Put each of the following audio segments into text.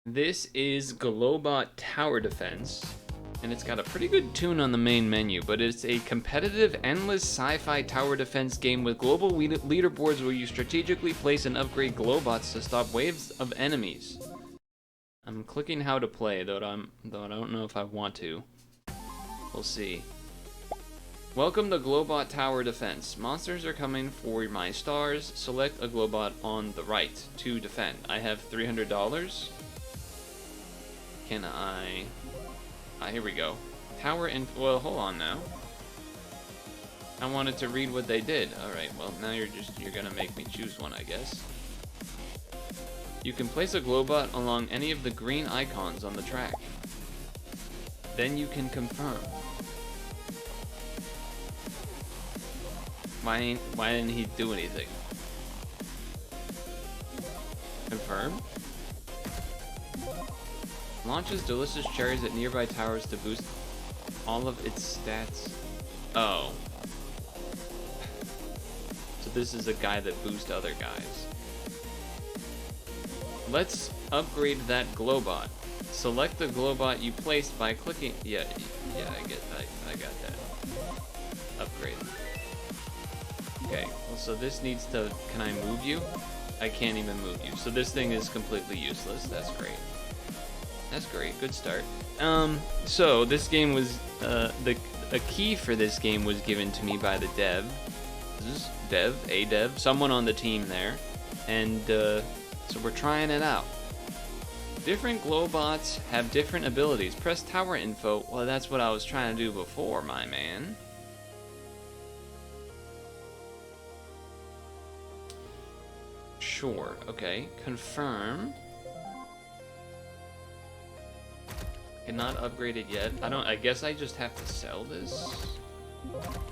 This is Glowbot Tower Defense, and it's got a pretty good tune on the main menu, but it's a competitive, endless sci-fi tower defense game with global leaderboards where you strategically place and upgrade Glowbots to stop waves of enemies. I'm clicking how to play, though I don't know if I want to. We'll see. Welcome to Glowbot Tower Defense. Monsters are coming for my stars. Select a Glowbot on the right to defend. I have $300. Can I... here we go. Tower in... Well, hold on now. I wanted to read what they did. Alright, well, now you're gonna make me choose one, I guess. You can place a Glowbot along any of the green icons on the track. Then you can confirm. Why didn't he do anything? Confirm? Launches delicious cherries at nearby towers to boost all of its stats. Oh. So this is a guy that boosts other guys. Let's upgrade that Glowbot. Select the Glowbot you placed by clicking... Yeah, I got that. Upgrade. Okay, well, so this needs to... Can I move you? I can't even move you. So this thing is completely useless. That's great. That's great. Good start. So this game was... a key for this game was given to me by the dev. Someone on the team there. And, so we're trying it out. Different Glowbots have different abilities. Press tower info. Well, that's what I was trying to do before, my man. Sure, okay. Confirm. Cannot upgrade it yet. I guess I just have to sell this.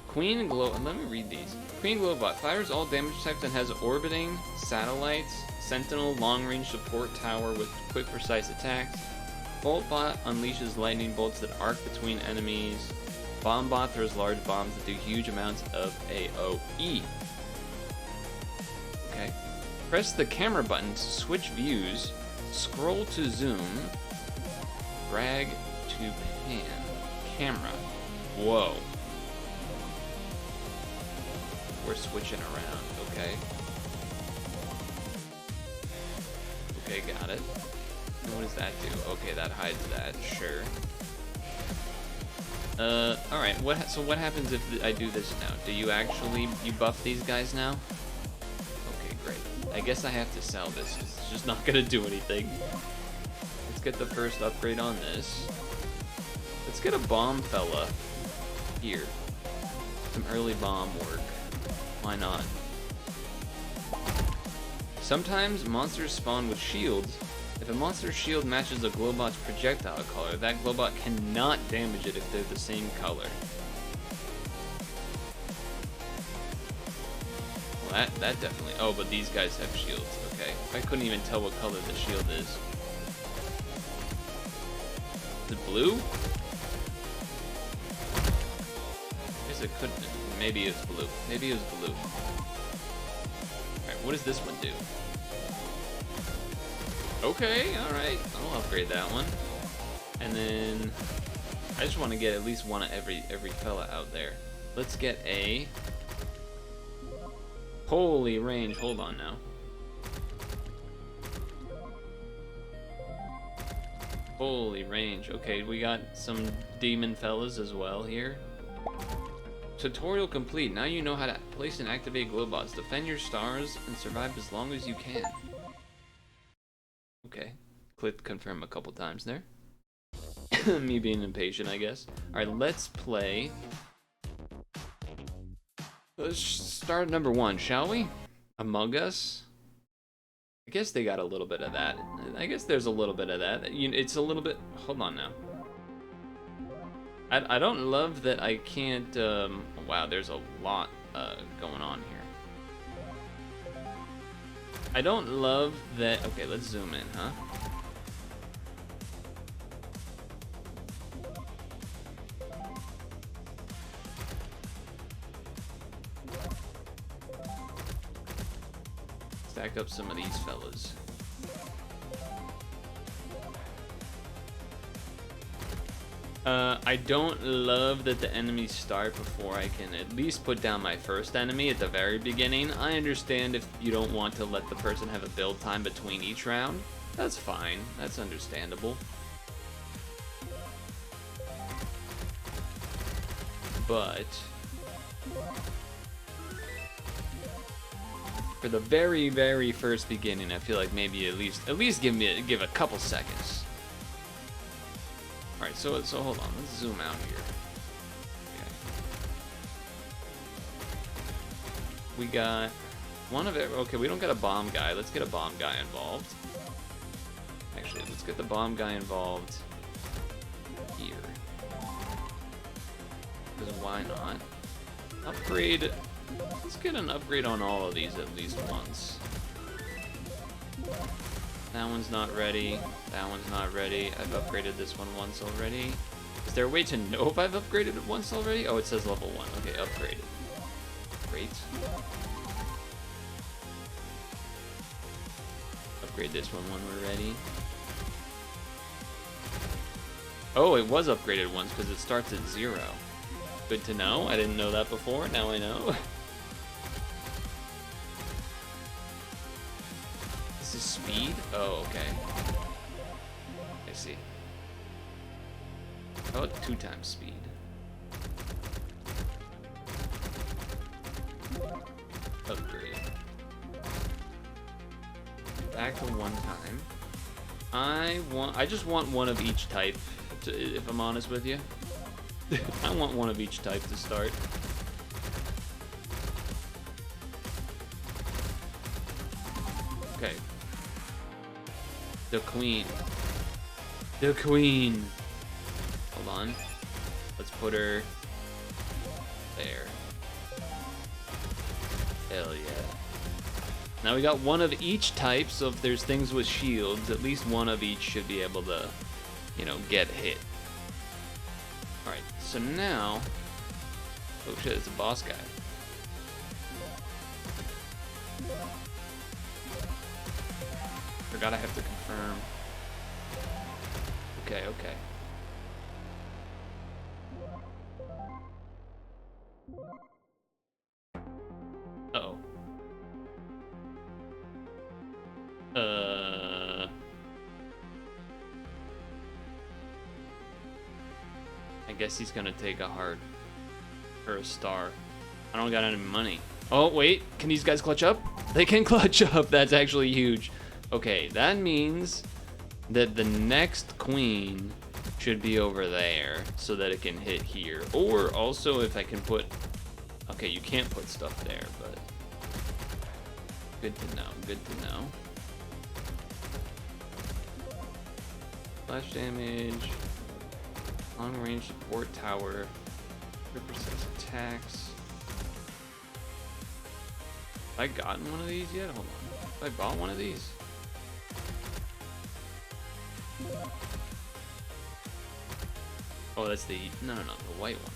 Queen Glow... Let me read these. Queen Glowbot fires all damage types and has orbiting, satellites, sentinel, long-range support tower with quick, precise attacks. Boltbot unleashes lightning bolts that arc between enemies. Bombot throws large bombs that do huge amounts of AoE. Okay. Press the camera button to switch views. Scroll to zoom. Drag to pan. Camera. Whoa. We're switching around, okay. Okay, got it. And what does that do? Okay, that hides that, sure. Alright, so what happens if I do this now? Do you actually, you buff these guys now? Okay, great. I guess I have to sell this, 'cause it's just not gonna do anything. Let's get the first upgrade on this. Let's get a bomb fella here. Some early bomb work. Why not? Sometimes monsters spawn with shields. If a monster's shield matches a Glowbot's projectile color, that Glowbot cannot damage it if they're the same color. Well, that definitely... Oh, but these guys have shields. Okay. I couldn't even tell what color the shield is. Is it blue? I guess it couldn't. Maybe it's blue. Maybe it was blue. Alright, what does this one do? Okay, alright. I'll upgrade that one. And then... I just want to get at least one of every fella out there. Let's get a... Holy range. Hold on now. Holy range. Okay, we got some demon fellas as well here. Tutorial complete. Now you know how to place and activate Glowbots. Defend your stars and survive as long as you can. Okay. Click confirm a couple times there. Me being impatient, I guess. Alright, let's play. Let's start number 1, shall we? Among Us? I guess they got a little bit of that. I guess there's a little bit of that. It's a little bit... Hold on now. I don't love that I can't... wow, there's a lot going on here. I don't love that... Okay, let's zoom in, huh? Stack up some of these fellas. I don't love that the enemies start before I can at least put down my first enemy at the very beginning. I understand if you don't want to let the person have a build time between each round. That's fine. That's understandable. But for the very, very first beginning, I feel like maybe at least give a couple seconds. All right, so hold on. Let's zoom out here. Okay. We got one of it. Okay, we don't get a bomb guy. Let's get a bomb guy involved. Actually, let's get the bomb guy involved here. Because why not? Upgrade. Let's get an upgrade on all of these at least once. That one's not ready. That one's not ready. I've upgraded this one once already. Is there a way to know if I've upgraded it once already? Oh, it says level 1. Okay, upgraded. Great. Upgrade this one when we're ready. Oh, it was upgraded once because it starts at 0. Good to know. I didn't know that before. Now I know. This is speed? Oh, okay. I see. How about 2 times speed? Upgrade. Back to 1 time. I just want one of each type, if I'm honest with you. I want one of each type to start. Okay. The queen. The queen. Hold on. Let's put her there. Hell yeah. Now we got one of each type, so if there's things with shields, at least one of each should be able to, you know, get hit. Alright, so now... Oh shit, it's a boss guy. Forgot I have to confirm. Okay, okay. Uh-oh. I guess he's gonna take a heart. Or a star. I don't got any money. Oh, wait. Can these guys clutch up? They can clutch up. That's actually huge. Okay, that means that the next queen should be over there so that it can hit here. Or also if I can put... Okay, you can't put stuff there, but... Good to know. Good to know. Flash damage. Long range support tower. 3% attacks. Have I gotten one of these yet? Hold on. Have I bought one of these? Oh, that's the... No, the white one.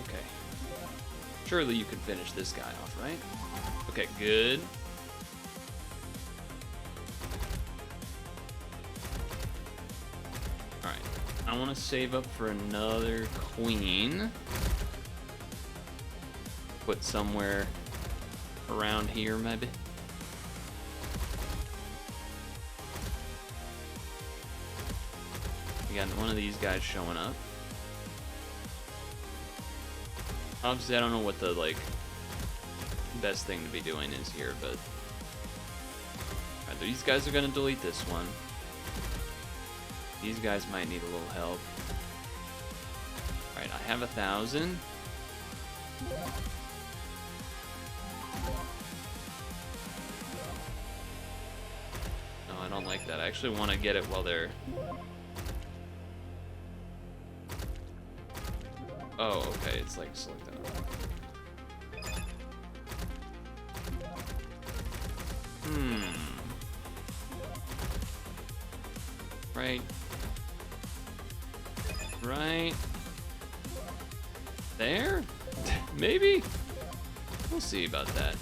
Okay. Surely you can finish this guy off, right? Okay, good. Alright. I want to save up for another queen. Put somewhere around here, maybe. We got one of these guys showing up. Obviously, I don't know what the, like, best thing to be doing is here, but... Alright, these guys are gonna delete this one. These guys might need a little help. Alright, I have 1,000. No, I don't like that. I actually want to get it while they're... Oh, okay, it's like selected. Right. Right. There? Maybe? We'll see about that.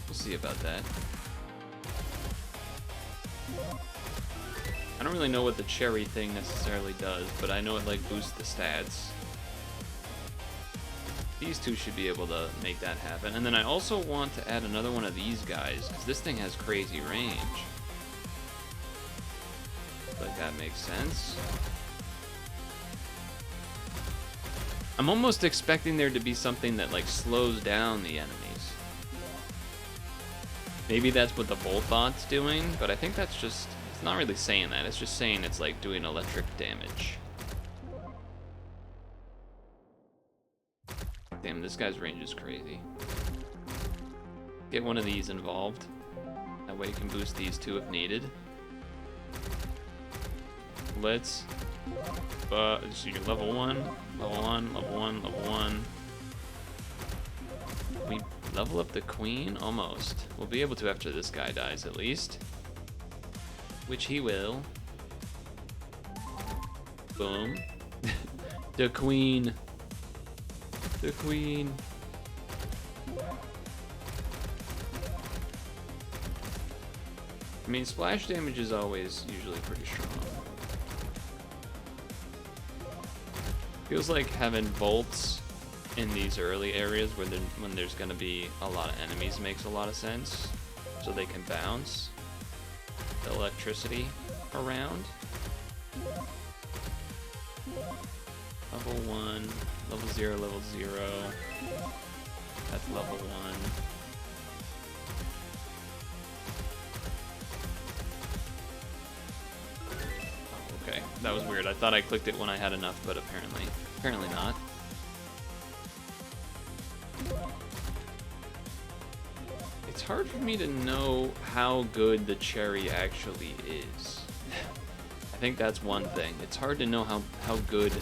We'll see about that. I don't really know what the cherry thing necessarily does, but I know it like boosts the stats. These two should be able to make that happen. And then I also want to add another one of these guys, because this thing has crazy range. Like that makes sense. I'm almost expecting there to be something that like slows down the enemies. Maybe that's what the Glowbot's doing, but I think that's just, it's not really saying that. It's just saying it's like doing electric damage. Damn, this guy's range is crazy. Get one of these involved. That way you can boost these two if needed. Let's so you're level 1, level 1, level 1, level 1. We level up the queen? Almost. We'll be able to after this guy dies at least. Which he will. Boom. The queen. The queen. I mean, splash damage is always usually pretty strong. Feels like having bolts in these early areas where when there's going to be a lot of enemies makes a lot of sense, so they can bounce the electricity around. Level 1, level 0, level 0. That's level 1. Okay, that was weird. I thought I clicked it when I had enough, but apparently not. It's hard for me to know how good the cherry actually is. I think that's one thing. It's hard to know how good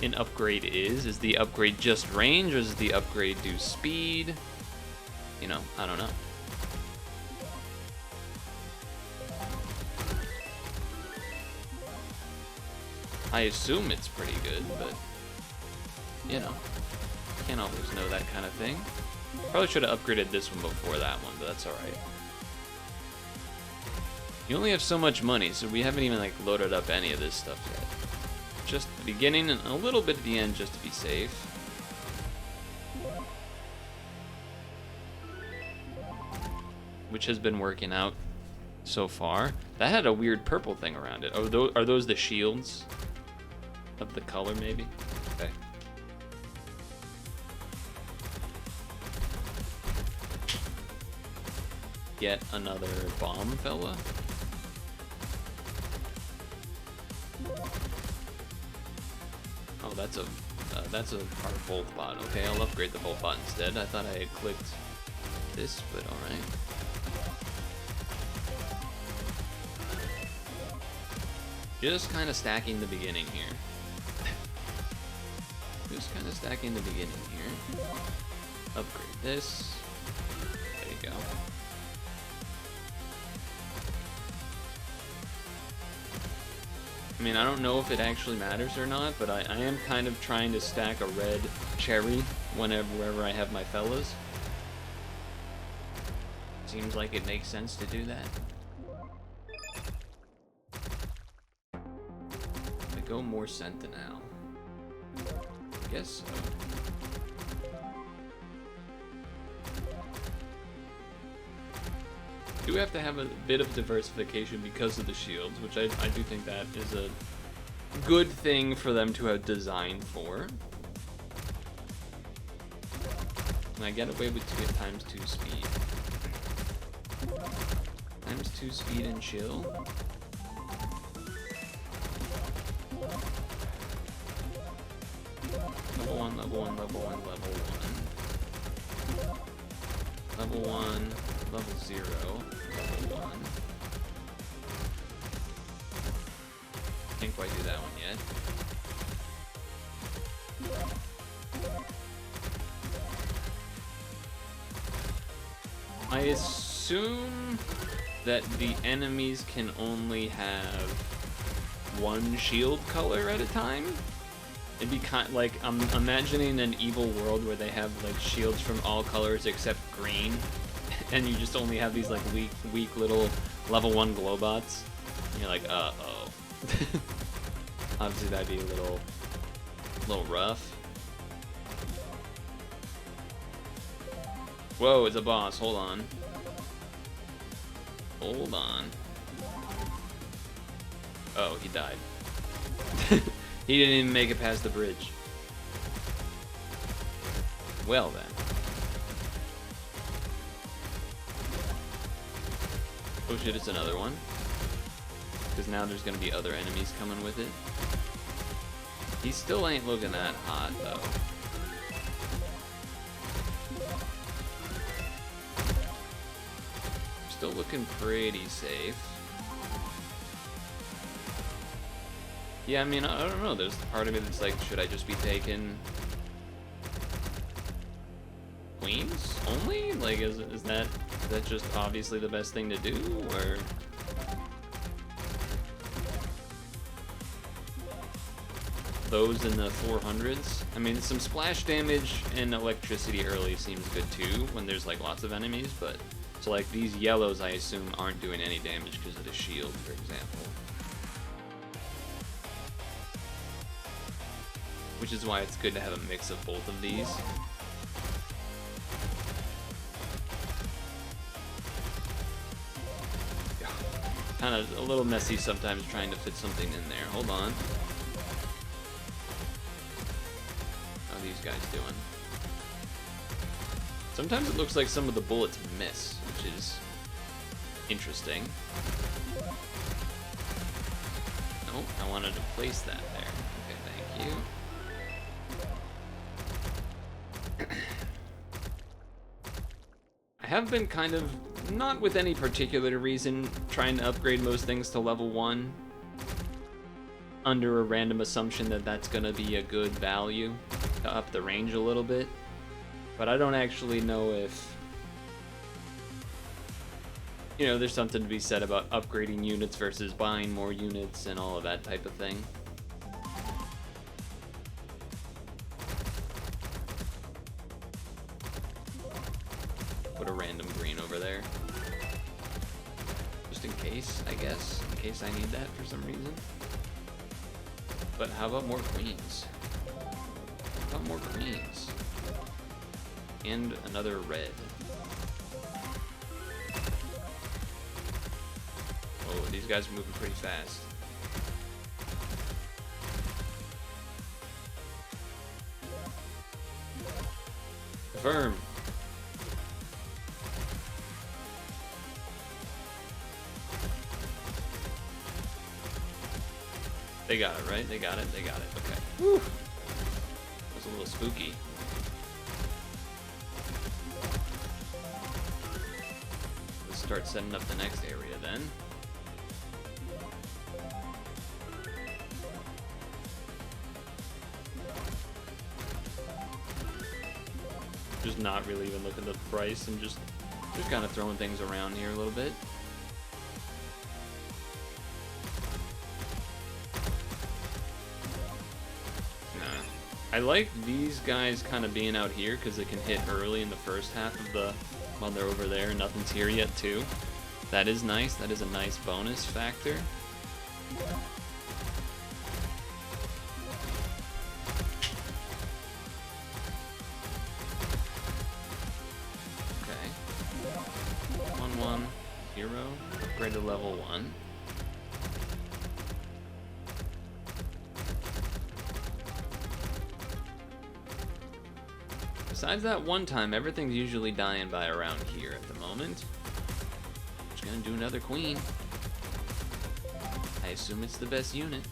an upgrade is. Is the upgrade just range, or does the upgrade do speed? You know, I don't know. I assume it's pretty good, but, you know, can't always know that kind of thing. Probably should have upgraded this one before that one, but that's alright. You only have so much money, so we haven't even, like, loaded up any of this stuff yet. Just the beginning and a little bit at the end just to be safe. Which has been working out so far. That had a weird purple thing around it. Are those the shields of the color, maybe? Okay. Yet another bomb fella. Oh, that's a our Glowbot. Okay, I'll upgrade the Glowbot instead. I thought I had clicked this, but all right. Just kind of stacking the beginning here. Just kind of stacking the beginning here. Upgrade this. There you go. I mean, I don't know if it actually matters or not, but I am kind of trying to stack a red cherry wherever I have my fellas. Seems like it makes sense to do that. I go more Sentinel. I guess so. Do have to have a bit of diversification because of the shields, which I do think that is a good thing for them to have designed for. And I get away with ×2 speed. ×2 speed and chill. Level 1, level 1, level 1, level 1. Level 1, level 0, level 1. Can't quite do that one yet. I assume that the enemies can only have one shield color at a time. It'd be kind like I'm imagining an evil world where they have like shields from all colors except green, and you just only have these like weak little level 1 Glowbots. And you're like, uh-oh. Obviously that'd be a little rough. Whoa, it's a boss. Hold on. Hold on. Oh, he died. He didn't even make it past the bridge. Well then. Oh shit, it's another one. Because now there's gonna be other enemies coming with it. He still ain't looking that hot though. Still looking pretty safe. Yeah, I mean, I don't know. There's part of me that's like, should I just be taking queens only? Like, is that just obviously the best thing to do, or? Those in the 400s? I mean, some splash damage and electricity early seems good too when there's like lots of enemies, but so like these yellows I assume aren't doing any damage because of the shield, for example. Which is why it's good to have a mix of both of these. Kind of a little messy sometimes trying to fit something in there. Hold on. How are these guys doing? Sometimes it looks like some of the bullets miss, which is interesting. Nope, I wanted to place that there. Okay, thank you. I have been kind of, not with any particular reason, trying to upgrade most things to level 1 under a random assumption that that's going to be a good value to up the range a little bit. But I don't actually know if, you know, there's something to be said about upgrading units versus buying more units and all of that type of thing. Put a random green over there. Just in case, I guess. In case I need that for some reason. But how about more queens? How about more queens? And another red. Oh, these guys are moving pretty fast. Confirm. They got it, right? They got it, they got it. Okay. Whew. That was a little spooky. Let's start setting up the next area then. Just not really even looking at the price and just kind of throwing things around here a little bit. I like these guys kind of being out here because they can hit early in the first half of the, while they're over there, nothing's here yet too. That is nice, that is a nice bonus factor. Okay. 1-1, hero, upgrade to level 1. Besides that one time, everything's usually dying by around here at the moment. Just gonna do another queen. I assume it's the best unit.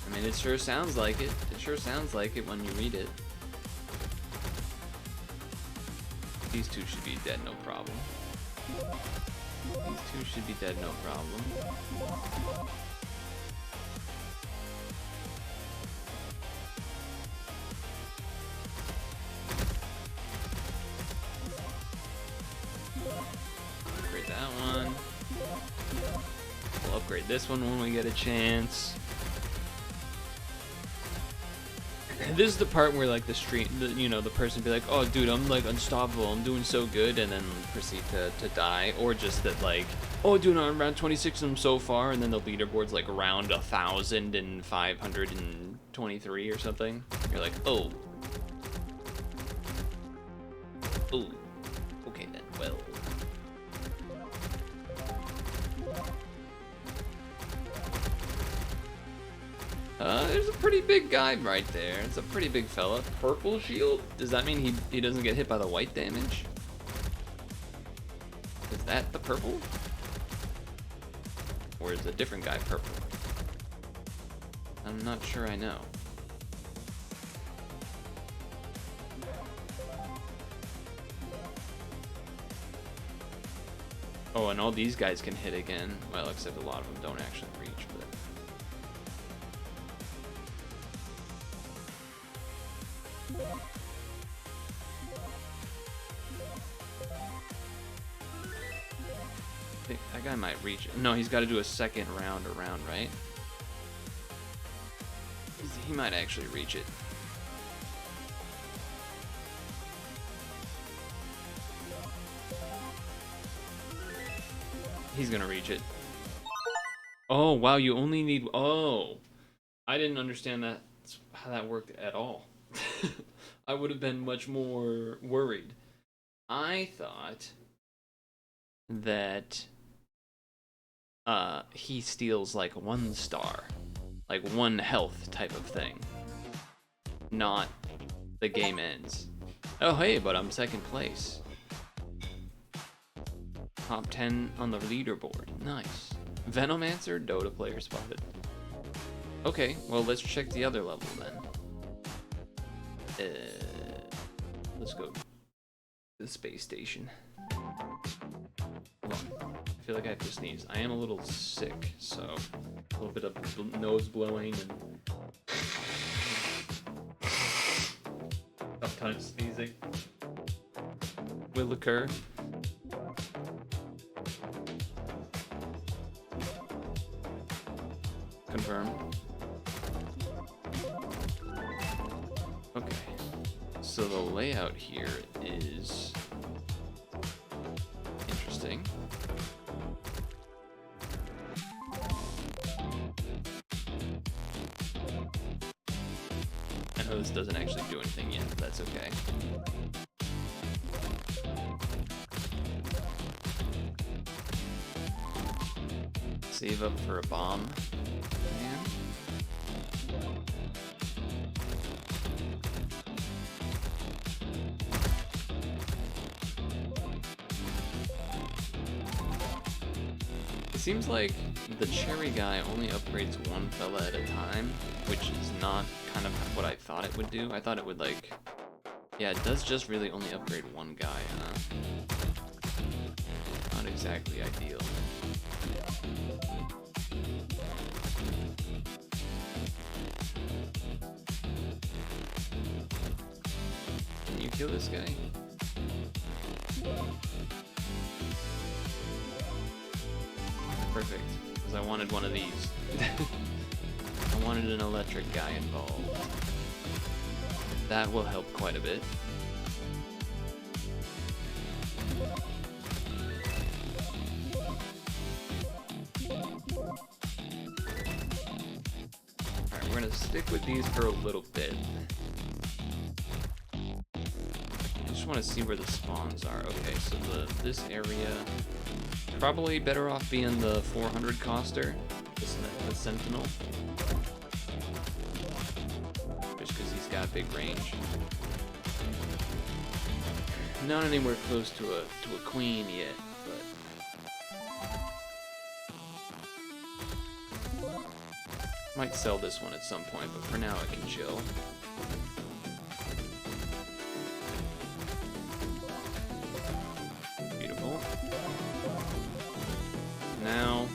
I mean, it sure sounds like it. It sure sounds like it when you read it. These two should be dead, no problem. These two should be dead, no problem. Upgrade that one. We'll upgrade this one when we get a chance. This is the part where like the stream, you know, the person be like, "Oh, dude, I'm like unstoppable. I'm doing so good," and then proceed to die, or just that like, "Oh, dude, I'm around 26 of them so far," and then the leaderboard's like around 1,523 or something. You're like, "Oh, oh, okay then. Well." There's a pretty big guy right there. It's a pretty big fella. Purple shield? Does that mean he doesn't get hit by the white damage? Is that the purple? Or is a different guy purple? I'm not sure I know. Oh, and all these guys can hit again. Well, except a lot of them don't actually reach, but... I think that guy might reach it. No, he's got to do a second round around, right? He might actually reach it. He's gonna reach it. Oh, wow, you only need... Oh! I didn't understand that how that worked at all. I would have been much more worried. I thought that he steals like 1 star, like 1 health type of thing, not the game ends. Oh hey, but I'm 2nd place. Top 10 on the leaderboard. Nice. Venomancer, Dota player spotted. Okay, well let's check the other level then. Let's go to the space station. Hold on. I feel like I have to sneeze. I am a little sick, so a little bit of nose blowing and tough time sneezing will occur. Confirm. Okay. So the layout here is interesting. I know this doesn't actually do anything yet, but that's okay. Save up for a bomb. Seems like the cherry guy only upgrades 1 fella at a time, which is not kind of what I thought it would do. I thought it would like... Yeah, it does just really only upgrade 1 guy, huh? Not exactly ideal. Can you kill this guy? Perfect, because I wanted one of these. I wanted an electric guy involved. That will help quite a bit. Alright, we're gonna stick with these for a little bit. I just want to see where the spawns are. Okay, so this area... Probably better off being the 400 coster, the Sentinel. Just because he's got a big range. Not anywhere close to a queen yet, but... Might sell this one at some point, but for now I can chill. Beautiful. Now,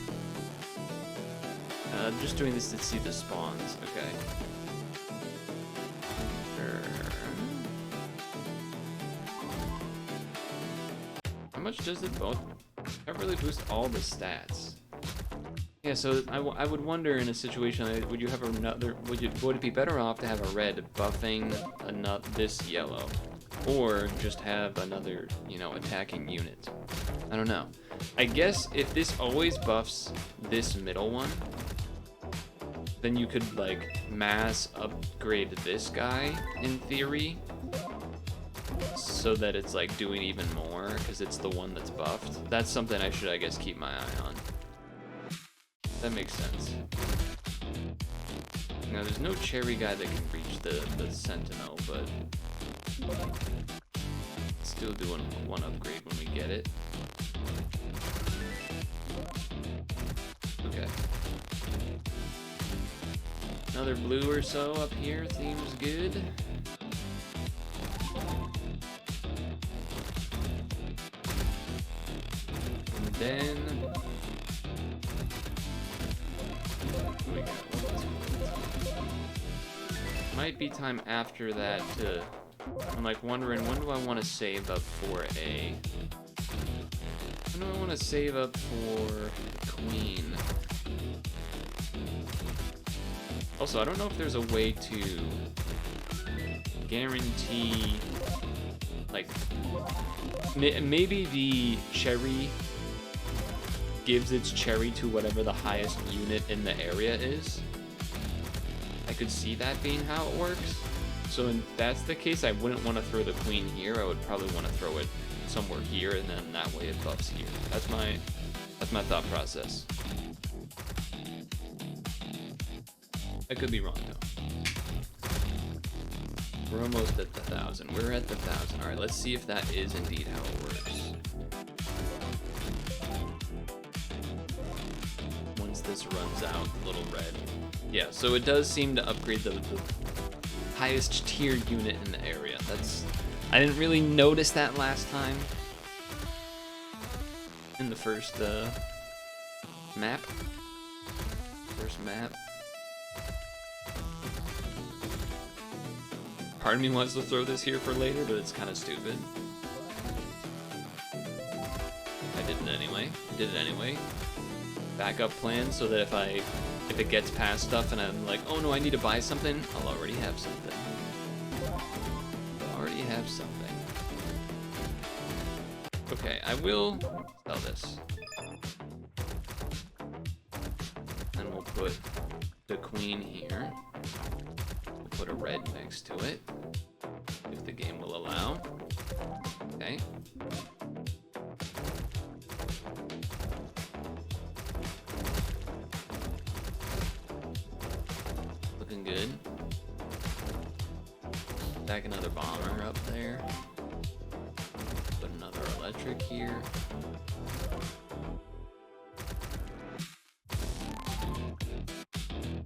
I'm just doing this to see the spawns, okay. How much does it both? That really boosts all the stats. Yeah, so I would wonder in a situation like, would you have another? Would it be better off to have a red buffing this yellow, or just have another attacking unit? I don't know. I guess if this always buffs this middle one, then you could like mass upgrade this guy in theory, so that it's like doing even more because it's the one that's buffed. That's something I should, I guess, keep my eye on. That makes sense. Now, there's no cherry guy that can reach the sentinel, but still doing one upgrade when we get it. Okay. Another blue or so up here seems good. And then we got might be time after that to. I'm like wondering, when do I want to save up for a? When do I want to save up for the queen? Also, I don't know if there's a way to guarantee, like, maybe the cherry gives its cherry to whatever the highest unit in the area is. I could see that being how it works. So if that's the case, I wouldn't want to throw the queen here. I would probably want to throw it somewhere here, and then that way it buffs here. That's my thought process. I could be wrong though. We're almost at the 1,000. We're at the 1,000. All right, let's see if that is indeed how it works. Once this runs out, little red. Yeah, so it does seem to upgrade the highest tier unit in the area. I didn't really notice that last time in the first map. Part of me wants to throw this here for later, but it's kind of stupid. I did it anyway. Backup plan so that if it gets past stuff and I'm like, oh no, I need to buy something, I'll already have something. Okay, I will sell this. And we'll put the queen here. We'll put a red next to it, if the game will allow. Okay. Looking good. Stack another bomber up there. Put another electric here. I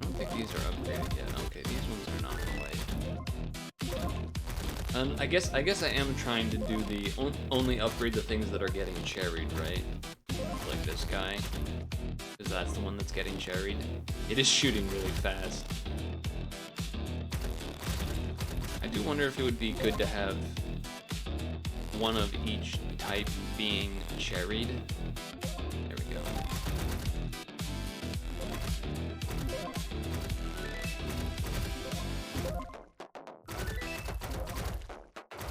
don't think these are upgraded yet. Okay, these ones are not quite. I guess I am trying to do the only upgrade the things that are getting cherried, right? Like this guy, because that's the one that's getting cherried. It is shooting really fast. I do wonder if it would be good to have one of each type being cherried. There we go.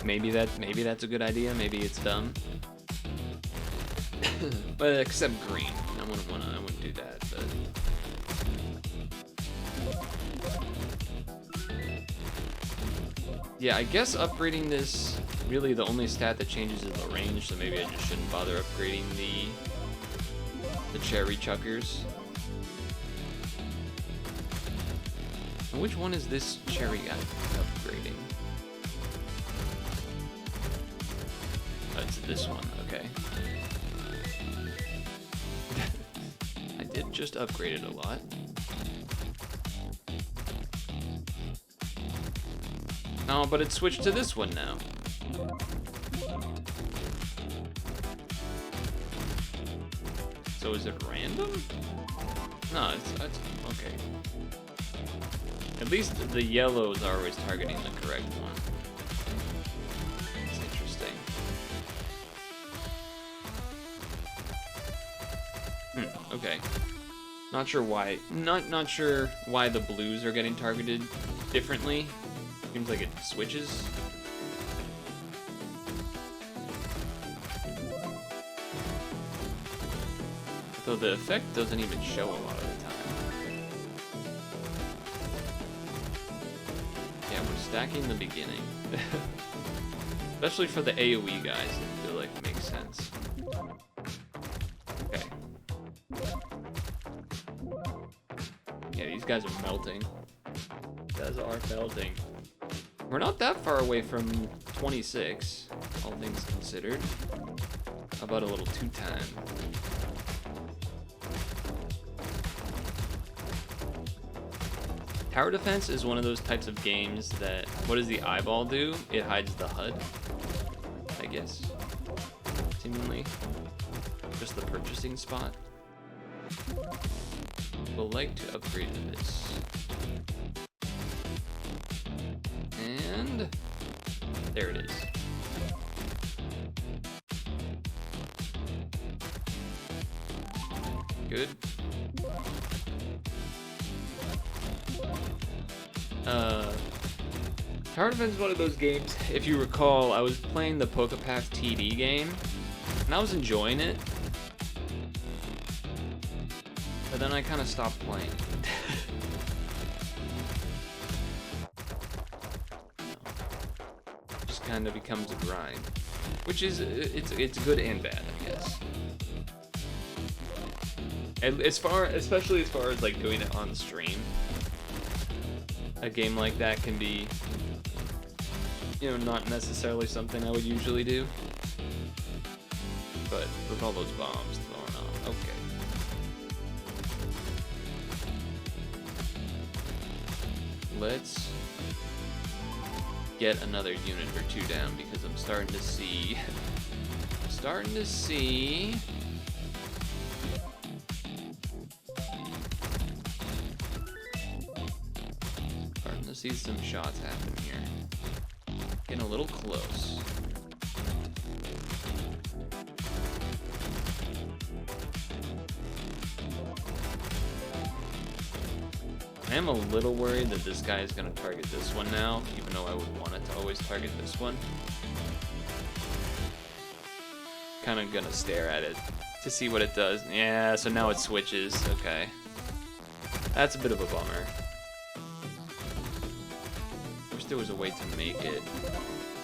Maybe that's a good idea. Maybe it's dumb. But except green. I wouldn't do that. But yeah, I guess upgrading this, really the only stat that changes is the range, so maybe I just shouldn't bother upgrading the cherry chuckers. And which one is this cherry guy upgrading? Oh, it's this one, okay. I did just upgrade it a lot. Oh, but it switched to this one now. So is it random? No, it's okay. At least the yellows are always targeting the correct one. It's interesting. Okay. Not sure why. Not sure why the blues are getting targeted differently. Seems like it switches. Though the effect doesn't even show a lot of the time. Yeah, we're stacking the beginning. Especially for the AoE guys, I feel like it makes sense. Okay. Yeah, these guys are melting. These guys are melting. We're not that far away from 26, all things considered. How about a little 2-time? Tower Defense is one of those types of games that, what does the eyeball do? It hides the HUD, I guess, seemingly. Just the purchasing spot. We'll like to upgrade this. And there it is. Good. Tower Defense is one of those games, if you recall, I was playing the PokePath TD game, and I was enjoying it, but then I kind of stopped playing. Just kind of becomes a grind, which is, it's good and bad, I guess. And especially as far as like doing it on stream, a game like that can be, you know, not necessarily something I would usually do. But with all those bombs thrown on, okay. Let's get another unit or two down because I'm starting to see, starting to see some shots happen here. Getting a little close. I am a little worried that this guy is going to target this one now, even though I would want it to always target this one. Kind of going to stare at it to see what it does. Yeah, so now it switches. Okay. That's a bit of a bummer. There was a way to make it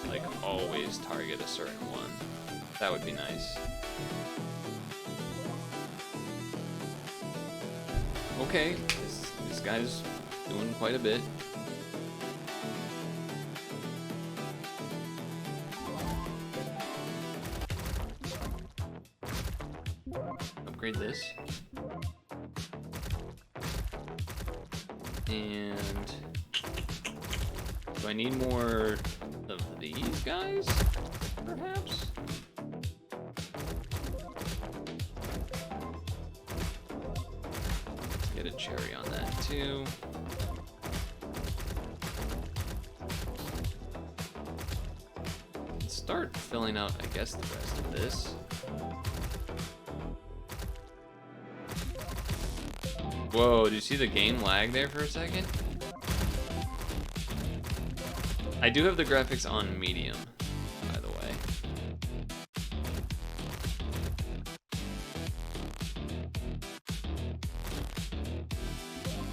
like always target a certain one. That would be nice. Okay, this guy's doing quite a bit. Upgrade this. And do I need more of these guys, perhaps? Let's get a cherry on that, too. Let's start filling out, I guess, the rest of this. Whoa, did you see the game lag there for a second? I do have the graphics on medium, by the way.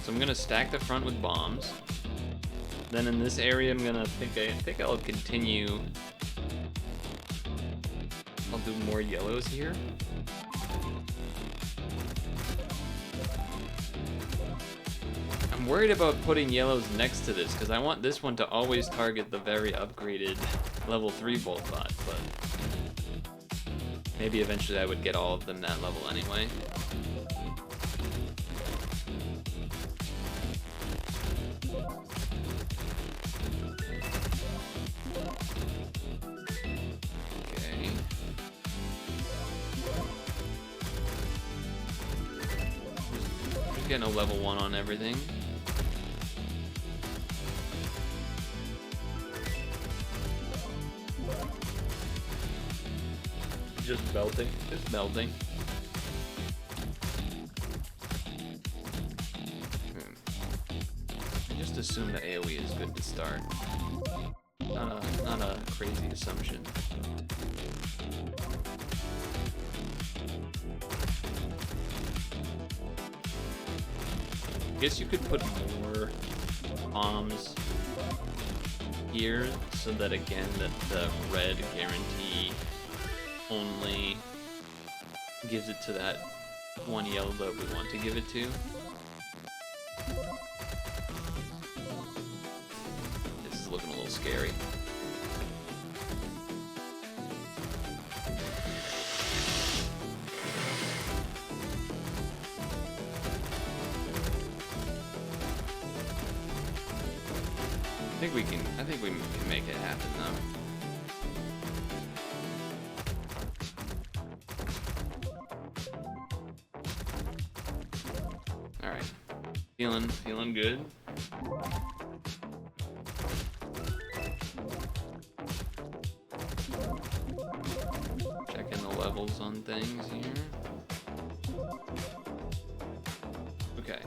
So I'm gonna stack the front with bombs. Then in this area, I think I'll continue. I'll do more yellows here. I'm worried about putting yellows next to this because I want this one to always target the very upgraded level 3 Bolt bot, but maybe eventually I would get all of them that level anyway. Okay. Just getting a level 1 on everything. Just melting. assume that AoE is good to start. Not a crazy assumption. I guess you could put more bombs here so that again that the red guarantee only gives it to that one yellow that we want to give it to. This is looking a little scary. I think we can make it happen though. All right, feeling good. Checking the levels on things here. Okay.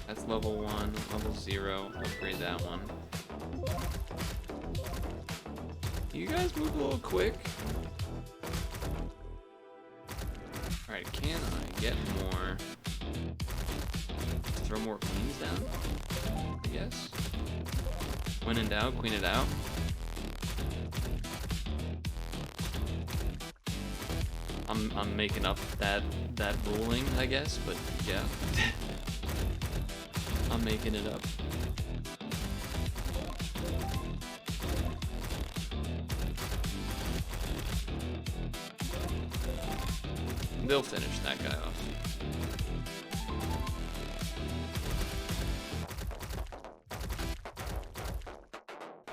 That's level 1, level 0, upgrade that one. You guys move a little quick. Alright, can I get more? Throw more queens down? I guess. When in doubt, queen it out. I'm making up that ruling, I guess, but yeah. I'm making it up. They'll finish that guy off.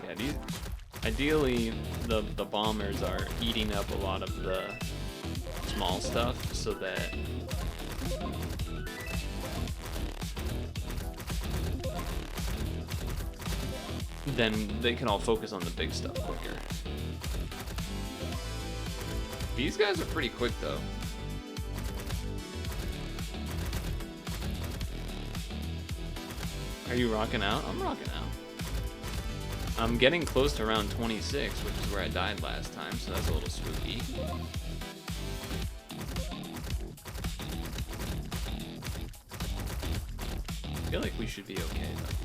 Yeah, these ideally the bombers are eating up a lot of the small stuff so that then they can all focus on the big stuff quicker. These guys are pretty quick though. Are you rocking out? I'm rocking out. I'm getting close to round 26, which is where I died last time, so that's a little spooky. I feel like we should be okay though.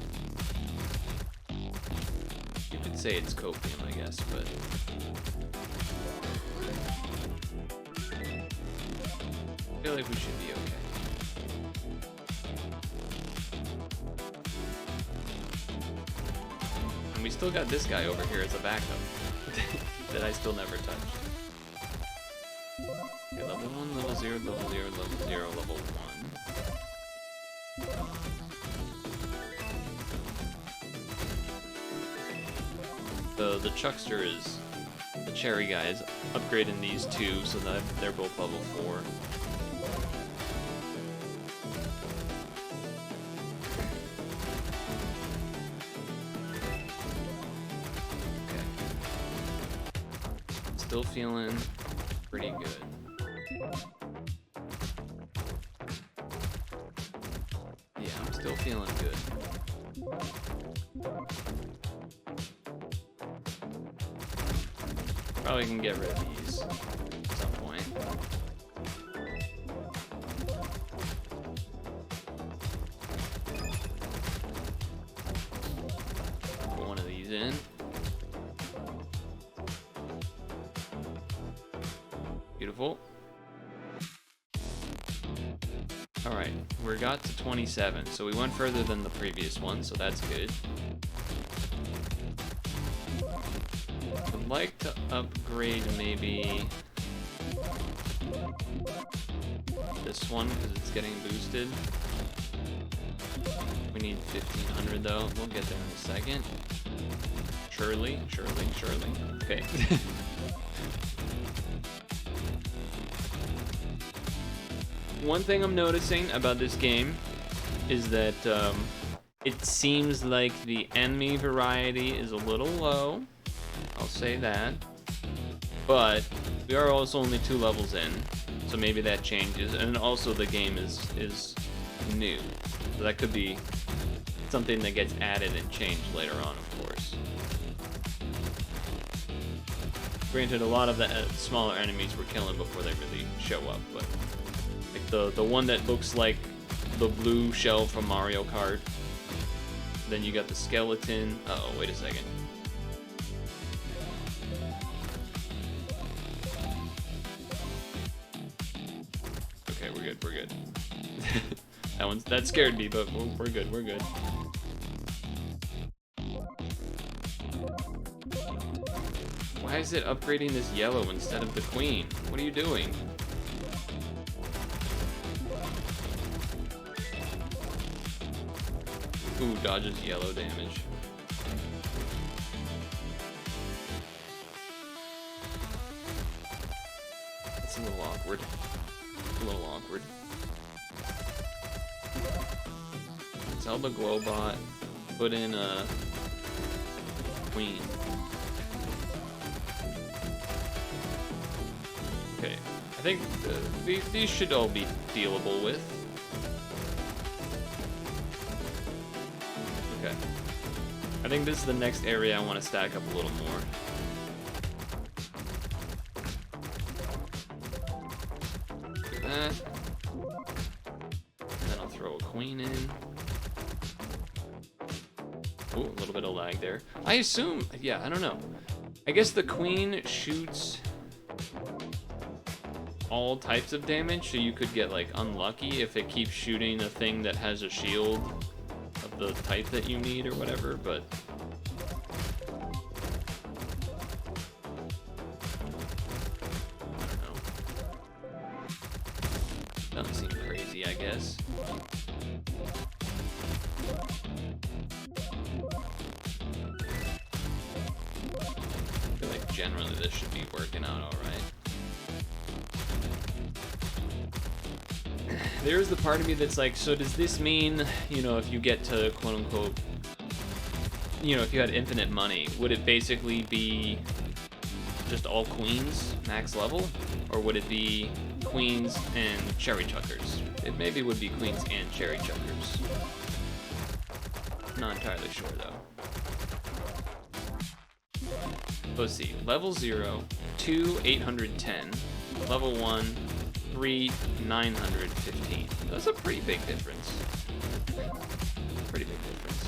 You could say it's copium, I guess, but I feel like we should be okay. And we still got this guy over here as a backup that I still never touched. Okay, level 1, level 0, level 0, level 0, level 1. The Chuckster is, the cherry guy is upgrading these two so that they're both level 4. Okay. Still feeling pretty good. Yeah, I'm still feeling good. Probably can get rid of these at some point. Put one of these in. Beautiful. Alright, we got to 27, so we went further than the previous one, so that's good. I'd like to upgrade maybe this one because it's getting boosted. We need 1500 though. We'll get there in a second. Surely. Okay. One thing I'm noticing about this game is that it seems like the enemy variety is a little low. I'll say that, but we are also only 2 levels in, so maybe that changes. And also the game is new, so that could be something that gets added and changed later on, of course. Granted, a lot of the smaller enemies we're killing before they really show up, but like the one that looks like the blue shell from Mario Kart. Then you got the skeleton. Uh-oh, wait a second. Okay, we're good, we're good. That scared me, but we're good, we're good. Why is it upgrading this yellow instead of the queen? What are you doing? Ooh, dodges yellow damage. That's a little awkward. A little awkward. Sell the Glowbot. Put in a queen. Okay, I think these should all be dealable with. Okay. I think this is the next area I want to stack up a little more. Do that. Then I'll throw a queen in. Ooh, a little bit of lag there. I assume, yeah, I don't know. I guess the queen shoots all types of damage, so you could get like unlucky if it keeps shooting a thing that has a shield of the type that you need or whatever, but I don't know. Doesn't seem crazy, I guess. I feel like generally this should be working out all right. There's the part of me that's like, so does this mean, you know, if you get to quote unquote, you know, if you had infinite money, would it basically be just all queens max level? Or would it be queens and cherry chuckers? It maybe would be queens and cherry chuckers. Not entirely sure though. Let's see, level 0, 2, 810, level 1, 3, 915. That's a pretty big difference. Pretty big difference.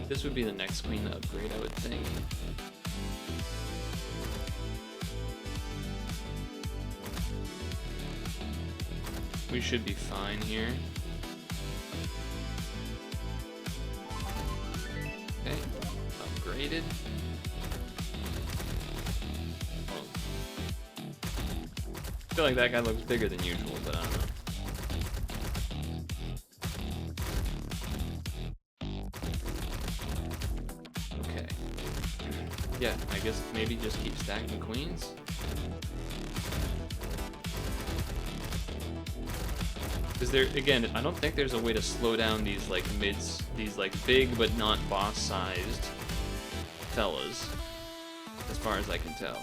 This would be the next queen to upgrade, I would think. We should be fine here. Okay, upgraded. I feel like that guy looks bigger than usual, but I don't know. Okay. Yeah, I guess maybe just keep stacking queens. Because there, again, I don't think there's a way to slow down these like these like big but not boss-sized fellas, as far as I can tell.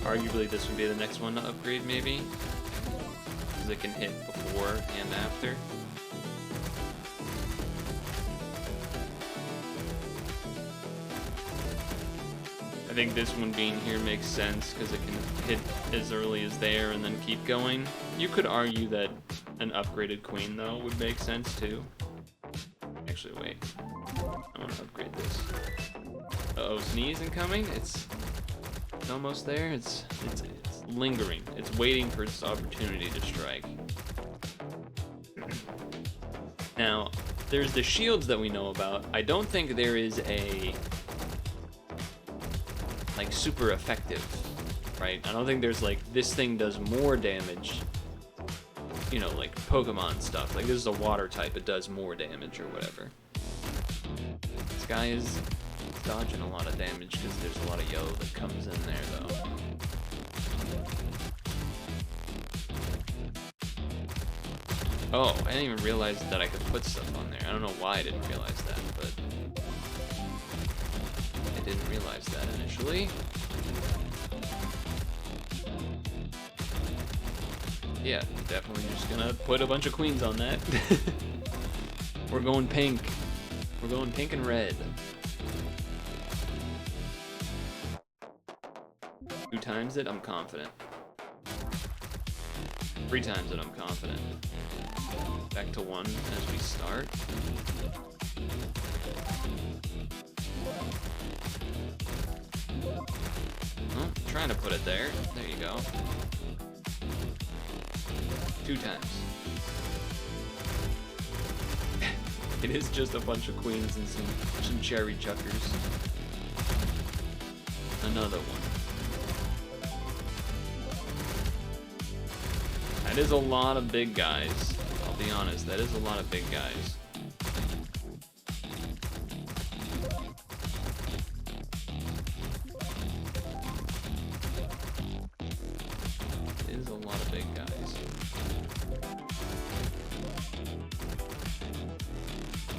Arguably, this would be the next one to upgrade, maybe, because it can hit before and after. I think this one being here makes sense because it can hit as early as there and then keep going. You could argue that an upgraded queen, though, would make sense, too. Actually, wait. I want to upgrade this. Uh-oh, sneeze incoming? It's almost there. It's lingering. It's waiting for its opportunity to strike. Now, there's the shields that we know about. I don't think there is a like super effective, right? I don't think there's like this thing does more damage, you know, like Pokemon stuff. Like this is a water type, it does more damage or whatever. This guy is dodging a lot of damage because there's a lot of yellow that comes in there though. Oh, I didn't even realize that I could put stuff on there. I don't know why I didn't realize that, but I didn't realize that initially. Yeah, definitely just gonna put a bunch of queens on that. We're going pink. We're going pink and red. 2 times it, I'm confident. 3 times it, I'm confident. Back to 1 as we start. Oh, trying to put it there. There you go. 2 times. It is just a bunch of queens and some cherry chuckers. Another one. That is a lot of big guys. I'll be honest, that is a lot of big guys. It is a lot of big guys.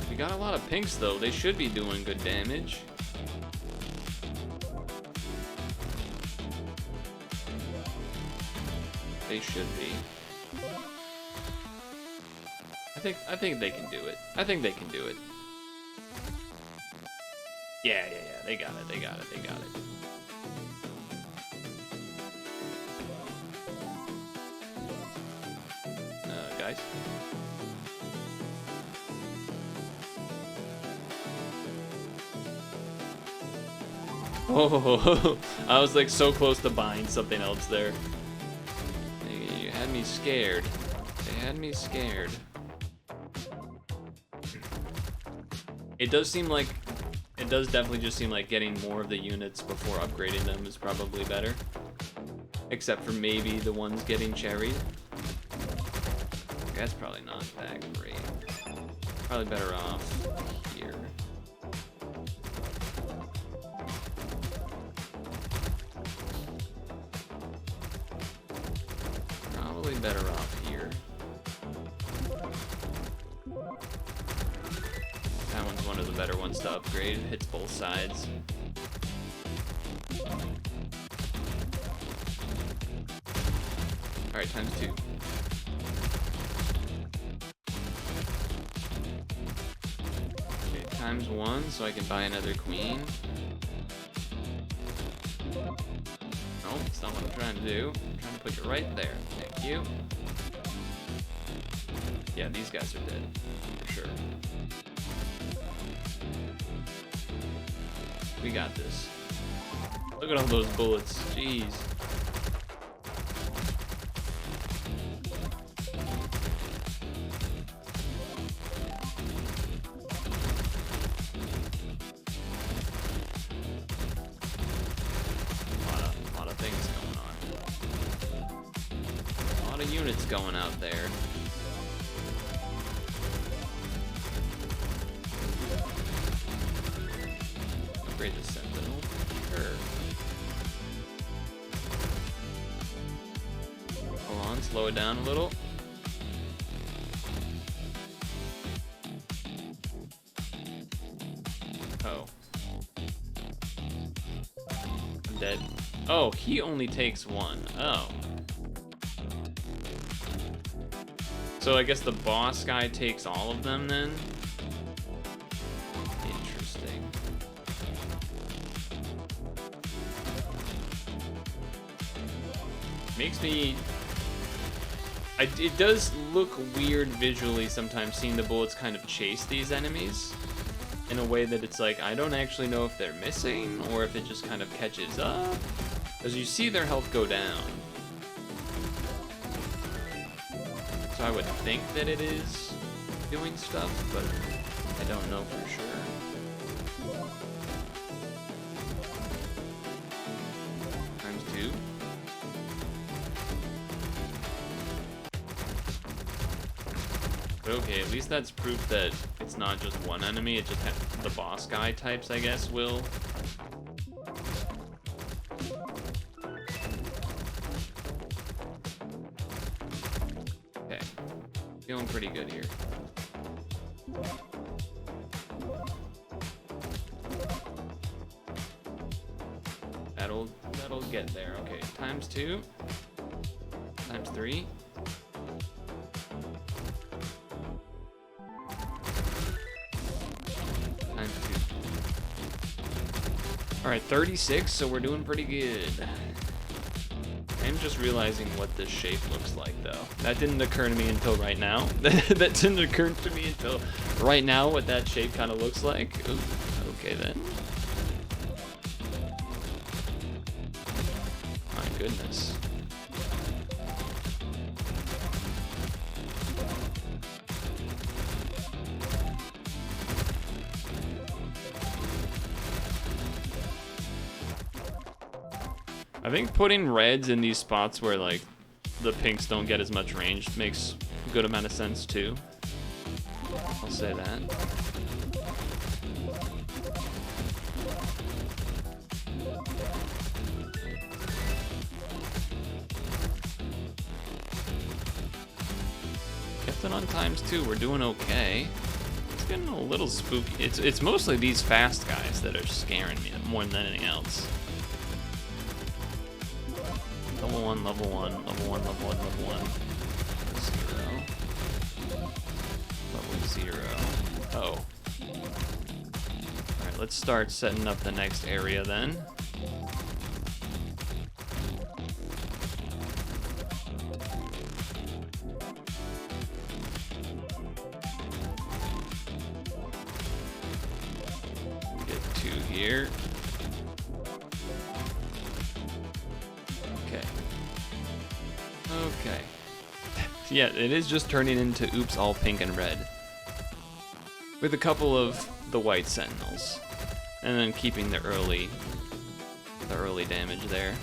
We got a lot of pinks though. They should be doing good damage. They should be. I think they can do it. I think they can do it. Yeah. They got it. They got it. They got it. Guys. Oh, I was like so close to buying something else there. You had me scared. They had me scared. It does definitely just seem like getting more of the units before upgrading them is probably better. Except for maybe the ones getting cherried. That's probably not that great. Probably better off here. Probably better off here. That one's one of the better ones to upgrade. It hits both sides. Alright, times 2. Okay, times 1 so I can buy another queen. No, that's not what I'm trying to do. I'm trying to put you right there. Thank you. Yeah, these guys are dead. For sure. We got this. Look at all those bullets. Jeez. A lot of things going on. A lot of units going out there. Upgrade the Sentinel. Sure. Hold on, slow it down a little. Oh. I'm dead. Oh, he only takes 1. Oh. So I guess the boss guy takes all of them then? Interesting. Makes me... it does look weird visually sometimes seeing the bullets kind of chase these enemies in a way that it's like, I don't actually know if they're missing or if it just kind of catches up. Because you see their health go down. So I would think that it is doing stuff, but I don't know for sure. Times 2. But okay, at least that's proof that it's not just one enemy, it just has the boss guy types, I guess, will. Okay, feeling pretty good here. That'll get there. Okay, times 2, times 3. All right, 36, so we're doing pretty good. I'm just realizing what this shape looks like, though. That didn't occur to me until right now. That didn't occur to me until right now, what that shape kind of looks like. Ooh, okay, then. My goodness. I think putting reds in these spots where like the pinks don't get as much range makes a good amount of sense too. I'll say that. Kept it on ×2, we're doing okay. It's getting a little spooky. It's mostly these fast guys that are scaring me more than anything else. Level 1, level 1, level 1, level 1, level 1. 0. Level 0. Oh. Alright, let's start setting up the next area then. Get 2 here. Okay. Yeah, it is just turning into oops all pink and red. With a couple of the white sentinels. And then keeping the early damage there.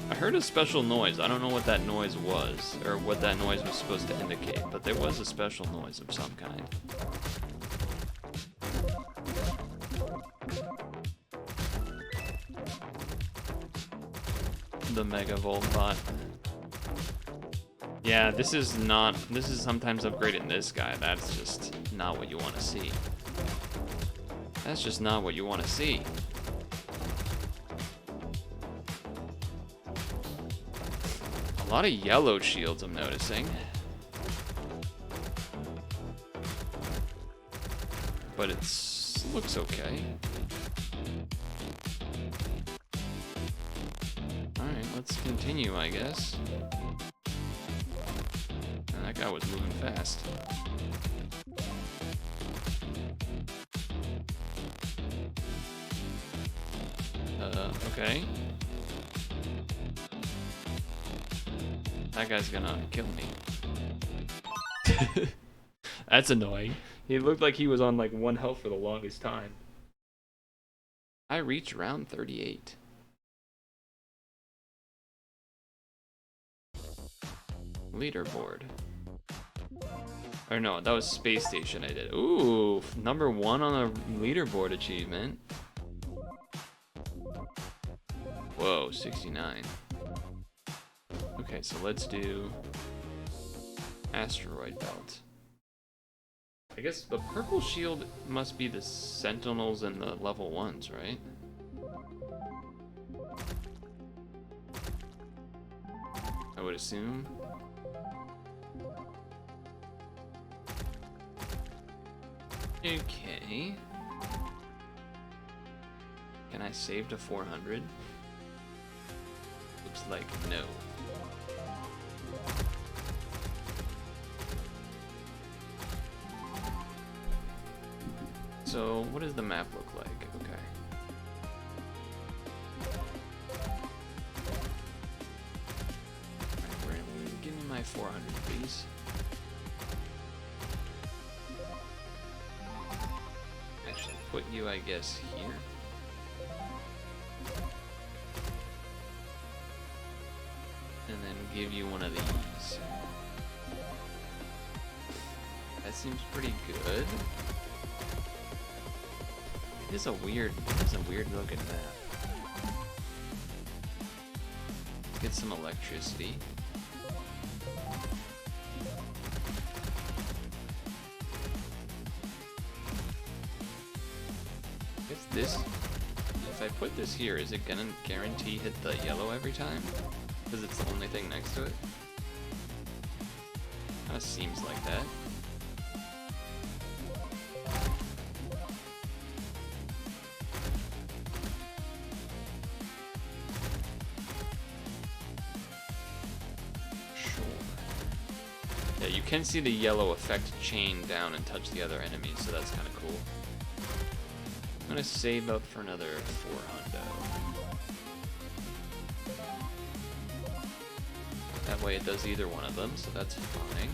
I heard a special noise. I don't know what that noise was, or what that noise was supposed to indicate, but there was a special noise of some kind. The Mega Volt bot. Yeah, this is sometimes upgrading this guy. That's just not what you want to see. That's just not what you want to see. A lot of yellow shields I'm noticing. But it looks okay. Alright, let's continue, I guess. And that guy was moving fast. Okay. That guy's gonna kill me. That's annoying. He looked like he was on like 1 health for the longest time. I reached round 38. Leaderboard. Or no, that was Space Station I did. Ooh, number 1 on a leaderboard achievement. Whoa, 69. Okay, so let's do Asteroid Belt. I guess the purple shield must be the Sentinels and the level 1s, right? I would assume. Okay. Can I save to 400? Looks like no. So, what does the map look like? Okay. Alright, give me my 400, please. Actually, put you, I guess, here. And then give you one of these. That seems pretty good. It is a weird looking map. Get some electricity. I guess this, if I put this here, is it gonna guarantee hit the yellow every time? Because it's the only thing next to it? Kinda seems like that. Yeah, you can see the yellow effect chain down and touch the other enemies, so that's kind of cool. I'm gonna save up for another 400. That way it does either one of them, so that's fine.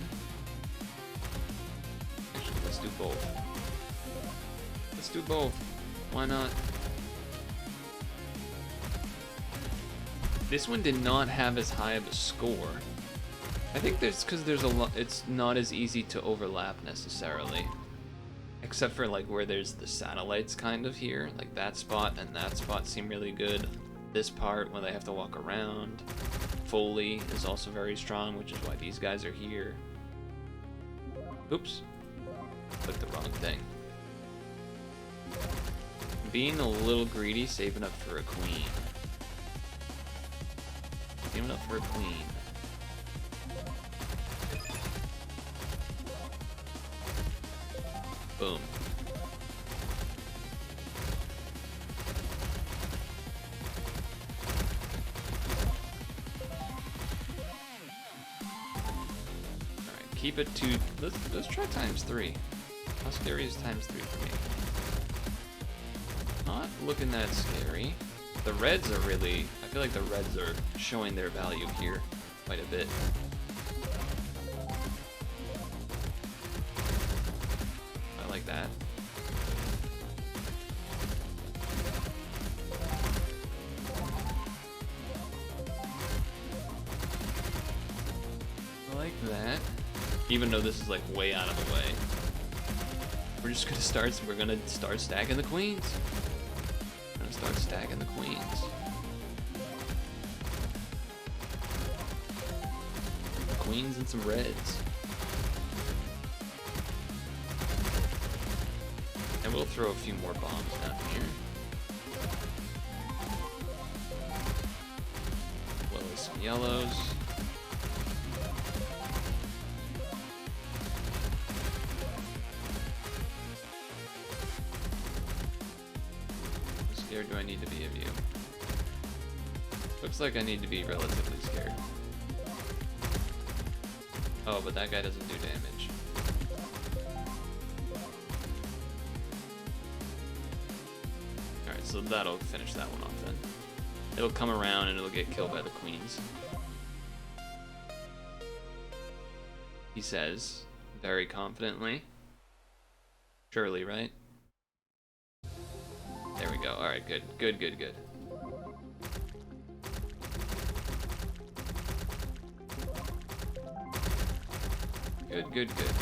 Actually, let's do both. Let's do both. Why not? This one did not have as high of a score. I think there's because there's a lot. It's not as easy to overlap necessarily, except for like where there's the satellites kind of here, like that spot and that spot seem really good. This part when they have to walk around, Foley is also very strong, which is why these guys are here. Oops, clicked the wrong thing. Being a little greedy, saving up for a queen. Saving up for a queen. Boom. Alright, keep it to... Let's try ×3. How scary is ×3 for me? Not looking that scary. The reds are really... I feel like the reds are showing their value here quite a bit. Like that. Like that. Even though this is like way out of the way. We're gonna start stacking the queens. We're gonna start stacking the queens. Queens and some reds. And we'll throw a few more bombs down here. Blow some yellows. How scared do I need to be of you? Looks like I need to be relatively scared. Oh, but that guy doesn't do damage. So that'll finish that one off then. It'll come around and it'll get killed by the queens. He says, very confidently. Surely, right? There we go. Alright, good. Good, good, good. Good, good, good.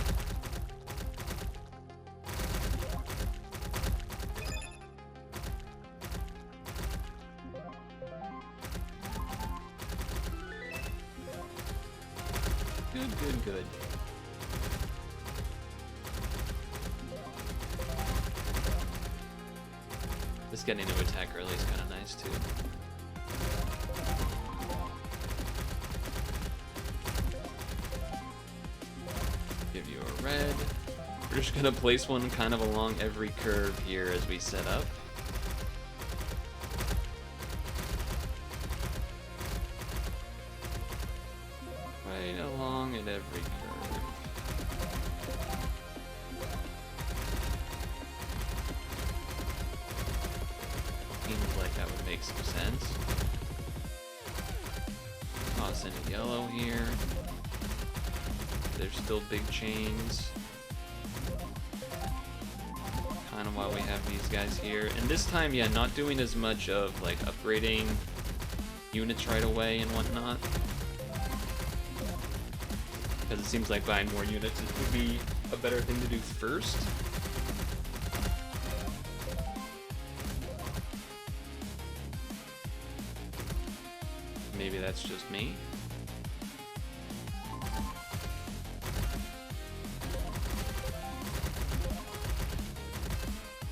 Good, good. This getting to attack early is kind of nice too. Give you a red. We're just gonna place one kind of along every curve here as we set up. Along at every curve. Seems like that would make some sense. Toss in a yellow here. There's still big chains. Kind of why we have these guys here. And this time, yeah, not doing as much of like upgrading units right away and whatnot. Because it seems like buying more units would be a better thing to do first. Maybe that's just me.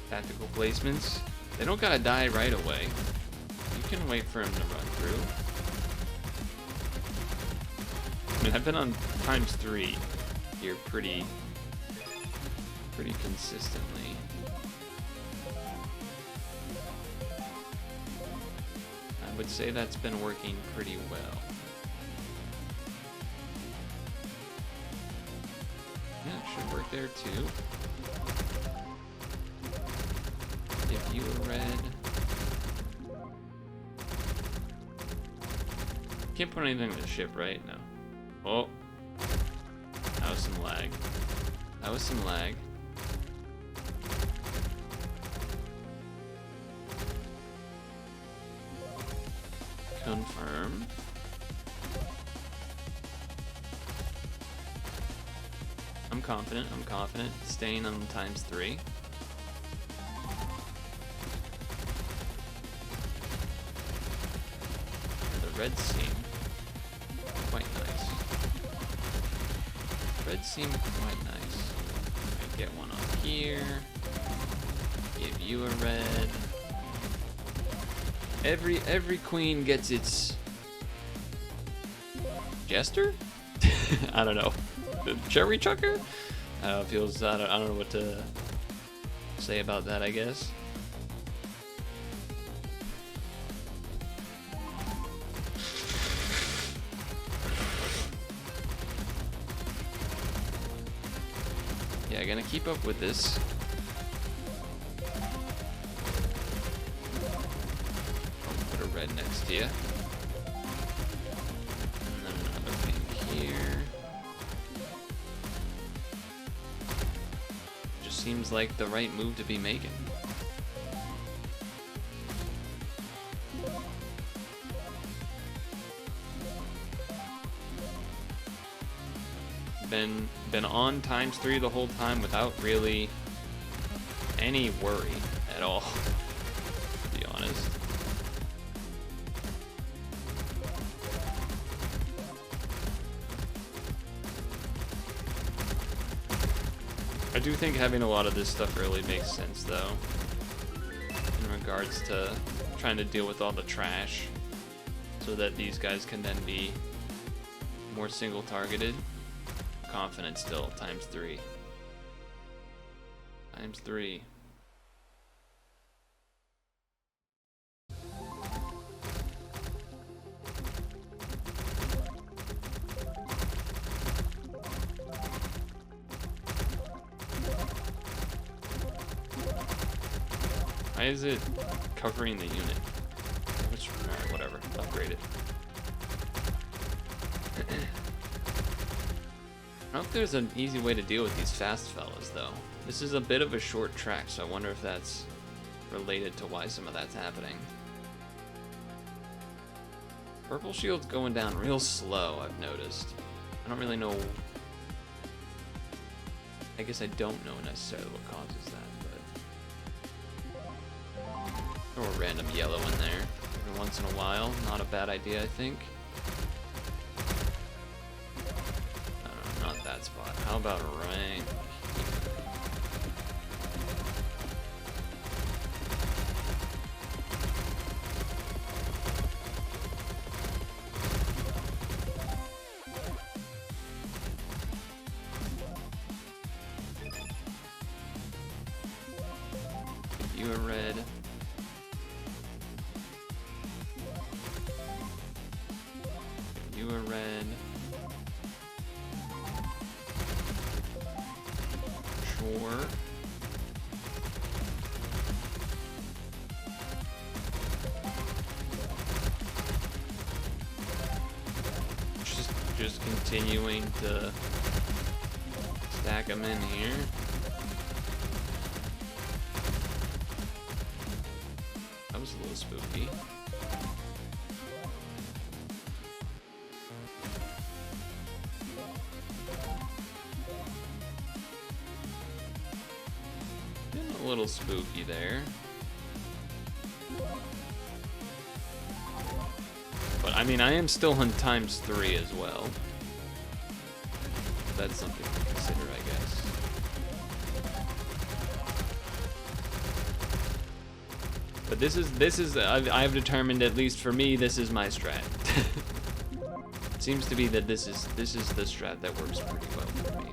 Tactical placements. They don't gotta die right away. You can wait for him to run through. I mean, I've been on ×3 here pretty consistently. I would say that's been working pretty well. Yeah, it should work there too. If you were red. Can't put anything in the ship, right? No. Oh. That was some lag. That was some lag. Confirm. I'm confident. Staying on ×3. The reds seem quite nice. Reds seem quite nice. I get one on here. Give you a red. Every queen gets its jester? I don't know. The cherry chucker? Feels I don't know what to say about that, I guess. Yeah, gonna keep up with this. I'll put a red next to you. And then another thing here. Just seems like the right move to be making. Been on ×3 the whole time without really any worry at all, to be honest. I do think having a lot of this stuff really makes sense though, in regards to trying to deal with all the trash, so that these guys can then be more single targeted. Confident still, ×3. ×3. Why is it covering the unit? Which, alright, whatever. Upgrade it. I don't know if there's an easy way to deal with these fast fellas, though. This is a bit of a short track, so I wonder if that's related to why some of that's happening. Purple shield's going down real slow, I've noticed. I don't really know... I guess I don't know necessarily what causes that, but... Throw a random yellow in there every once in a while. Not a bad idea, I think. That spot. How about right? Give you a red. Give you a red. Sure. Just continuing to stack them in here. That was a little spooky. A little spooky there. But I mean, I am still on ×3 as well. That's something to consider, I guess. But this is I've determined, at least for me, this is my strat. It seems to be that this is the strat that works pretty well for me.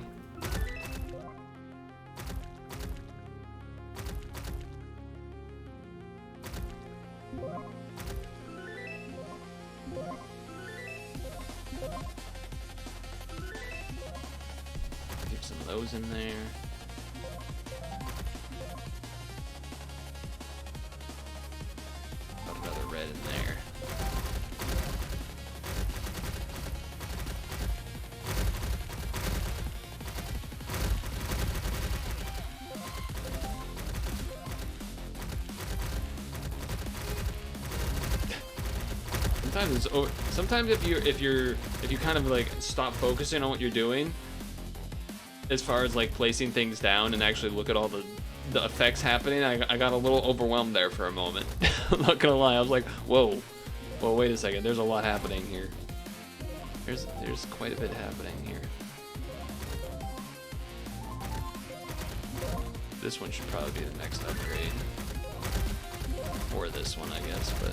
Get some of those in there. Got another red in there. Sometimes if you kind of like stop focusing on what you're doing, as far as like placing things down and actually look at all the effects happening, I got a little overwhelmed there for a moment. I'm not gonna lie, I was like, whoa, wait a second, there's a lot happening here. There's quite a bit happening here. This one should probably be the next upgrade, or this one, I guess, but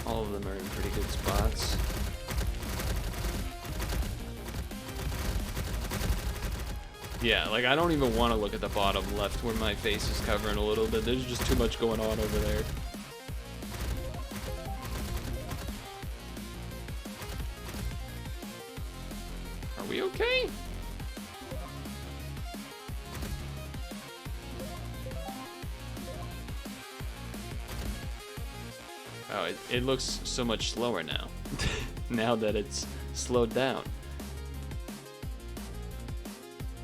all of them are in pretty good spots. Yeah, like I don't even want to look at the bottom left where my face is covering a little bit. There's just too much going on over there. Are we okay? Oh, it looks so much slower now. Now that it's slowed down.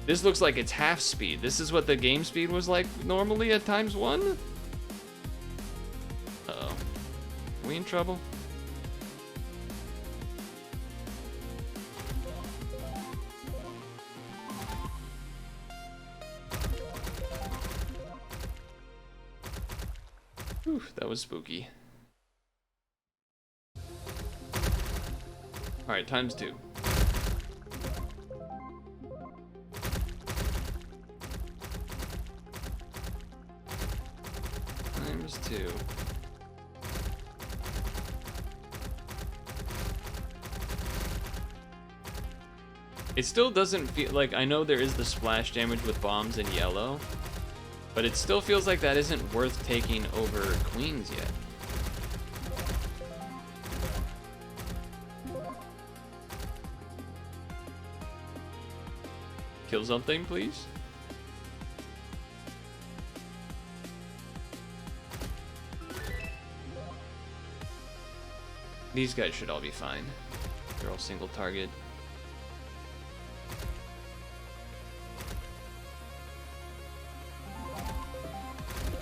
This looks like it's half speed. This is what the game speed was like normally at ×1? Uh-oh. Are we in trouble? Whew, that was spooky. Alright, ×2. ×2. It still doesn't feel like, I know there is the splash damage with bombs in yellow, but it still feels like that isn't worth taking over queens yet. Kill something, please. These guys should all be fine. They're all single target.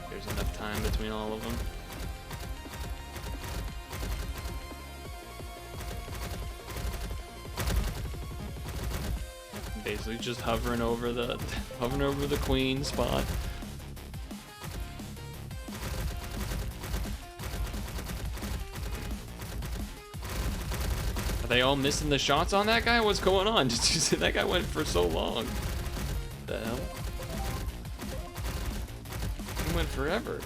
There's enough time between all of them. Basically just hovering over the queen spot. Are they all missing the shots on that guy? What's going on? Just that guy went for so long. What the hell? He went forever.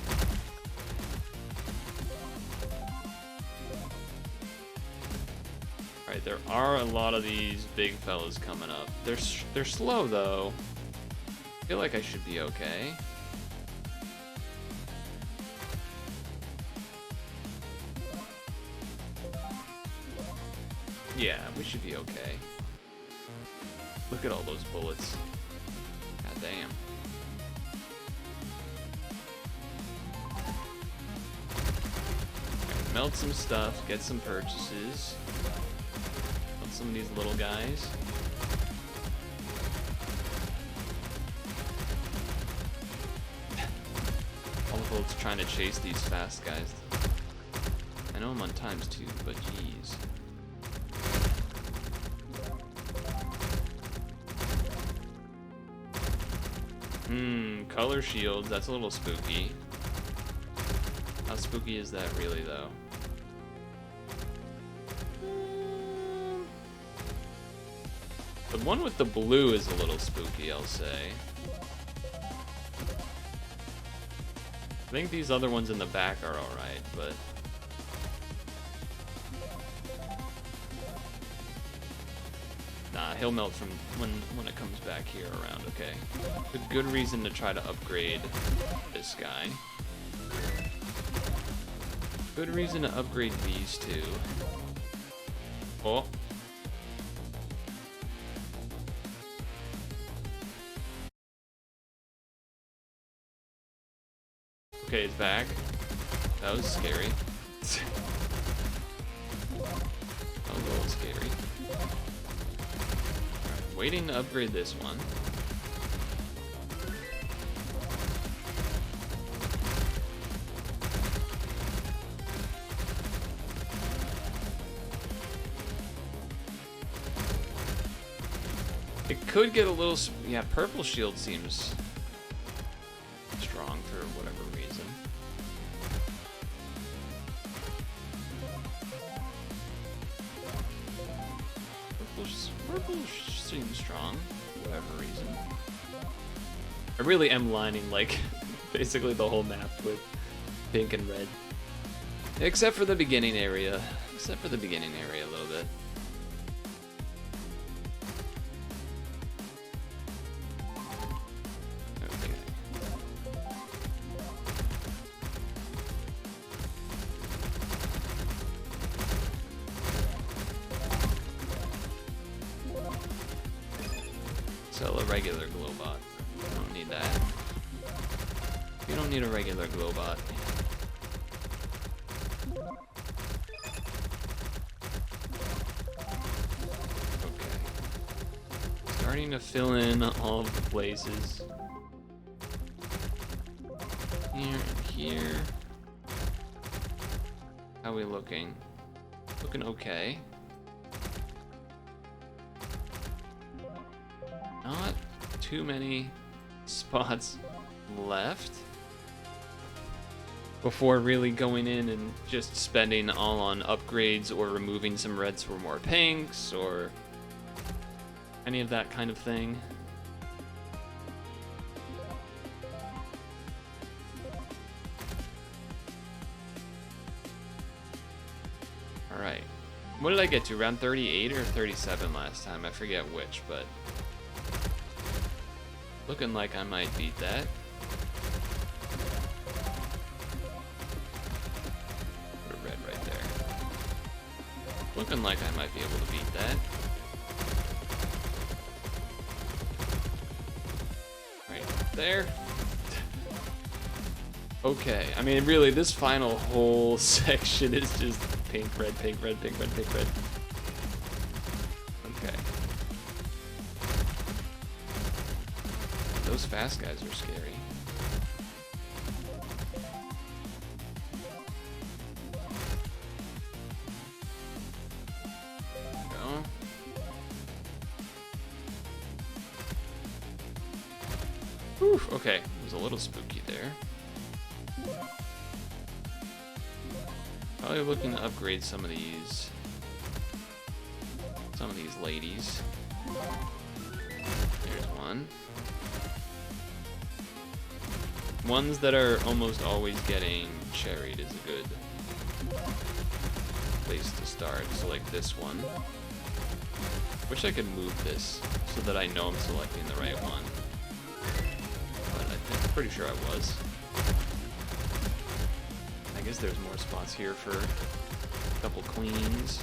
Alright, there are a lot of these big fellas coming up. They're slow though. I feel like I should be okay. Yeah, we should be okay. Look at all those bullets. God damn. Right, melt some stuff, get some purchases. Melt some of these little guys. All the bullets trying to chase these fast guys. I know I'm on ×2, but jeez. Color shields, that's a little spooky. How spooky is that really though? The one with the blue is a little spooky, I'll say. think these other ones in the back are alright, but... Nah, he'll melt from when it comes back here around, okay. A good reason to try to upgrade this guy. Good reason to upgrade these two. Oh. Okay, it's back. That was scary. That was a little scary. Alright, waiting to upgrade this one. It could get a little... Yeah, purple shield seems strong for whatever reason. Purple seems strong for whatever reason. I really am lining, like, basically the whole map with pink and red. Except for the beginning area. Except for the beginning area a little bit. Sell a regular Glowbot. You don't need that. You don't need a regular Glowbot. Okay. Starting to fill in all of the places. Here and here. How are we looking? Looking okay. Not too many spots left before really going in and just spending all on upgrades or removing some reds for more pinks or any of that kind of thing. Alright. What did I get to? Around 38 or 37 last time? I forget which, but... looking like I might beat that. Put a red right there. Looking like I might be able to beat that. Right there. Okay, I mean, really, this final whole section is just pink, red, pink, red, pink, red, pink, red. Okay. Those fast guys are scary. Go. Whew, okay, it was a little spooky there. Probably looking to upgrade some of these ladies. Here's one. Ones that are almost always getting cherried is a good place to start. So like this one. Wish I could move this so that I know I'm selecting the right one. But I'm pretty sure I was. I guess there's more spots here for a couple queens.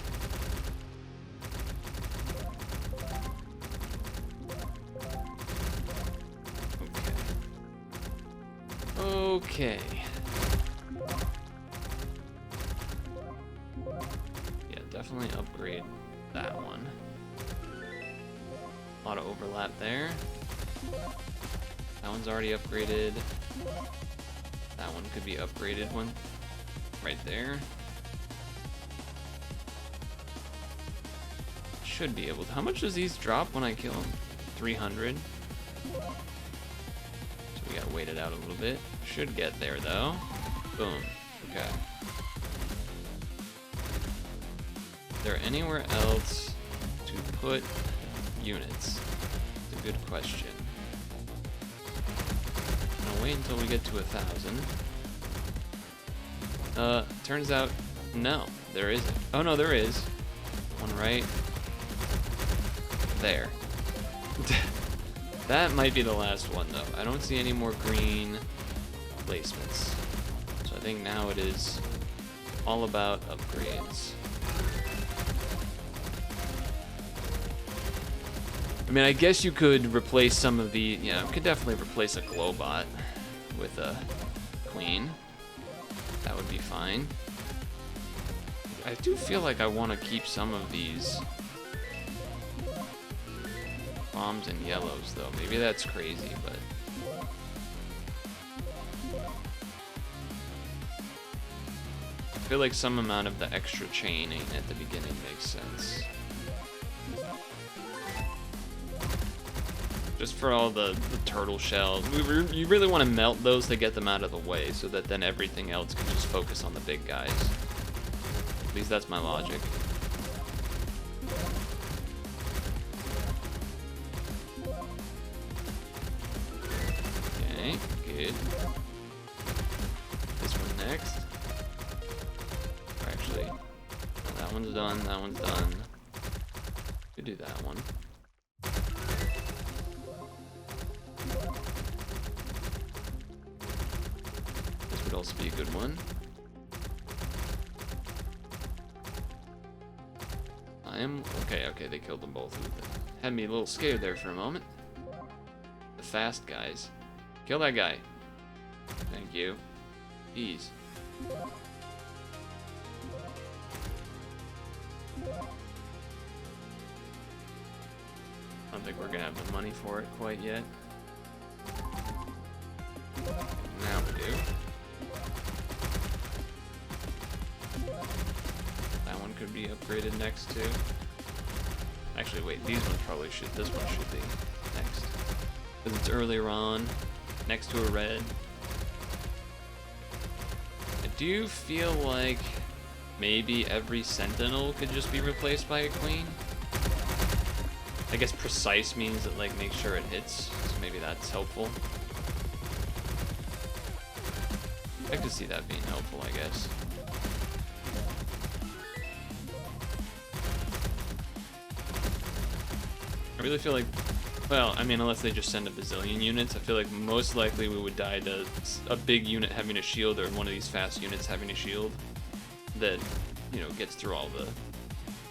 Okay. Yeah, definitely upgrade that one. A lot of overlap there. That one's already upgraded. That one could be upgraded one right there. Should be able to. How much does these drop when I kill them? 300. We gotta wait it out a little bit. Should get there though. Boom. Okay. Is there anywhere else to put units? It's a good question. I'm gonna wait until we get to 1,000. Turns out, no, there isn't. Oh no, there is. One right there. That might be the last one though. I don't see any more green placements. So I think now it is all about upgrades. I mean, I guess you could replace some of the, yeah, you could definitely replace a Glowbot with a queen. That would be fine. I do feel like I want to keep some of these bombs and yellows though. Maybe that's crazy, but I feel like some amount of the extra chaining at the beginning makes sense. Just for all the turtle shells. You really want to melt those to get them out of the way so that then everything else can just focus on the big guys. At least that's my logic. Okay, good. This one next. Or actually, that one's done, that one's done. Could do that one. This would also be a good one. Okay, they killed them both. Had me a little scared there for a moment. The fast guys. Kill that guy. Thank you. Ease. I don't think we're gonna have the money for it quite yet. Now we do. That one could be upgraded next too. Actually, wait, these ones probably should. This one should be next. Because it's earlier on, next to a red. I do feel like maybe every sentinel could just be replaced by a queen. I guess precise means that, like, make sure it hits, so maybe that's helpful. I could see that being helpful, I guess. I really feel like, well, I mean, unless they just send a bazillion units, I feel like most likely we would die to a big unit having a shield or one of these fast units having a shield that, you know, gets through all the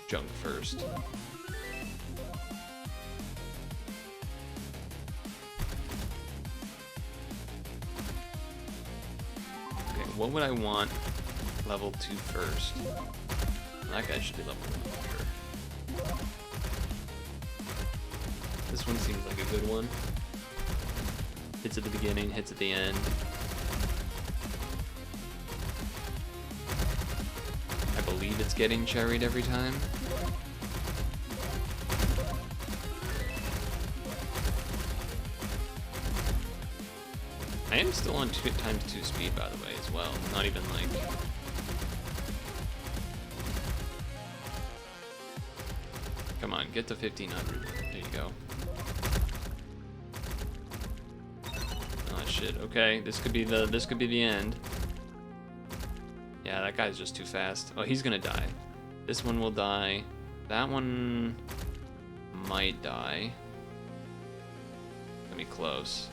junk first. Okay, what would I want level 2 first? That guy should be level 1 for sure. This one seems like a good one. Hits at the beginning, hits at the end. I believe it's getting cherried every time. I am still on 2x2 speed, by the way, as well. Not even like... Come on, get to 1500. There you go. Oh shit. Okay, this could be the end. Yeah, that guy's just too fast. Oh, he's gonna die. This one will die. That one might die. Let me close.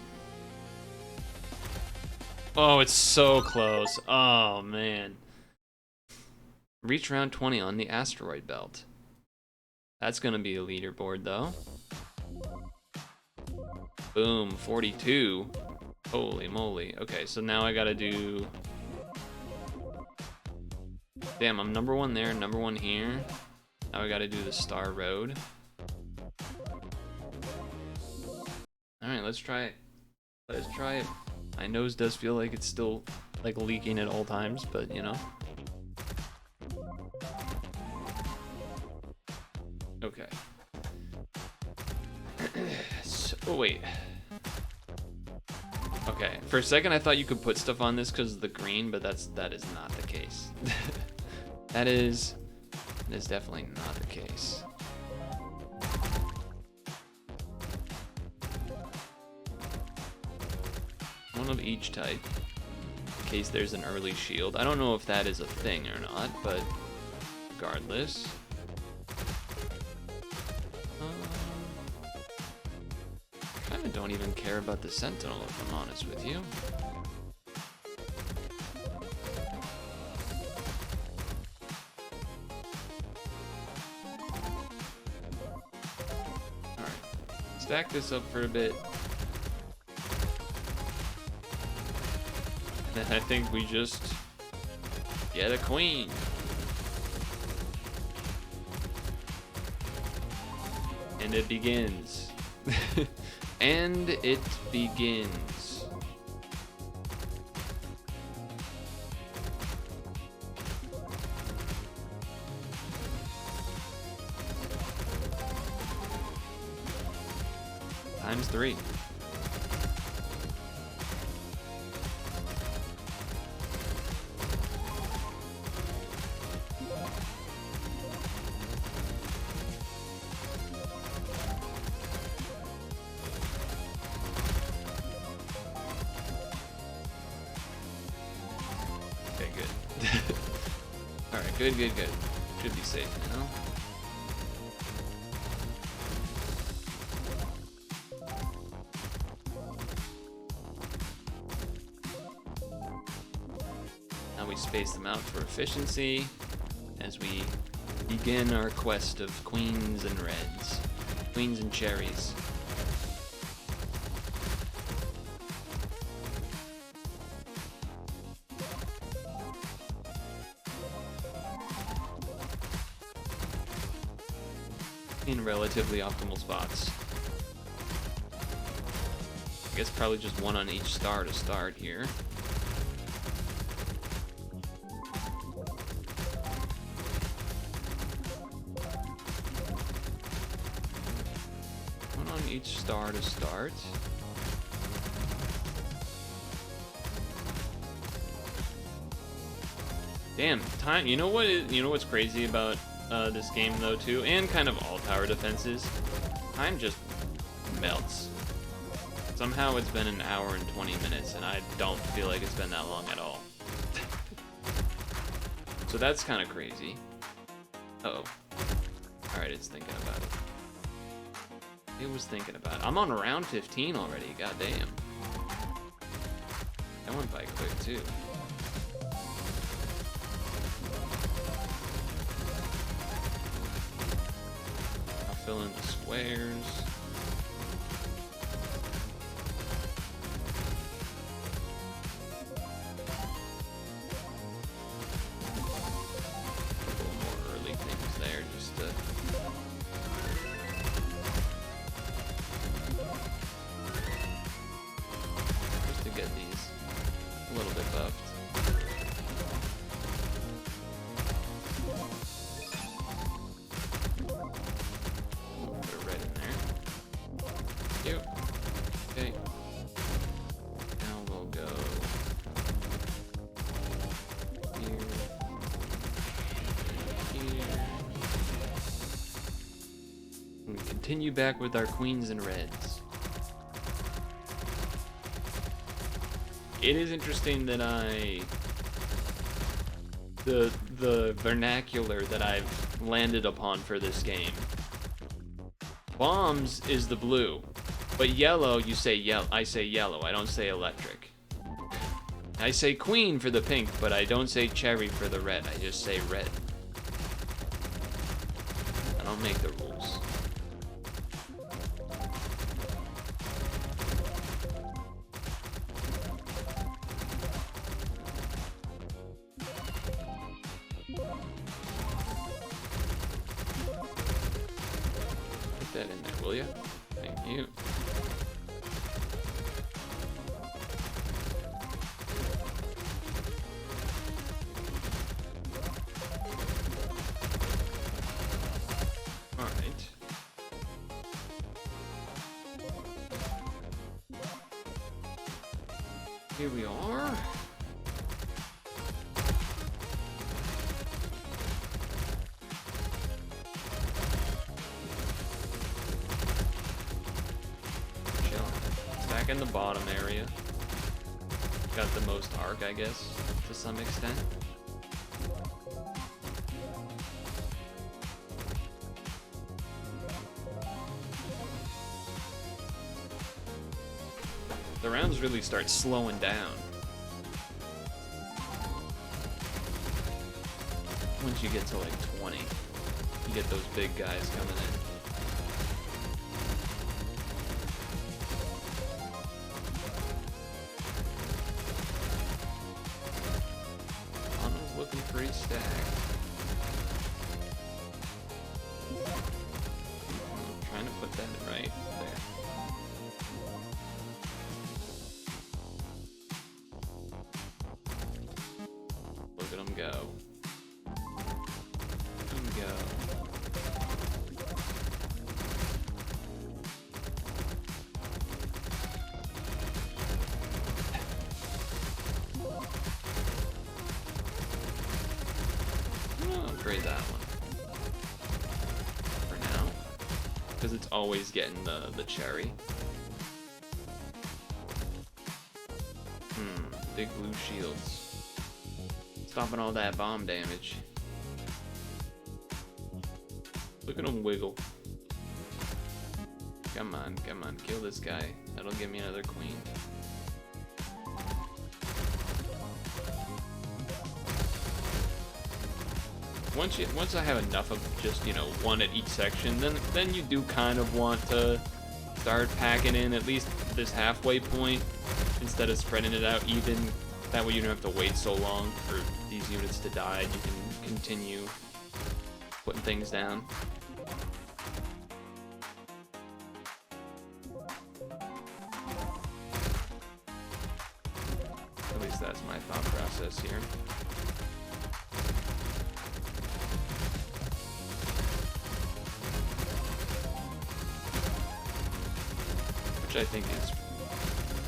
Oh, it's so close. Oh man. Reach round 20 on the asteroid belt. That's gonna be a leaderboard though. Boom, 42. Holy moly. Okay, so now I gotta do... Damn, I'm number 1 there, number 1 here. Now I gotta do the Star Road. Alright, let's try it. Let's try it. My nose does feel like it's still like leaking at all times, but you know. Okay. So, oh wait. Okay, for a second I thought you could put stuff on this because of the green, but that is not the case. That is definitely not the case. One of each type. case there's an early shield. I don't know if that is a thing or not, but regardless. Kinda don't even care about the Sentinel, if I'm honest with you. Alright, stack this up for a bit. And then I think we just get a queen. And it begins. And it begins. Times 3. Okay, good. Alright, good. Should be safe now. Now we space them out for efficiency as we begin our quest of queens and reds. Queens and cherries. In relatively optimal spots. I guess probably just one on each star to start here. One on each star to start. Damn, time. You know what's crazy about this game though too, and kind of all tower defenses? Time just melts. Somehow it's been an hour and 20 minutes, and I don't feel like it's been that long at all. So that's kind of crazy. Uh-oh. Alright, it's thinking about it. It was thinking about it. I'm on round 15 already, goddamn. That went by quick too. Fill in the squares. A couple more early things there just to get these a little bit buffed. Okay. Now we'll go here, here. And we continue back with our queens and reds. It is interesting that the vernacular that I've landed upon for this game. Bombs is the blue. But yellow, you say yellow. I say yellow. I don't say electric. I say queen for the pink, but I don't say cherry for the red. I just say red. I don't make the rules. Put that in there, will you? Thank you. Here we are. Chilling. Back in the bottom area. got the most arc, I guess, to some extent. The rounds really start slowing down once you get to like 20. You get those big guys coming in. Mono's looking pretty stacked. I'm trying to put that right there. Look at him go. Look at him go. I'll upgrade that one for now, because it's always getting the cherry. Big blue shields, stopping all that bomb damage. Look at him wiggle. Come on, come on, kill this guy. That'll give me another queen. Once I have enough of just, you know, one at each section, then you do kind of want to start packing in at least this halfway point instead of spreading it out even. That way you don't have to wait so long for these units to die. You can continue putting things down. At least that's my thought process here. Which I think is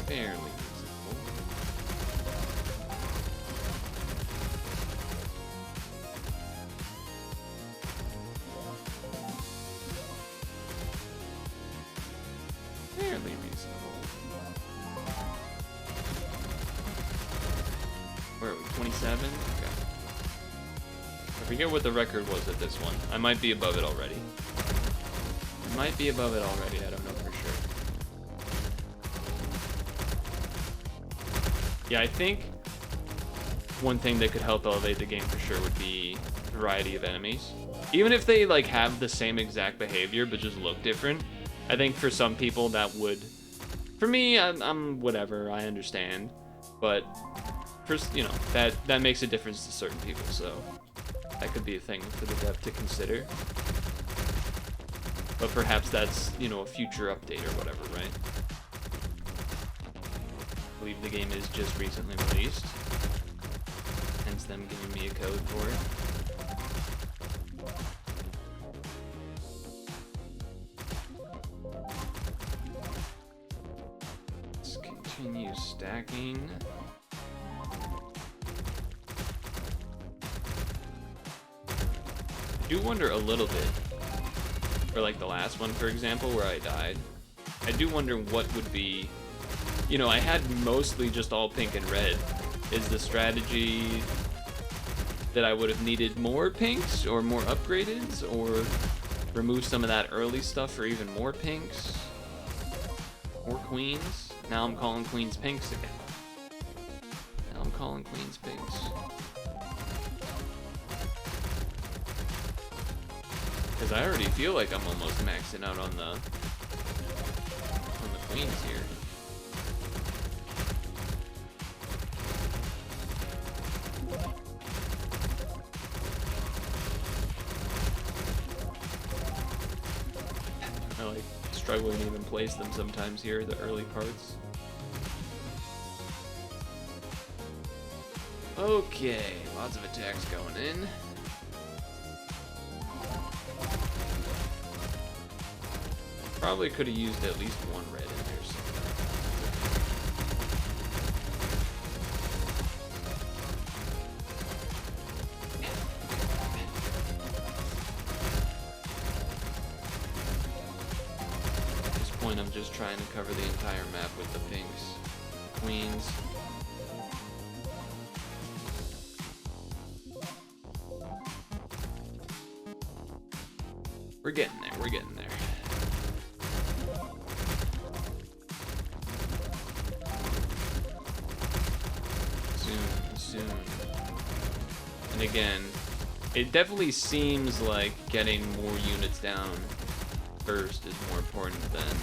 fairly reasonable. Fairly reasonable. Where are we? 27? Okay. I forget what the record was at this one. I might be above it already. I might be above it already. I don't know for sure. Yeah, I think one thing that could help elevate the game for sure would be variety of enemies. Even if they like have the same exact behavior but just look different, I think for some people that would. For me, I'm whatever. I understand, but for, you know, that makes a difference to certain people. So that could be a thing for the dev to consider. But perhaps that's, you know, a future update or whatever, right? I believe the game is just recently released, hence them giving me a code for it. Let's continue stacking. I do wonder a little bit, for like the last one, for example, where I died, I do wonder what would be. You know, I had mostly just all pink and red. Is the strategy that I would have needed more pinks or more upgradeds, or remove some of that early stuff for even more pinks? More queens? Now I'm calling queens pinks again. Now I'm calling queens pinks. Because I already feel like I'm almost maxing out on the queens here. I like struggling to even place them sometimes here, the early parts. Okay, lots of attacks going in. Probably could have used at least one red in there somewhere. At this point, I'm just trying to cover the entire map with the pinks. Queens. And again, it definitely seems like getting more units down first is more important than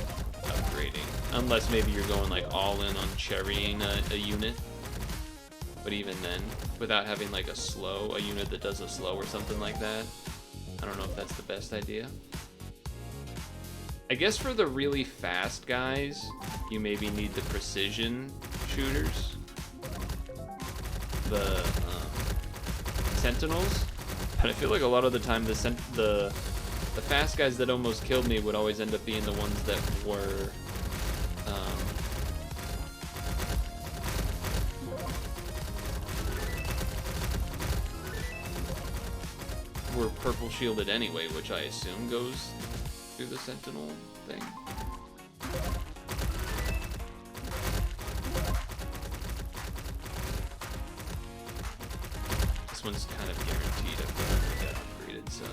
upgrading. Unless maybe you're going like all in on cherrying a unit. But even then, without having like a unit that does a slow or something like that, I don't know if that's the best idea. I guess for the really fast guys, you maybe need the precision shooters. The sentinels. But I feel like a lot of the time the fast guys that almost killed me would always end up being the ones that were purple shielded anyway, which I assume goes through the sentinel thing. This one's kind of guaranteed to get upgraded, so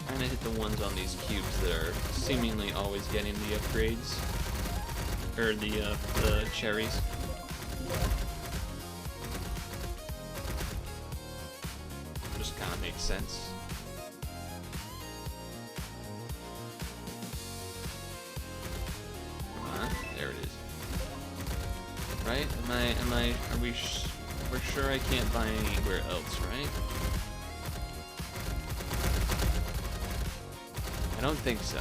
trying to hit the ones on these cubes that are seemingly always getting the upgrades, or the cherries. Just kind of makes sense. Come on, there it is. Right? We're sure I can't buy anywhere else, right? I don't think so.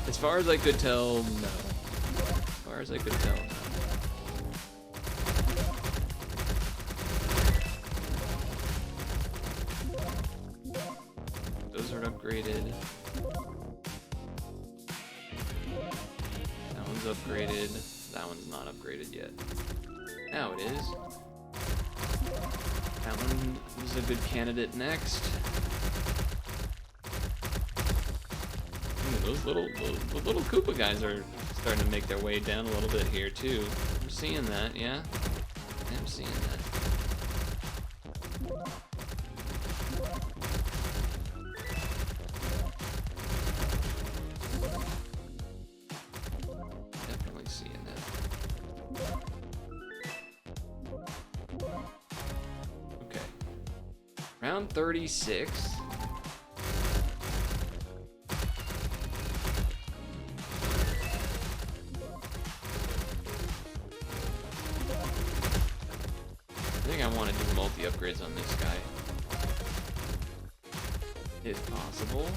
As far as I could tell, no. As far as I could tell, no. Those are upgraded. That one's upgraded. That one's not upgraded yet. Now it is. That one is a good candidate next. Ooh, the little Koopa guys are starting to make their way down a little bit here too. I'm seeing that, yeah. I'm seeing that. Definitely seeing that. Okay. Round 36. Upgrades on this guy, if possible.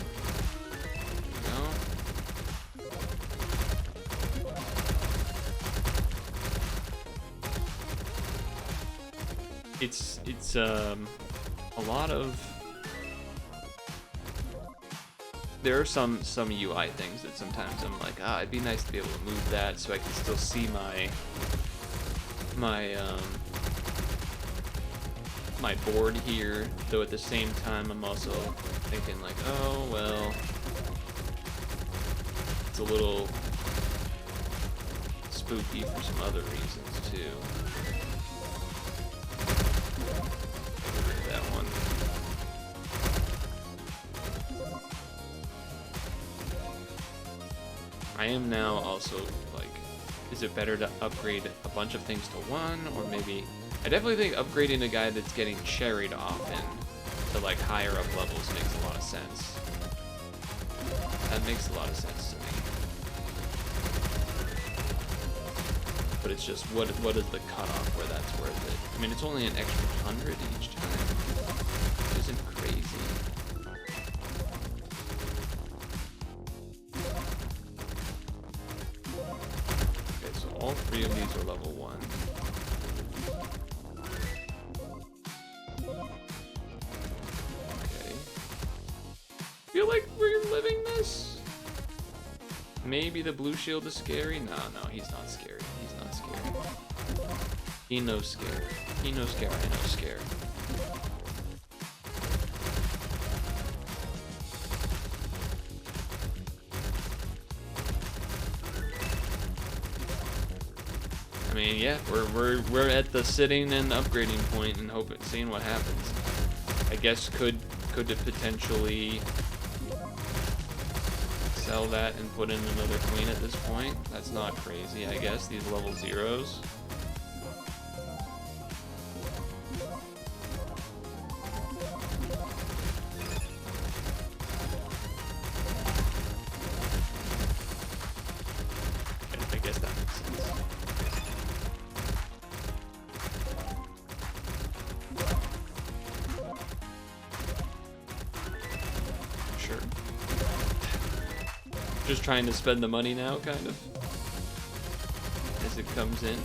No. It's a lot of. There are some UI things that sometimes I'm like, it'd be nice to be able to move that so I can still see my board here, though at the same time I'm also thinking like, oh well, it's a little spooky for some other reasons too. That one. I am now also like, is it better to upgrade a bunch of things to one, or maybe I definitely think upgrading a guy that's getting cherried often to like higher up levels makes a lot of sense. That makes a lot of sense to me. But it's just, what is the cutoff where that's worth it? I mean, it's only an extra 100 each time. It isn't crazy. Okay, so all three of these are level 1. Feel like we're living this? Maybe the blue shield is scary? No, he's not scary. He's not scary. He knows scary. He knows scary. I know scary. I mean, yeah, we're at the sitting and upgrading point and seeing what happens. I guess could it potentially sell that and put in another queen at this point? That's not crazy, I guess. These level 0s. Just trying to spend the money now, kind of, as it comes in.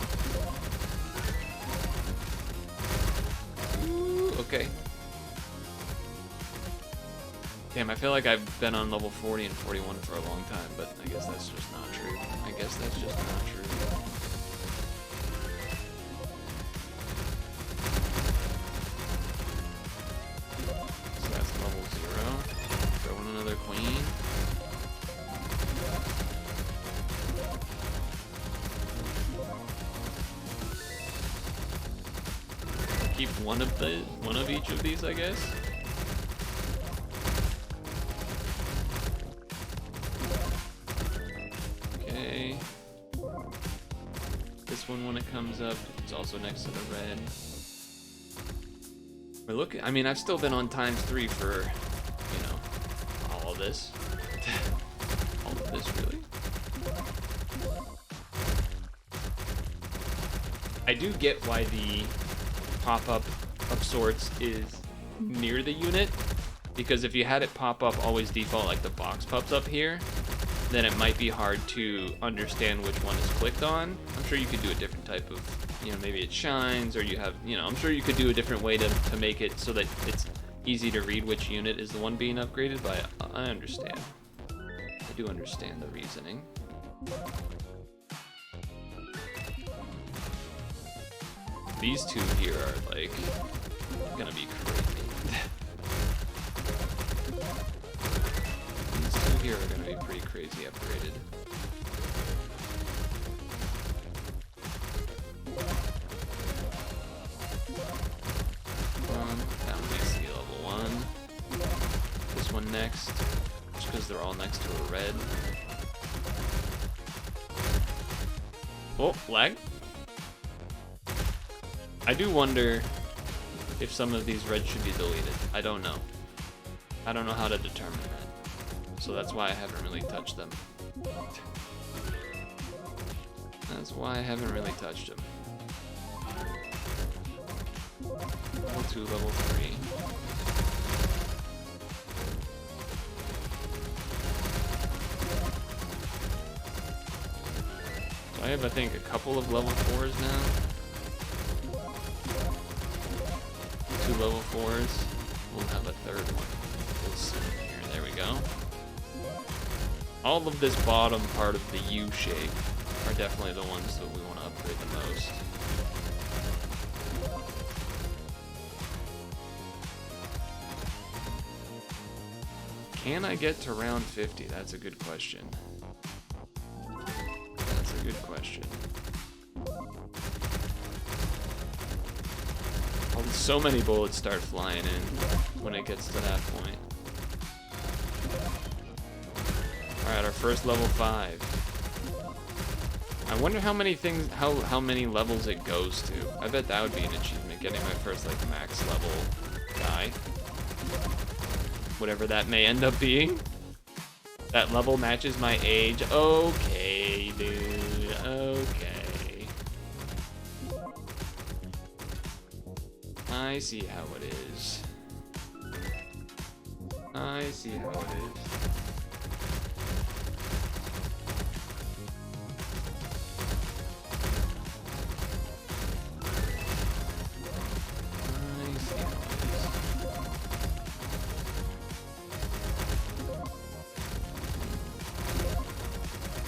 Ooh, okay. Damn, I feel like I've been on level 40 and 41 for a long time, but I guess that's just not true. I guess that's just not true. So that's level 0. Throw in another queen. Keep one of each of these, I guess. Okay. This one, when it comes up, it's also next to the red. We're looking. I mean, I've still been on ×3 for, you know, all of this. All of this, really. I do get why the pop-up of sorts is near the unit, because if you had it pop up always default like the box pops up here, then it might be hard to understand which one is clicked on. I'm sure you could do a different type of, you know, maybe it shines, or you have, you know, I'm sure you could do a different way to make it so that it's easy to read which unit is the one being upgraded, but I understand. I do understand the reasoning. These two here are like gonna be crazy. These two here are gonna be pretty crazy upgraded. That one needs to be level 1. This one next, just because they're all next to a red. Oh, lag. I do wonder if some of these reds should be deleted. I don't know. I don't know how to determine that. So that's why I haven't really touched them. That's why I haven't really touched them. Level 2, level 3. So I have, I think, a couple of level 4s now. 2 level 4s. We'll have a third one. We'll see here. There we go. All of this bottom part of the U shape are definitely the ones that we want to upgrade the most. Can I get to round 50? That's a good question. That's a good question. So many bullets start flying in when it gets to that point. Alright, our first level 5. I wonder how many things, how many levels it goes to. I bet that would be an achievement, getting my first like max level guy. Whatever that may end up being. That level matches my age. Okay, dude. Okay. I see how it is. I see how it is. I see how it is.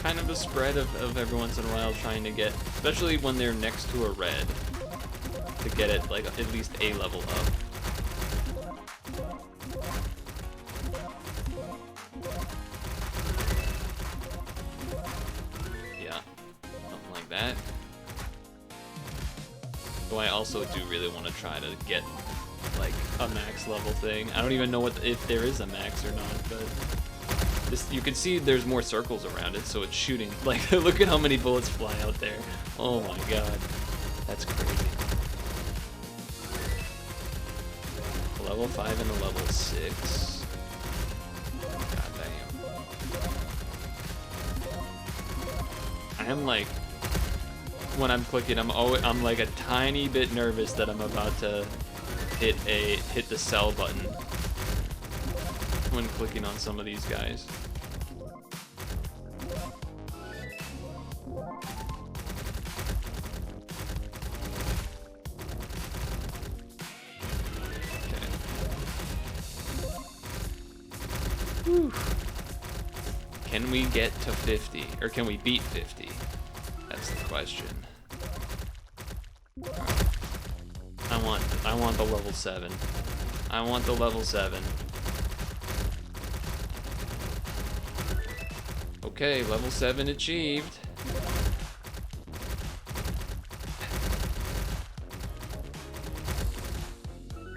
Kind of a spread of every once in a while trying to get, especially when they're next to a red, to get it like at least a level up. Yeah, something like that. So I also do really want to try to get like a max level thing. I don't even know if there is a max or not, but this, you can see there's more circles around it, so it's shooting. Like, look at how many bullets fly out there. Oh my god, that's crazy. Level 5 and a level 6. God damn. I am like, when I'm clicking, I'm like a tiny bit nervous that I'm about to hit the sell button when clicking on some of these guys. Whew. Can we get to 50? Or can we beat 50? That's the question. I want the level 7. I want the level 7. Okay, level 7 achieved.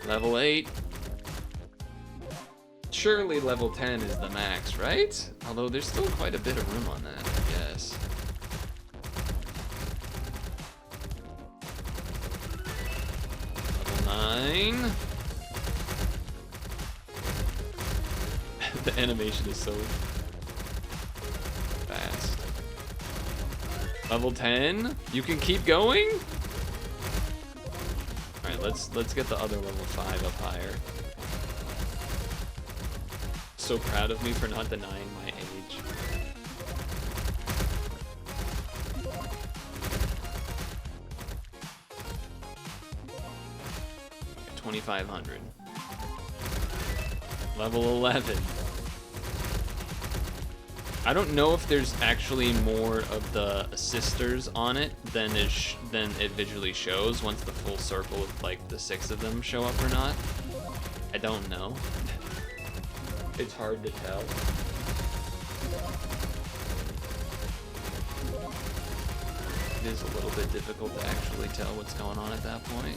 Level 8. Surely level 10 is the max, right? Although there's still quite a bit of room on that, I guess. Level 9. The animation is so fast. Level 10? You can keep going? Alright, let's get the other level 5 up higher. So proud of me for not denying my age. 2,500. Level 11. I don't know if there's actually more of the assisters on it than it visually shows once the full circle of like the 6 of them show up or not. I don't know. It's hard to tell. It is a little bit difficult to actually tell what's going on at that point.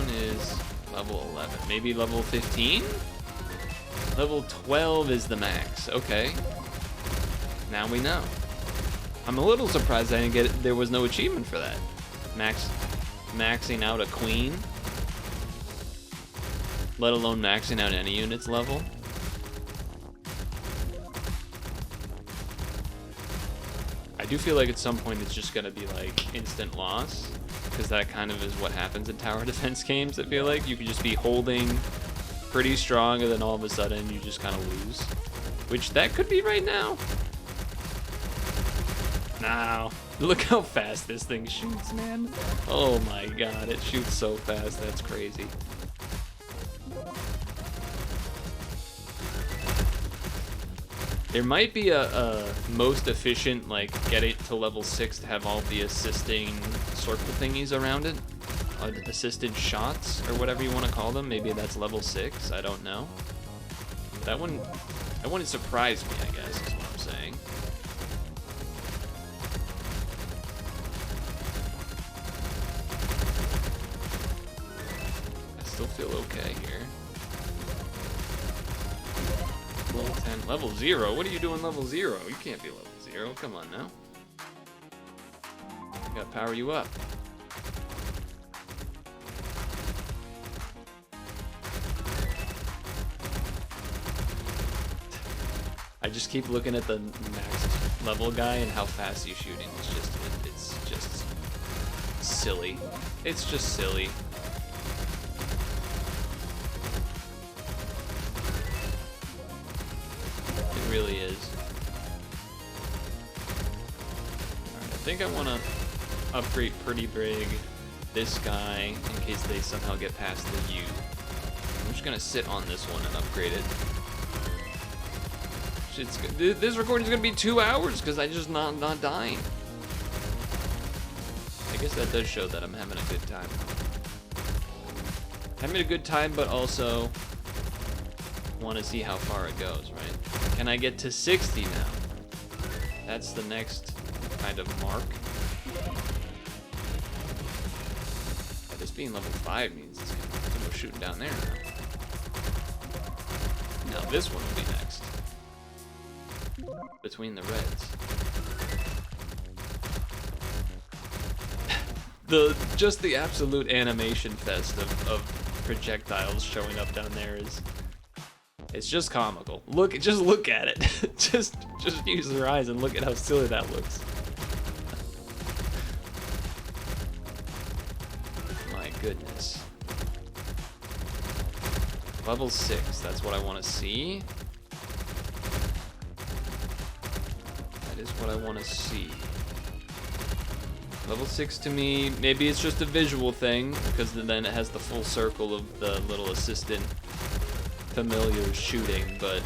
Is level 11, maybe level 15? Level 12 is the max. Okay, now we know. I'm a little surprised I didn't get it. There was no achievement for that. Maxing out a queen, let alone maxing out any units level. I do feel like at some point it's just gonna be like instant loss, because that kind of is what happens in tower defense games. I feel like you can just be holding pretty strong and then all of a sudden you just kind of lose, which that could be right now. Now, look how fast this thing shoots, man. Oh my god, it shoots so fast, that's crazy. There might be a most efficient, like, get it to level 6 to have all the assisting circle thingies around it. Assisted shots, or whatever you want to call them. Maybe that's level 6, I don't know. That wouldn't surprise me, I guess, is what I'm saying. I still feel okay here. Level 10, level 0? What are you doing level 0? You can't be level 0, come on now. I gotta power you up. I just keep looking at the max level guy and how fast he's shooting. It's just silly. It's just silly. It really is. Alright, I think I want to upgrade pretty big this guy in case they somehow get past the U. I'm just gonna sit on this one and upgrade it. This recording is gonna be 2 hours because I just not dying. I guess that does show that I'm having a good time. Having a good time, but also want to see how far it goes, right? Can I get to 60 now? That's the next kind of mark. Yeah, this being level 5 means it's gonna go shooting down there now. Now this one will be next. Between the reds. Just the absolute animation fest of projectiles showing up down there it's just comical. Just look at it. just use your eyes and look at how silly that looks. My goodness. Level 6, that's what I want to see. That is what I want to see. Level 6 to me, maybe it's just a visual thing, because then it has the full circle of the little assistant familiars shooting, but...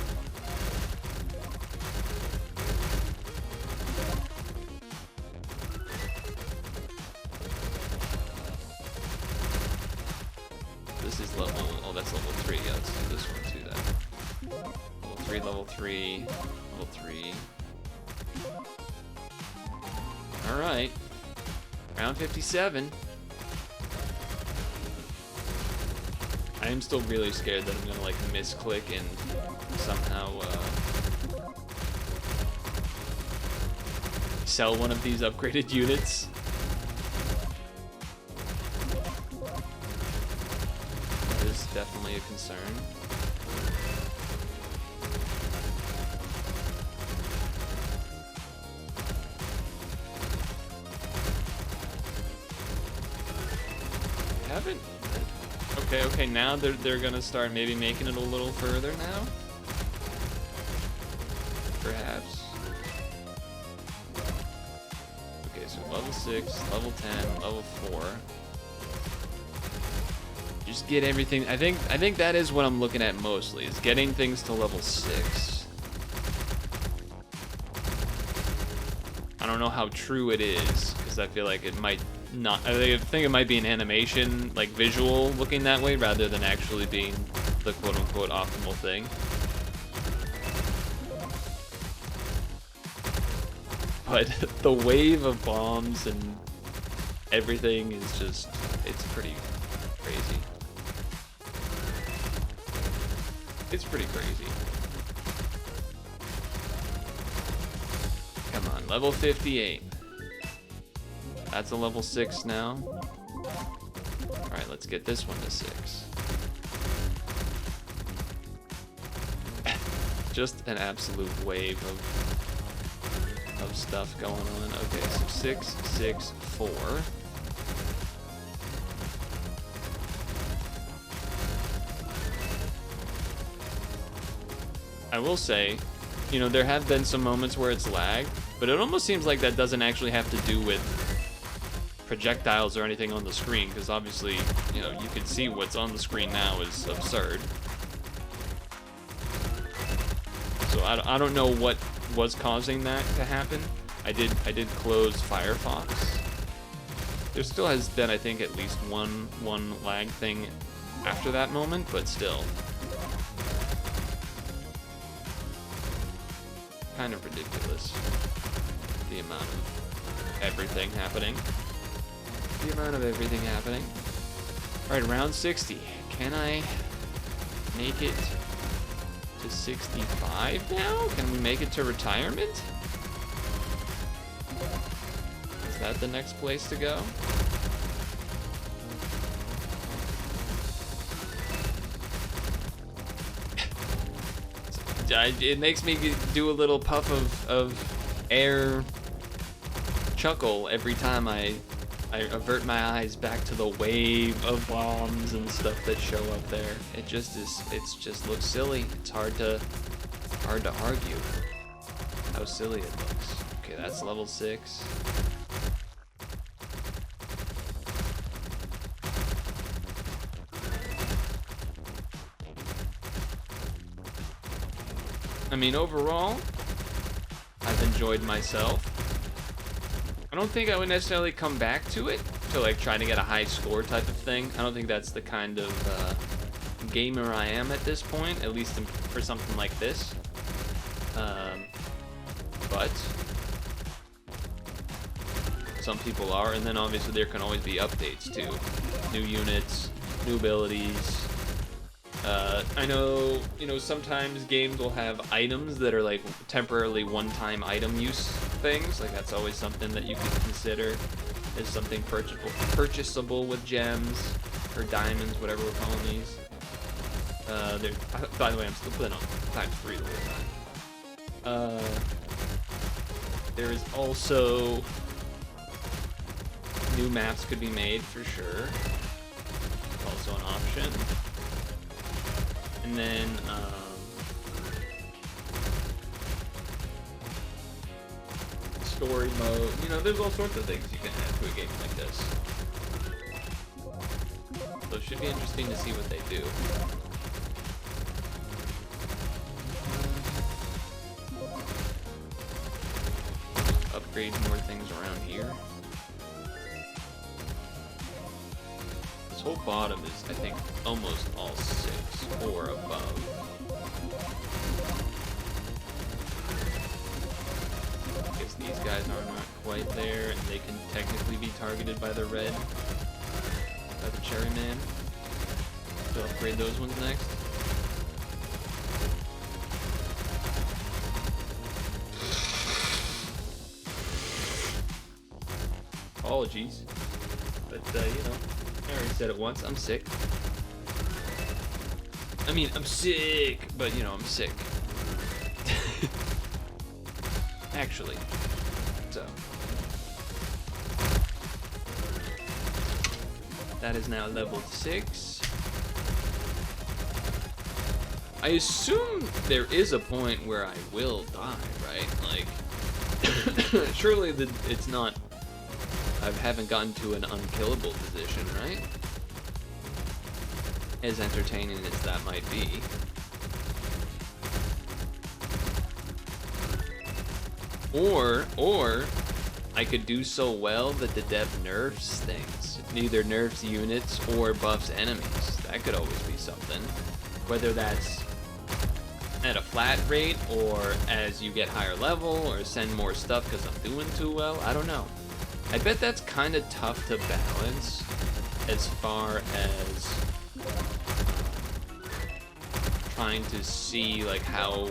This is level, oh that's level 3, yeah, let's do this one too then. Level 3, level 3, level 3. Alright. Round 57. I am still really scared that I'm gonna like misclick and somehow sell one of these upgraded units. That is definitely a concern. Haven't. Okay, now they're gonna start maybe making it a little further now. Perhaps. Okay, so level 6, level 10, level 4. Just get everything. I think that is what I'm looking at mostly, is getting things to level 6. I don't know how true it is, because I feel like it might not. I think it might be an animation, like visual looking that way, rather than actually being the quote-unquote optimal thing. But the wave of bombs and everything is just, it's pretty crazy. It's pretty crazy. Come on, level 58. That's a level 6 now. Alright, let's get this one to 6. Just an absolute wave of stuff going on. Okay, so 6, 6, 4. I will say, you know, there have been some moments where it's lagged, but it almost seems like that doesn't actually have to do with projectiles or anything on the screen, because obviously, you know, you can see what's on the screen now is absurd. So I don't know what was causing that to happen. I did close Firefox. There still has been, I think, at least one lag thing after that moment, but still. Kind of ridiculous, the amount of everything happening. Alright, round 60. Can I make it to 65 now? Can we make it to retirement? Is that the next place to go? It makes me do a little puff of air chuckle every time I avert my eyes back to the wave of bombs and stuff that show up there. It just looks silly. It's hard to argue how silly it looks. Okay, that's level 6. I mean, overall, I've enjoyed myself. I don't think I would necessarily come back to it to like try to get a high score type of thing. I don't think that's the kind of gamer I am at this point, at least for something like this. But some people are, and then obviously there can always be updates too. New units, new abilities. I know, you know, sometimes games will have items that are like temporarily one-time item use things. Like that's always something that you could consider as something purchasable with gems or diamonds, whatever we're calling these. By the way, I'm still playing on ×3 the whole time. There is also new maps could be made for sure. Also an option. And then, story mode. You know, there's all sorts of things you can add to a game like this. So it should be interesting to see what they do. Upgrade more things around here. This whole bottom is, I think, almost all 6 or above. I guess these guys are not quite there, and they can technically be targeted by the red. By the cherry man. So upgrade those ones next. Apologies, but you know, I already said it once. I'm sick. I mean, I'm sick, but you know, I'm sick. Actually, so. That is now level 6. I assume there is a point where I will die, right? Like, surely it's not. I haven't gotten to an unkillable position, right? As entertaining as that might be. Or I could do so well that the dev nerfs things. Either nerfs units or buffs enemies. That could always be something. Whether that's at a flat rate or as you get higher level or send more stuff because I'm doing too well. I don't know. I bet that's kind of tough to balance as far as trying to see like how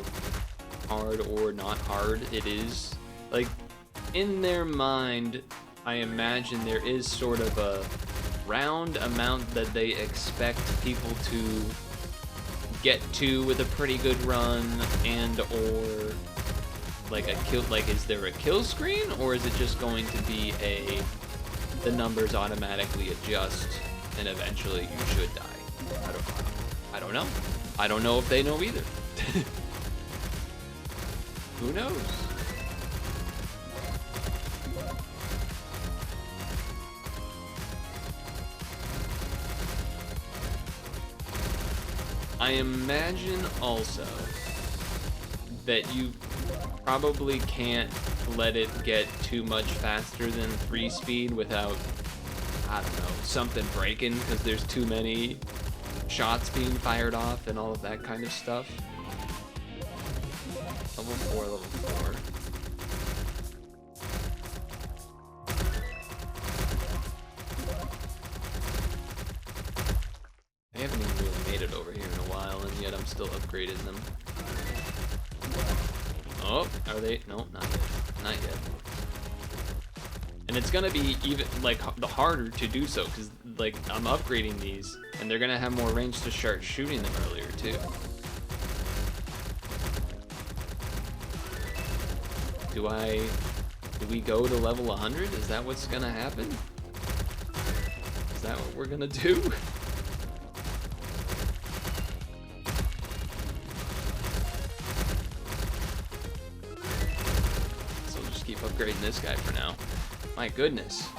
hard or not hard it is. Like, in their mind, I imagine there is sort of a round amount that they expect people to get to with a pretty good run, and or like a kill, like is there a kill screen, or is it just going to be the numbers automatically adjust and eventually you should die? I don't know. I don't know if they know either. Who knows? I imagine also that you probably can't let it get too much faster than 3 speed without, I don't know, something breaking because there's too many shots being fired off and all of that kind of stuff. Level 4, level 4. I haven't even really made it over here in a while, and yet I'm still upgrading them. Oh, are they? No, not yet. Not yet. And it's gonna be even, like, the harder to do so, because, like, I'm upgrading these, and they're gonna have more range to start shooting them earlier, too. Do we go to level 100? Is that what's gonna happen? Is that what we're gonna do? So we'll just keep upgrading this guy for now. My goodness.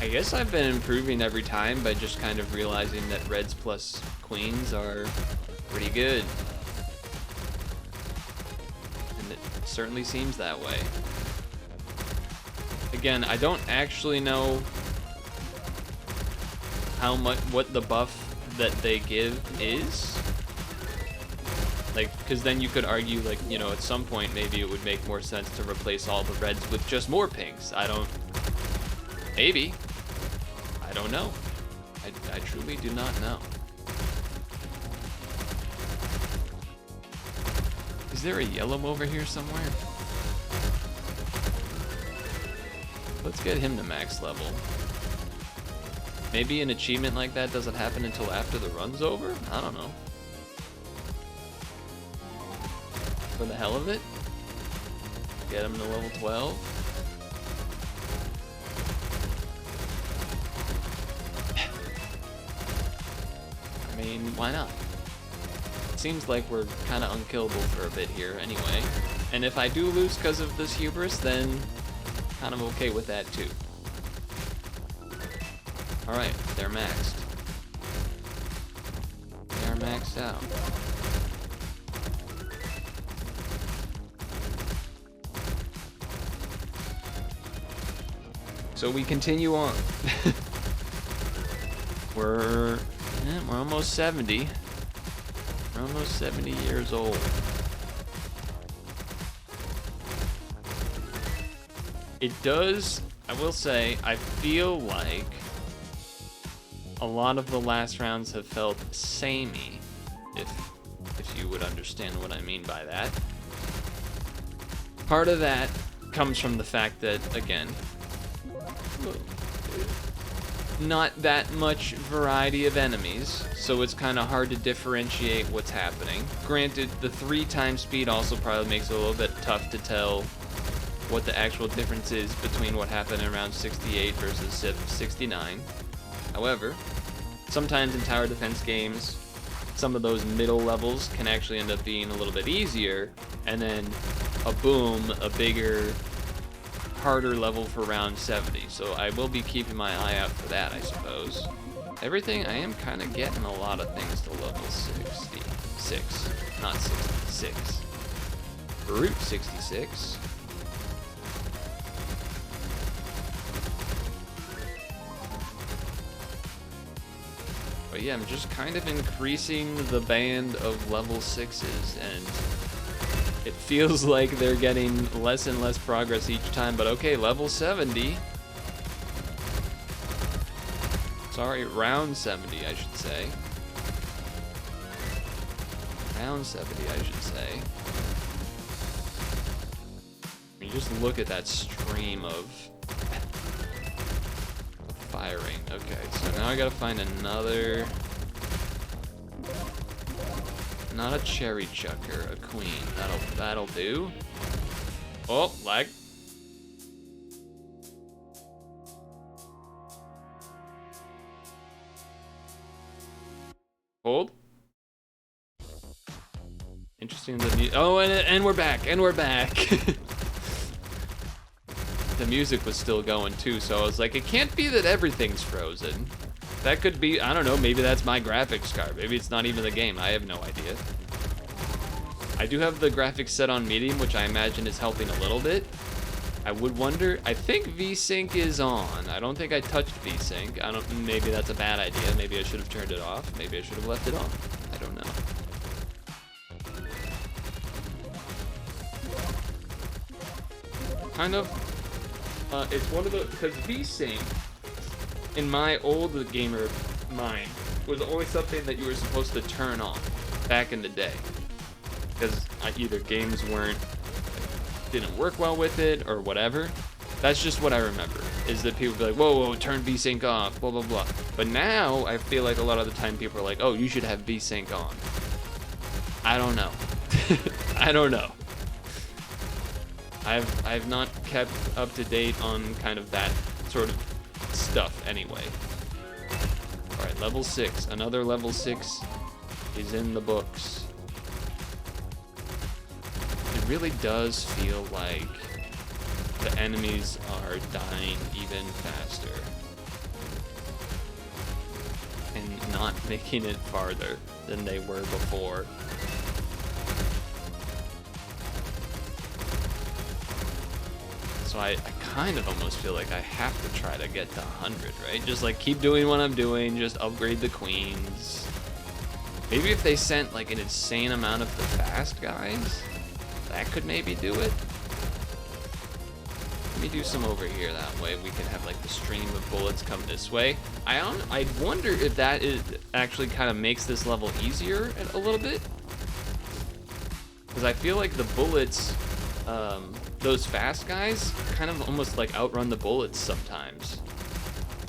I guess I've been improving every time by just kind of realizing that reds plus queens are pretty good. Certainly seems that way. Again, I don't actually know how much, what the buff that they give is. Like, because then you could argue, like, you know, at some point maybe it would make more sense to replace all the reds with just more pinks. Maybe. I don't know. I truly do not know. Is there a yellow over here somewhere? Let's get him to max level. Maybe an achievement like that doesn't happen until after the run's over? I don't know. For the hell of it? Get him to level 12. I mean, why not? Seems like we're kind of unkillable for a bit here anyway. And if I do lose because of this hubris, then kind of okay with that too. Alright, they're maxed. They are maxed out. So we continue on. We're almost 70. We're almost 70 years old. It does, I will say, I feel like a lot of the last rounds have felt samey, if you would understand what I mean by that. Part of that comes from the fact that, again, not that much variety of enemies, so it's kind of hard to differentiate what's happening. Granted, the 3x speed also probably makes it a little bit tough to tell what the actual difference is between what happened in round 68 versus 69. However, sometimes in tower defense games, some of those middle levels can actually end up being a little bit easier, and then a boom, a bigger, harder level for round 70. So I will be keeping my eye out for that, I suppose. Everything, I am kind of getting a lot of things to level 66, not 66. Route 66. But yeah, I'm just kind of increasing the band of level 6s, and it feels like they're getting less and less progress each time, but okay, level 70. Sorry, round 70, I should say. Round 70, I should say. I mean, just look at that stream of firing. Okay, so now I gotta find another... Not a cherry chucker, a queen. That'll do. Oh, lag. Hold. Interesting that and we're back, and we're back. The music was still going too, so I was like, it can't be that everything's frozen. That could be, I don't know, maybe that's my graphics card. Maybe it's not even the game. I have no idea. I do have the graphics set on medium, which I imagine is helping a little bit. I would wonder, I think VSync is on. I don't think I touched VSync. Maybe that's a bad idea. Maybe I should have turned it off. Maybe I should have left it on. I don't know. Kind of, it's one of the, because VSync, in my old gamer mind, was always something that you were supposed to turn on back in the day. Because either games didn't work well with it or whatever. That's just what I remember, is that people be like, whoa, turn VSync off, blah, blah, blah. But now I feel like a lot of the time people are like, oh, you should have VSync on. I don't know. I don't know. I've not kept up to date on kind of that sort of stuff anyway. Alright, level 6. Another level 6 is in the books. It really does feel like the enemies are dying even faster. And not making it farther than they were before. So I kind of almost feel like I have to try to get to 100, right? Just like keep doing what I'm doing, just upgrade the queens. Maybe if they sent like an insane amount of the fast guys, that could maybe do it. Let me do some over here, that way we can have like the stream of bullets come this way. I wonder if that actually kind of makes this level easier a little bit. Because I feel like the bullets, those fast guys kind of almost like outrun the bullets sometimes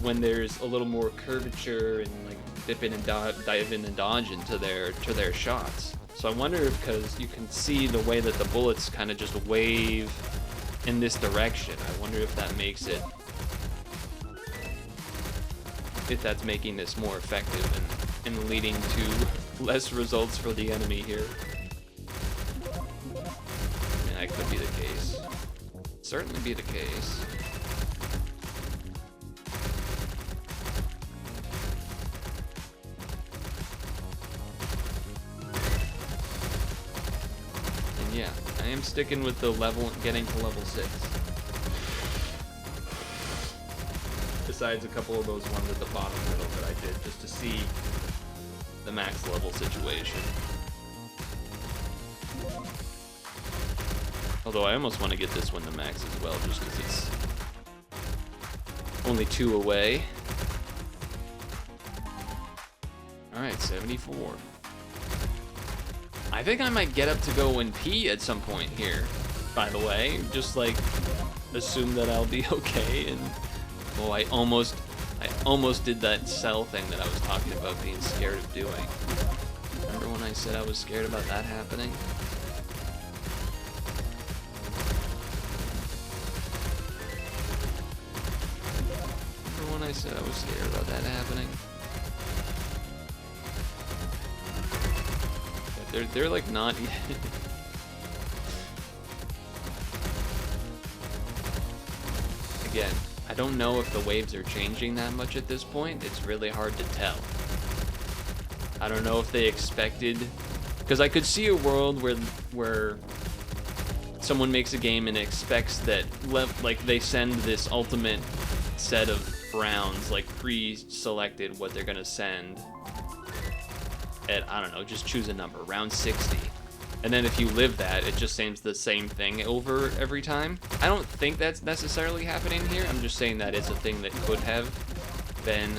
when there's a little more curvature and like dive in and dodge into their shots. So I wonder if, because you can see the way that the bullets kind of just wave in this direction, I wonder if that makes it, if that's making this more effective and leading to less results for the enemy here. certainly be the case. And yeah, I am sticking with the level, getting to level 6. Besides a couple of those ones at the bottom middle that I did just to see the max level situation. Although I almost want to get this one to max as well, just because it's only 2 away. Alright, 74. I think I might get up to go and pee at some point here, by the way. Just like, assume that I'll be okay. And oh, I almost did that cell thing that I was talking about being scared of doing. Remember when I said I was scared about that happening? I said I was scared about that happening. They're like not. Again, I don't know if the waves are changing that much at this point. It's really hard to tell. I don't know if they expected, because I could see a world where someone makes a game and expects that like they send this ultimate set of rounds, like pre-selected what they're gonna send at, I don't know, just choose a number, round 60. And then if you live that, it just seems the same thing over every time. I don't think that's necessarily happening here. I'm just saying that is a thing that could have been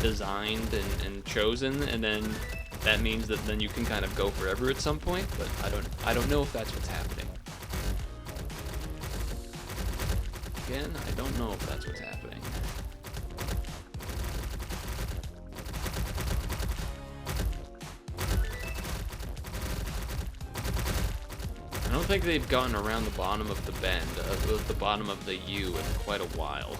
designed and chosen, and then that means that then you can kind of go forever at some point, but I don't know if that's what's happening. Again, I don't know if that's what's happening. I don't think they've gotten around the bottom of the bend, the bottom of the U in quite a while.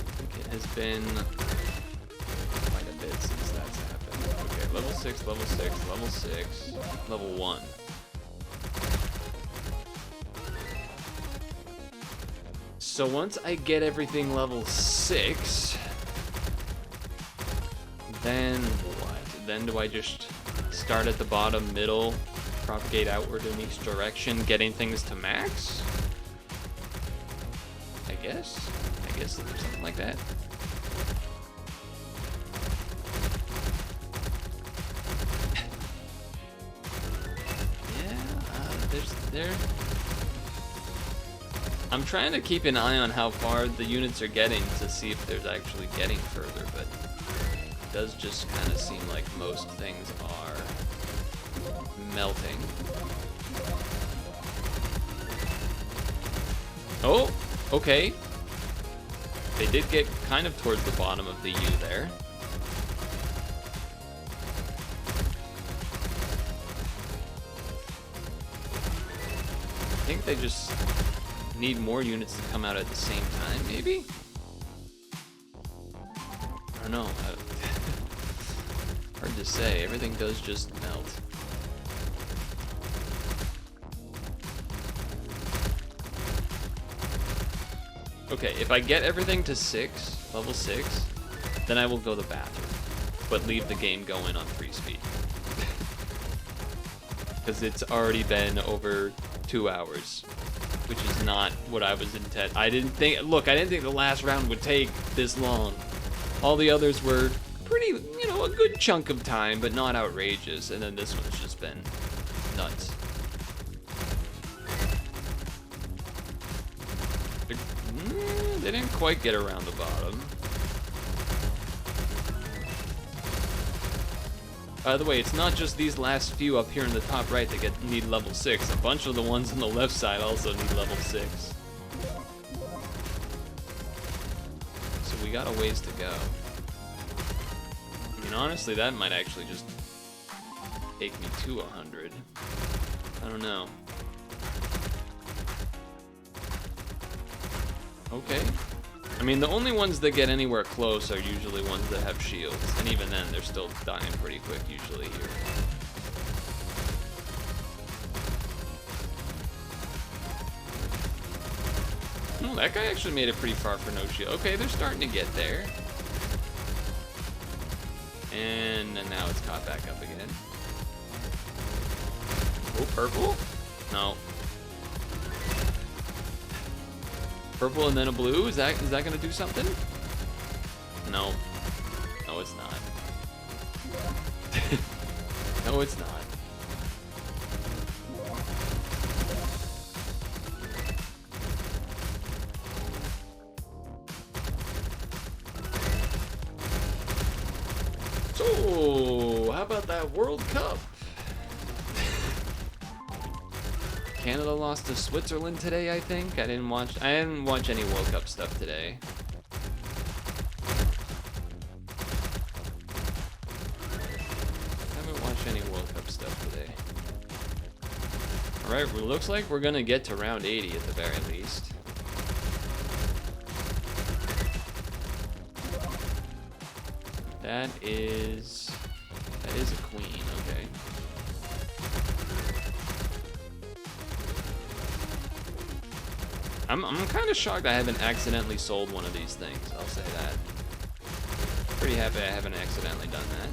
I think it has been quite a bit since that's happened. Okay, level 6, level 6, level 6, level 1. So once I get everything level 6, then what? Then do I just start at the bottom, middle, propagate outward in each direction, getting things to max? I guess something like that. Yeah, I'm trying to keep an eye on how far the units are getting to see if there's actually getting further, but it does just kind of seem like most things are melting. Oh, okay. They did get kind of towards the bottom of the U there. I think they just need more units to come out at the same time, maybe? I don't know. Hard to say. Everything does just melt. Okay, if I get everything to 6, level 6, then I will go to the bathroom, but leave the game going on free speed. Because it's already been over 2 hours, which is not what I was intent. I didn't think the last round would take this long. All the others were pretty, a good chunk of time, but not outrageous. And then this one's just been nuts. They didn't quite get around the bottom. By the way, it's not just these last few up here in the top right that need level 6. A bunch of the ones on the left side also need level 6. So we got a ways to go. I mean, honestly, that might actually just take me to 100. I don't know. Okay. I mean, the only ones that get anywhere close are usually ones that have shields, and even then, they're still dying pretty quick usually here. Oh, that guy actually made it pretty far for no shield. Okay, they're starting to get there. And now it's caught back up again. Oh, purple? No. Purple and then a blue? Is that gonna do something? No. No, it's not. No, it's not. So, how about that World Cup? Canada lost to Switzerland today, I think. I didn't watch any World Cup stuff today. Haven't watched any World Cup stuff today. Alright, well, looks like we're gonna get to round 80 at the very least. That is a queen, okay. I'm kind of shocked I haven't accidentally sold one of these things, I'll say that. Pretty happy I haven't accidentally done that.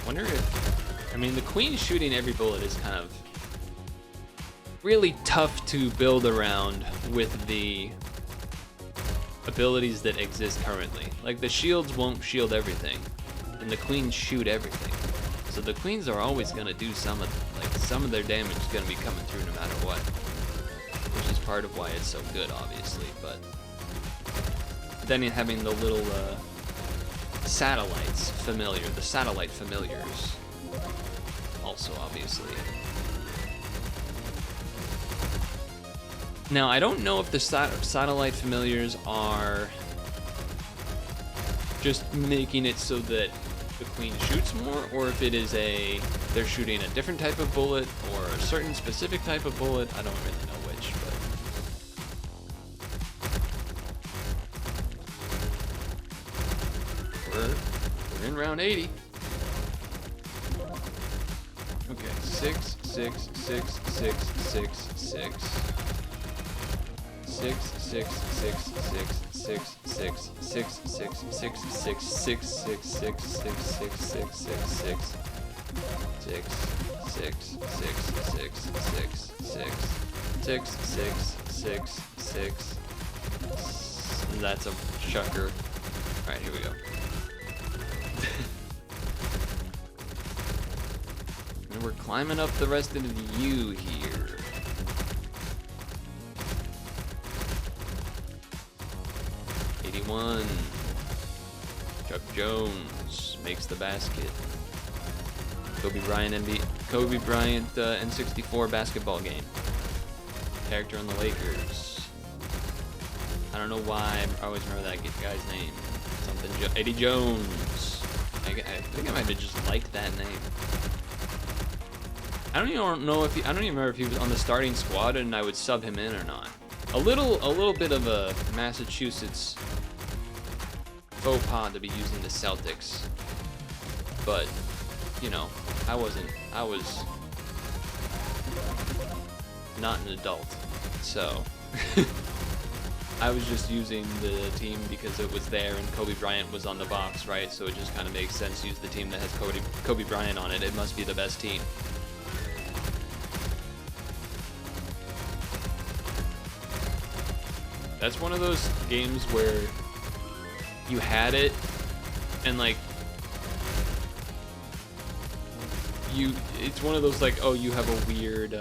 Wonder if, I mean, the queen shooting every bullet is kind of really tough to build around with the abilities that exist currently. Like, the shields won't shield everything, and the queens shoot everything. So the queens are always gonna do some of their damage is gonna be coming through no matter what, which is part of why it's so good, obviously. But then having the little satellites familiar, the satellite familiars, also obviously. Now, I don't know if the satellite familiars are just making it so that the queen shoots more, or if it is they're shooting a different type of bullet or a certain specific type of bullet. I don't really know which, but we're in round 80. Okay, 6, 6, 6, 6, 6, 6. 6, 6, 6, 6, 6, 6, 6, 6, 6, 6, 6, 6, 6, 6, 6, 6, 6, 6, 6, 6. That's a chucker. Alright, here we go. And we're climbing up the rest of the U here. Chuck Jones makes the basket. Kobe Bryant N64 basketball game. Character on the Lakers. I don't know why I always remember that guy's name. Something Eddie Jones. I think I might have just liked that name. I don't even remember if he was on the starting squad and I would sub him in or not. A little bit of a Massachusetts faux pas to be using the Celtics, but you know, I was not an adult, so I was just using the team because it was there and Kobe Bryant was on the box, right? So it just kind of makes sense to use the team that has Kobe Bryant on it. It must be the best team. That's one of those games where you had it, and like, it's one of those like, oh, you have a weird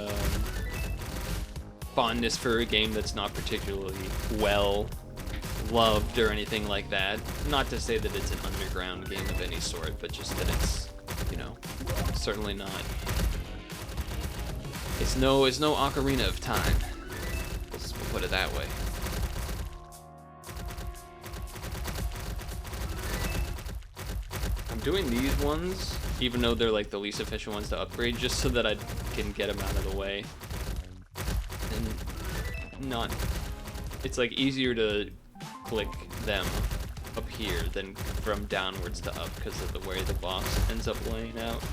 fondness for a game that's not particularly well loved or anything like that. Not to say that it's an underground game of any sort, but just that it's, you know, certainly not. It's no Ocarina of Time. put it that way. I'm doing these ones, even though they're like the least efficient ones to upgrade, just so that I can get them out of the way. And not, it's like easier to click them up here than from downwards to up because of the way the box ends up laying out.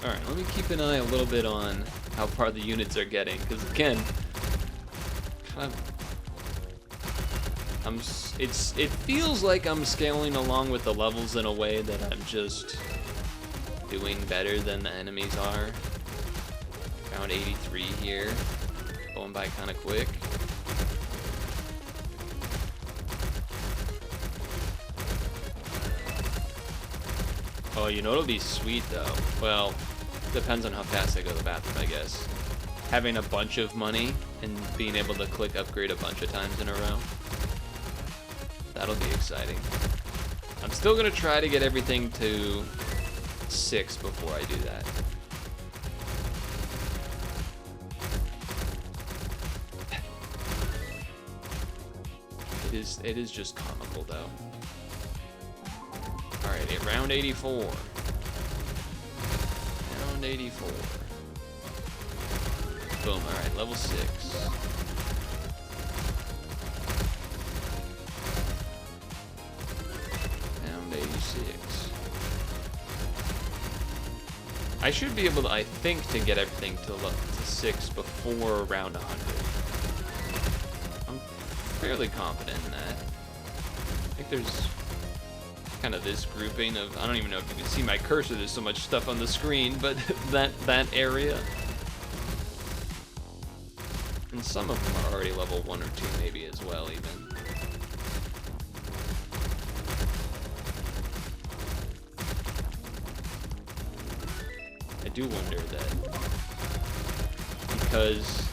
Alright, let me keep an eye a little bit on how far the units are getting, because again, it feels like I'm scaling along with the levels in a way that I'm just doing better than the enemies are. Around 83 here, going by kind of quick. Oh, you know what'll be sweet though? Well, depends on how fast I go to the bathroom, I guess. Having a bunch of money and being able to click upgrade a bunch of times in a row. That'll be exciting. I'm still gonna try to get everything to 6 before I do that. It is just comical though. Alright, round 84. Round 84. Boom, alright, level 6. Round 86. I should be able to, I think, to get everything to 6 before round 100. I'm fairly confident in that. I think there's kind of this grouping of, I don't even know if you can see my cursor, there's so much stuff on the screen, but that area. And some of them are already level 1 or 2 maybe as well even. I do wonder that, because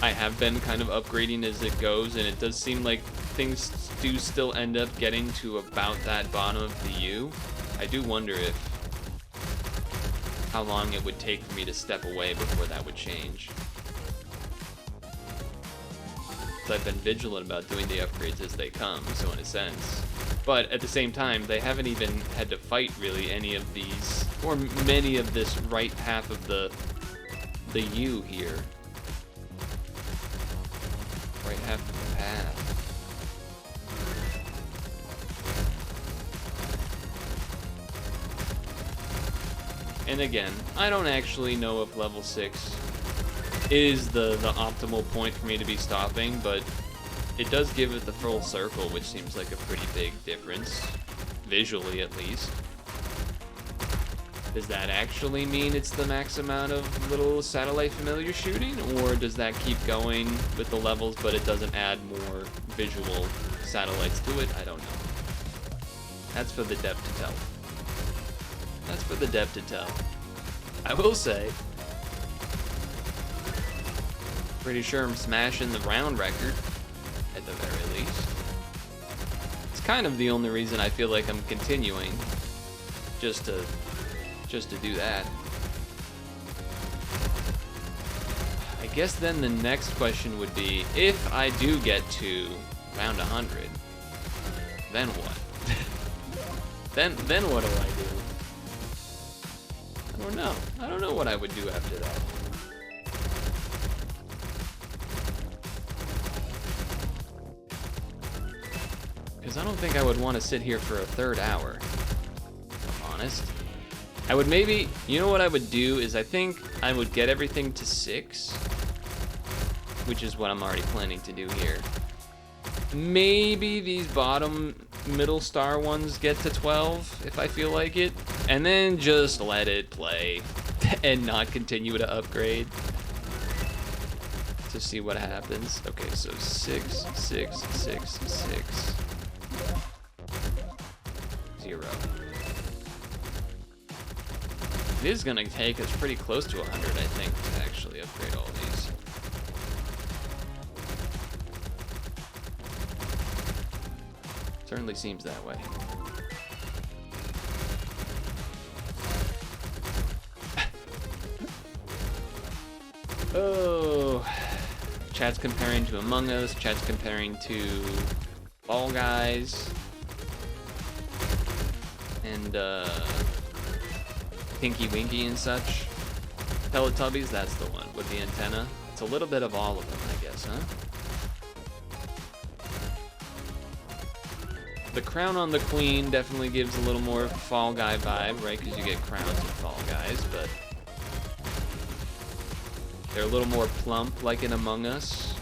I have been kind of upgrading as it goes, and it does seem like things do still end up getting to about that bottom of the U. I do wonder how long it would take for me to step away before that would change. So I've been vigilant about doing the upgrades as they come, so in a sense. But at the same time, they haven't even had to fight really any of these, or many of this right half of the U here. Right half of the path. And again, I don't actually know if level 6 is the optimal point for me to be stopping, but it does give it the full circle, which seems like a pretty big difference, visually at least. Does that actually mean it's the max amount of little satellite familiar shooting, or does that keep going with the levels but it doesn't add more visual satellites to it? I don't know. That's for the dev to tell. That's for the dev to tell. I will say, pretty sure I'm smashing the round record, at the very least. It's kind of the only reason I feel like I'm continuing, just to do that. I guess then the next question would be, if I do get to round 100, then what? then what do I do? I don't know. I don't know what I would do after that. Because I don't think I would want to sit here for a third hour, if I'm honest. I would maybe, you know what I would do is I think I would get everything to 6, which is what I'm already planning to do here. Maybe these bottom middle star ones get to 12 if I feel like it, and then just let it play and not continue to upgrade to see what happens. Okay, so 6, 6, 6, 6, 0. It is gonna take us pretty close to 100, I think, to actually upgrade all these. Certainly seems that way. Oh, chat's comparing to Among Us, chat's comparing to Fall Guys, and Pinky Winky and such. Teletubbies, that's the one with the antenna. It's a little bit of all of them, I guess, huh? The crown on the queen definitely gives a little more Fall Guy vibe, right? Because you get crowns in Fall Guys, but they're a little more plump, like in Among Us.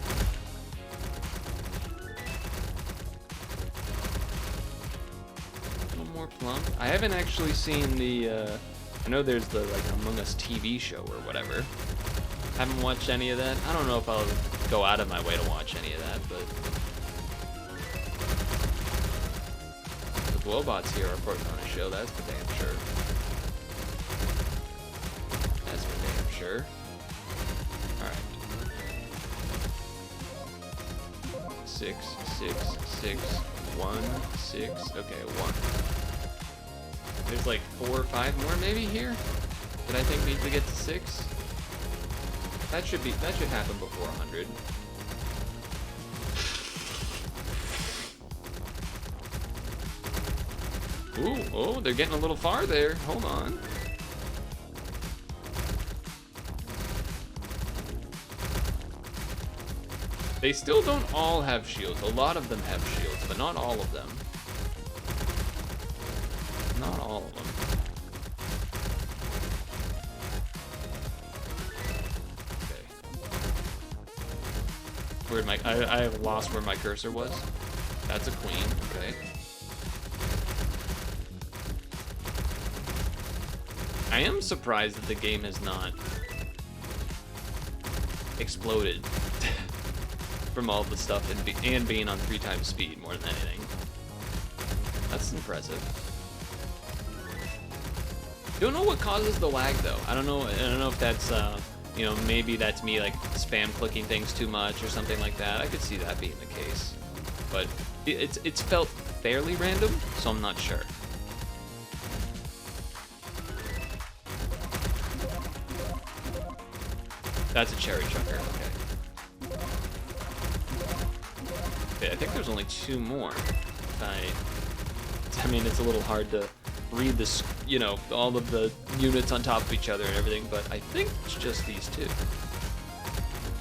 A little more plump. I haven't actually seen the, I know there's the, like, Among Us TV show or whatever. Haven't watched any of that. I don't know if I'll go out of my way to watch any of that, but the Glowbots here are putting on a show, that's for damn sure. That's for damn sure. Alright. 6, 6, 6, 1, 6. Okay, 1. There's like 4 or 5 more maybe here that I think need to get to 6. That should happen before 100. Ooh, oh, they're getting a little far there. Hold on. They still don't all have shields. A lot of them have shields, but not all of them. Not all of them. Okay. Where'd my I lost where my cursor was. That's a queen. Okay. I am surprised that the game has not exploded from all the stuff and being on 3 times speed more than anything. That's impressive. Don't know what causes the lag though. I don't know if that's you know, maybe that's me like spam clicking things too much or something like that. I could see that being the case, but it's felt fairly random, so I'm not sure. That's a cherry chucker, okay. Okay, I think there's only 2 more. I mean, it's a little hard to read this, you know, all of the units on top of each other and everything, but I think it's just these 2.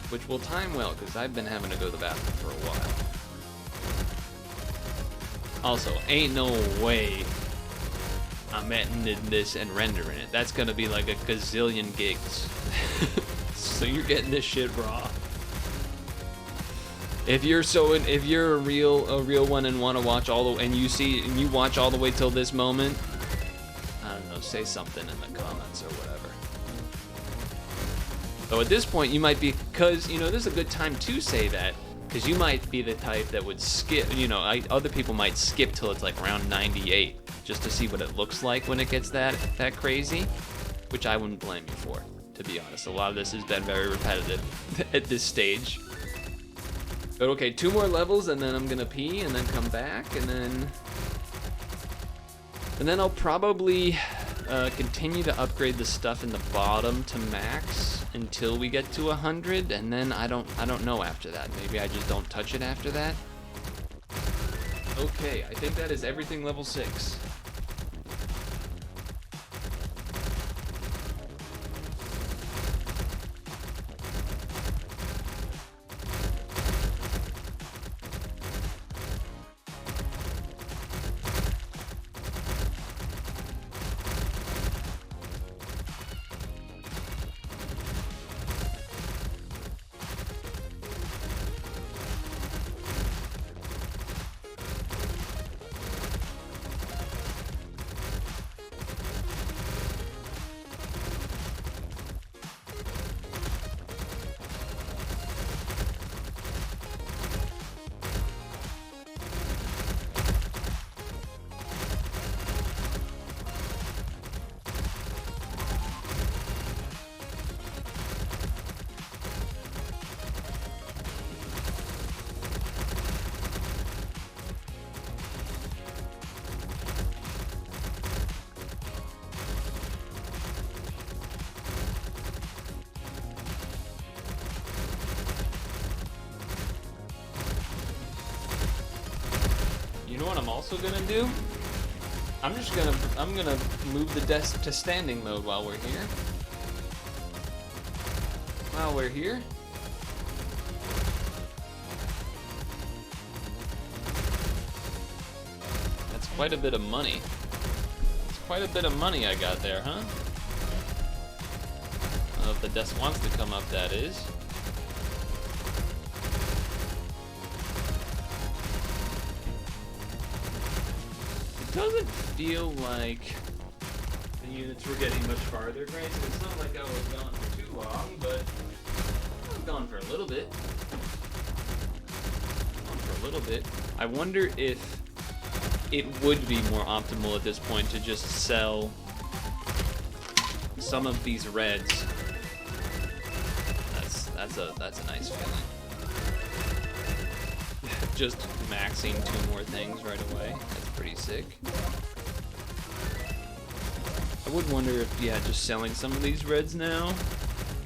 Which will time well, because I've been having to go to the bathroom for a while. Also, ain't no way I'm editing this and rendering it. That's gonna be like a gazillion gigs. So you're getting this shit raw. If you're a real one and want to watch all the and you watch all the way till this moment, I don't know, say something in the comments or whatever. Though at this point you might be, cause you know this is a good time to say that, cause you might be the type that would skip. You know, other people might skip till it's like around 98 just to see what it looks like when it gets that crazy, which I wouldn't blame you for. To be honest, a lot of this has been very repetitive at this stage. But okay, 2 more levels and then I'm gonna pee and then come back and then I'll probably continue to upgrade the stuff in the bottom to max until we get to 100, and then I don't know after that. Maybe I just don't touch it after that. Okay, I think that is everything level 6. You know what I'm also gonna do? I'm gonna move the desk to standing mode while we're here. While we're here. That's quite a bit of money. It's quite a bit of money I got there, huh? I don't know if the desk wants to come up, that is. It doesn't feel like the units were getting much farther. Granted, it's not like I was gone for too long, but I was gone for a little bit. I wonder if it would be more optimal at this point to just sell some of these reds. That's a nice feeling. Just maxing 2 more things right away. That's pretty sick. I would wonder if, yeah, just selling some of these reds now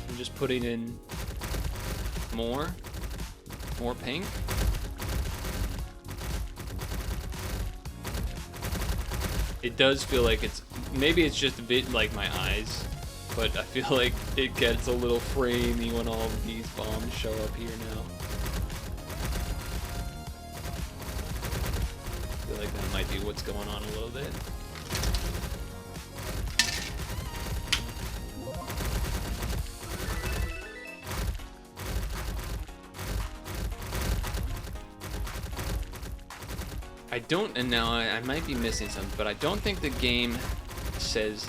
and just putting in more pink. It does feel like maybe it's just a bit like my eyes, but I feel like it gets a little framey when all of these bombs show up here now. I feel like that might be what's going on a little bit. I don't, and now I might be missing something, but I don't think the game says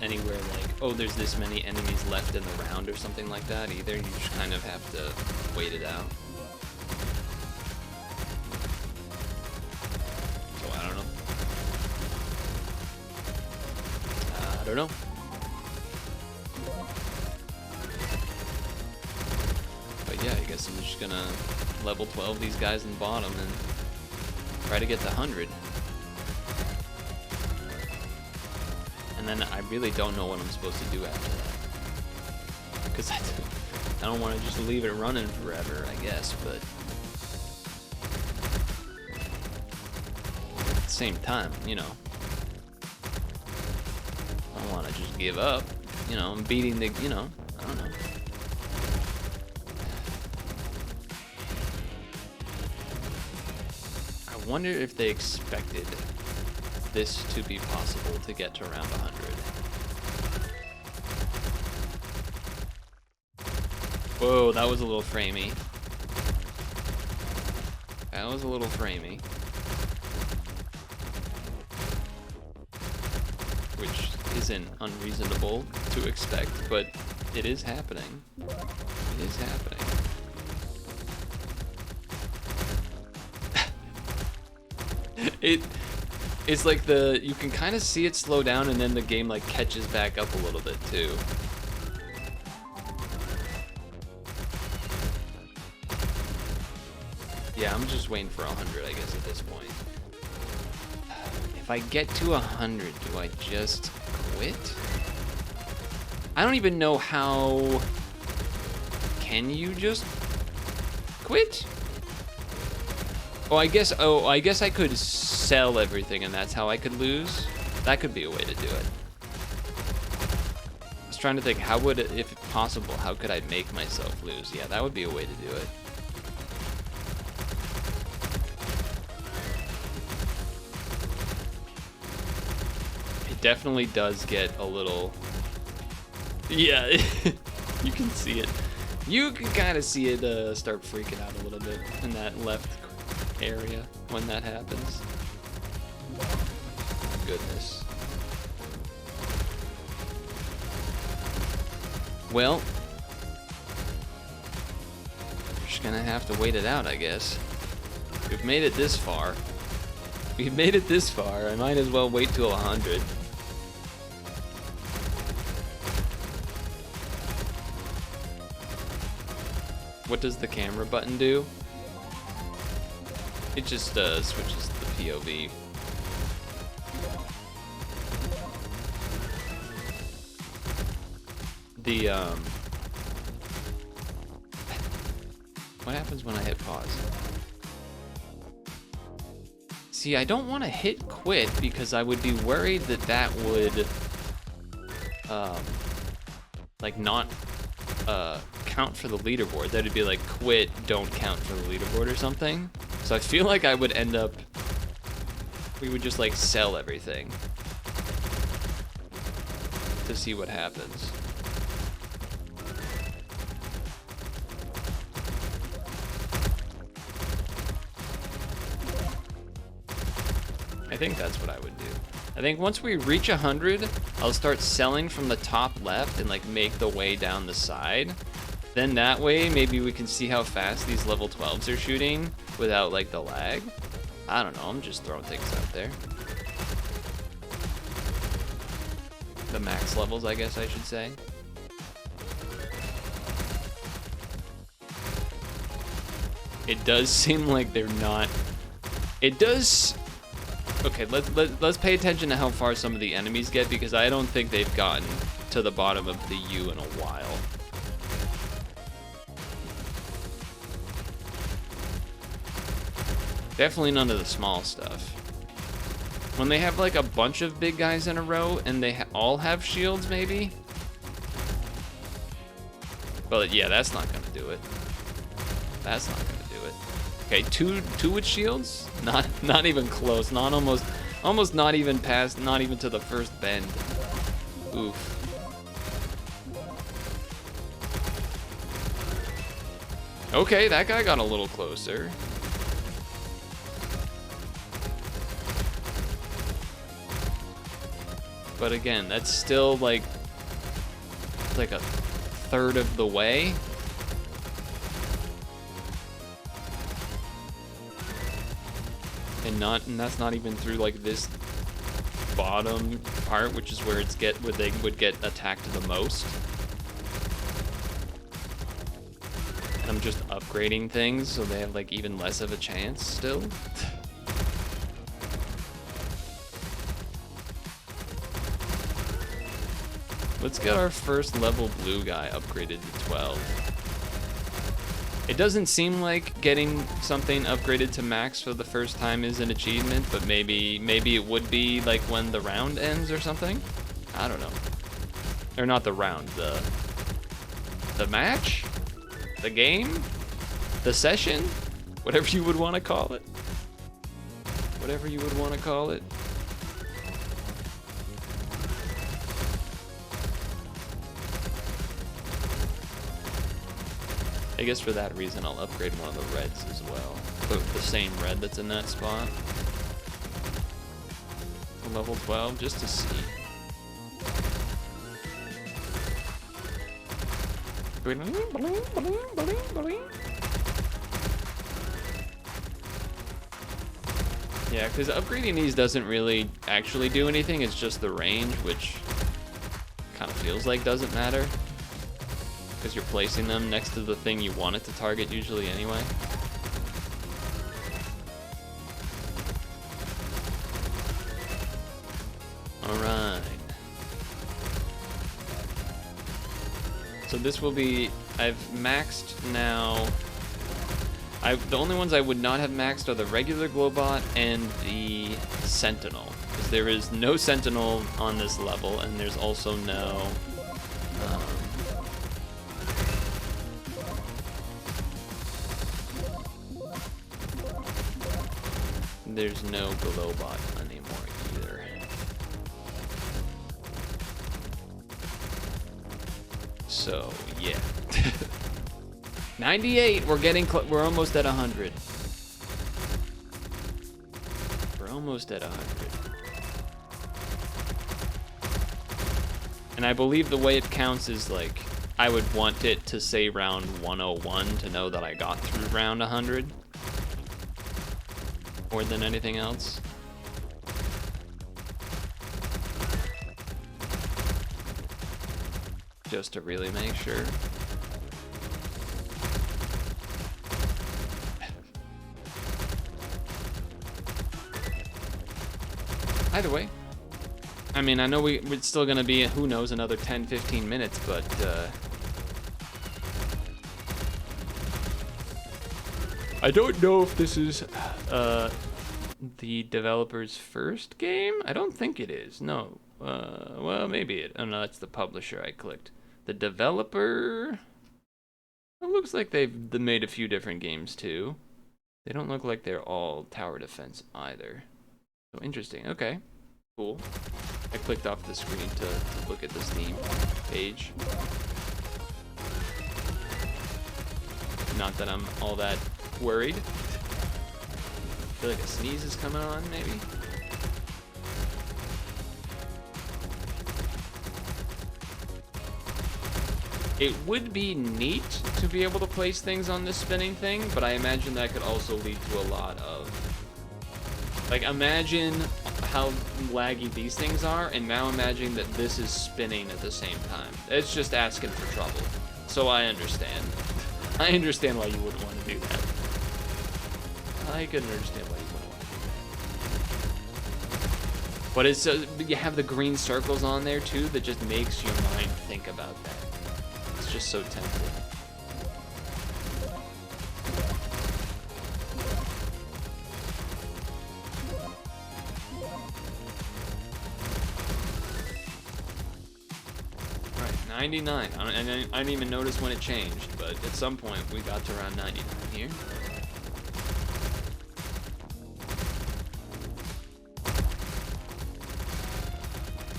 anywhere like, oh, there's this many enemies left in the round or something like that either. You just kind of have to wait it out. So I don't know. I don't know. But yeah, I guess I'm just gonna level 12 these guys in the bottom and try to get to 100. And then I really don't know what I'm supposed to do after that. Because I don't want to just leave it running forever, I guess, but at the same time, you know, I don't want to just give up. You know, I'm beating the, you know, I don't know. I wonder if they expected this to be possible to get to around 100. Whoa, that was a little framey. That was a little framey. Which isn't unreasonable to expect, but it is happening. It is happening. It's like you can kind of see it slow down and then the game like catches back up a little bit too. Yeah, I'm just waiting for 100, I guess, at this point. If I get to 100, do I just quit? I don't even know how... Can you just quit? Oh, I guess I could sell everything and that's how I could lose. That could be a way to do it. I was trying to think, how would it, if possible, how could I make myself lose? Yeah, that would be a way to do it. It definitely does get a little... Yeah, you can see it. You can kind of see it start freaking out a little bit in that left area when that happens. Goodness. Well, just gonna have to wait it out, I guess. We've made it this far. We've made it this far. I might as well wait till 100. What does the camera button do? It just switches the POV. What happens when I hit pause? See, I don't want to hit quit because I would be worried that that would, like not count for the leaderboard. That'd be like quit, don't count for the leaderboard or something. So I feel like I would end up, we would just like sell everything to see what happens. I think that's what I would do. I think once we reach 100, I'll start selling from the top left and like make the way down the side. Then that way, maybe we can see how fast these level 12s are shooting without like the lag. I don't know, I'm just throwing things out there. The max levels, I guess I should say. It does seem like they're not, it does. Okay, let's pay attention to how far some of the enemies get, because I don't think they've gotten to the bottom of the U in a while. Definitely none of the small stuff. When they have like a bunch of big guys in a row and they all have shields, maybe? But yeah, that's not gonna do it. That's not gonna do it. Okay, two with shields? Not even close. Not almost not even past, not even to the first bend. Oof. Okay, that guy got a little closer. But again, that's still like a third of the way. And that's not even through like this bottom part, which is where where they would get attacked the most. And I'm just upgrading things so they have like even less of a chance still. Let's get our first level blue guy upgraded to 12. It doesn't seem like getting something upgraded to max for the first time is an achievement, but maybe it would be like when the round ends or something. I don't know. Or not the round, the match? The game? The session? Whatever you would want to call it. Whatever you would want to call it. I guess for that reason, I'll upgrade one of the reds as well. The same red that's in that spot. To level 12, just to see. Yeah, because upgrading these doesn't really actually do anything. It's just the range, which kind of feels like doesn't matter. Because you're placing them next to the thing you want it to target usually anyway. Alright. So this will be, I've maxed now. The only ones I would not have maxed are the regular Glowbot and the Sentinel. Because there is no Sentinel on this level, and there's also no there's no Glowbot anymore either. So yeah. 98, we're almost at 100. We're almost at 100. And I believe the way it counts is like, I would want it to say round 101 to know that I got through round 100. More than anything else. Just to really make sure. Either way, I mean, I know we're still gonna be, who knows, another 10-15 minutes, but I don't know if this is the developer's first game? I don't think it is. No. Well, maybe it. Oh no, that's the publisher I clicked. The developer. It looks like they've made a few different games too. They don't look like they're all tower defense either. So interesting. Okay. Cool. I clicked off the screen to look at the Steam page. Not that I'm all that worried. I feel like a sneeze is coming on, maybe? It would be neat to be able to place things on this spinning thing, but I imagine that could also lead to a lot of... Like, imagine how laggy these things are, and now imagine that this is spinning at the same time. It's just asking for trouble. So I understand. I understand why you wouldn't want to do that. I can understand why you wouldn't want to do that. But it's you have the green circles on there too that just makes your mind think about that. It's just so tempting. Alright, 99. I didn't even notice when it changed, but at some point we got to around 99 here.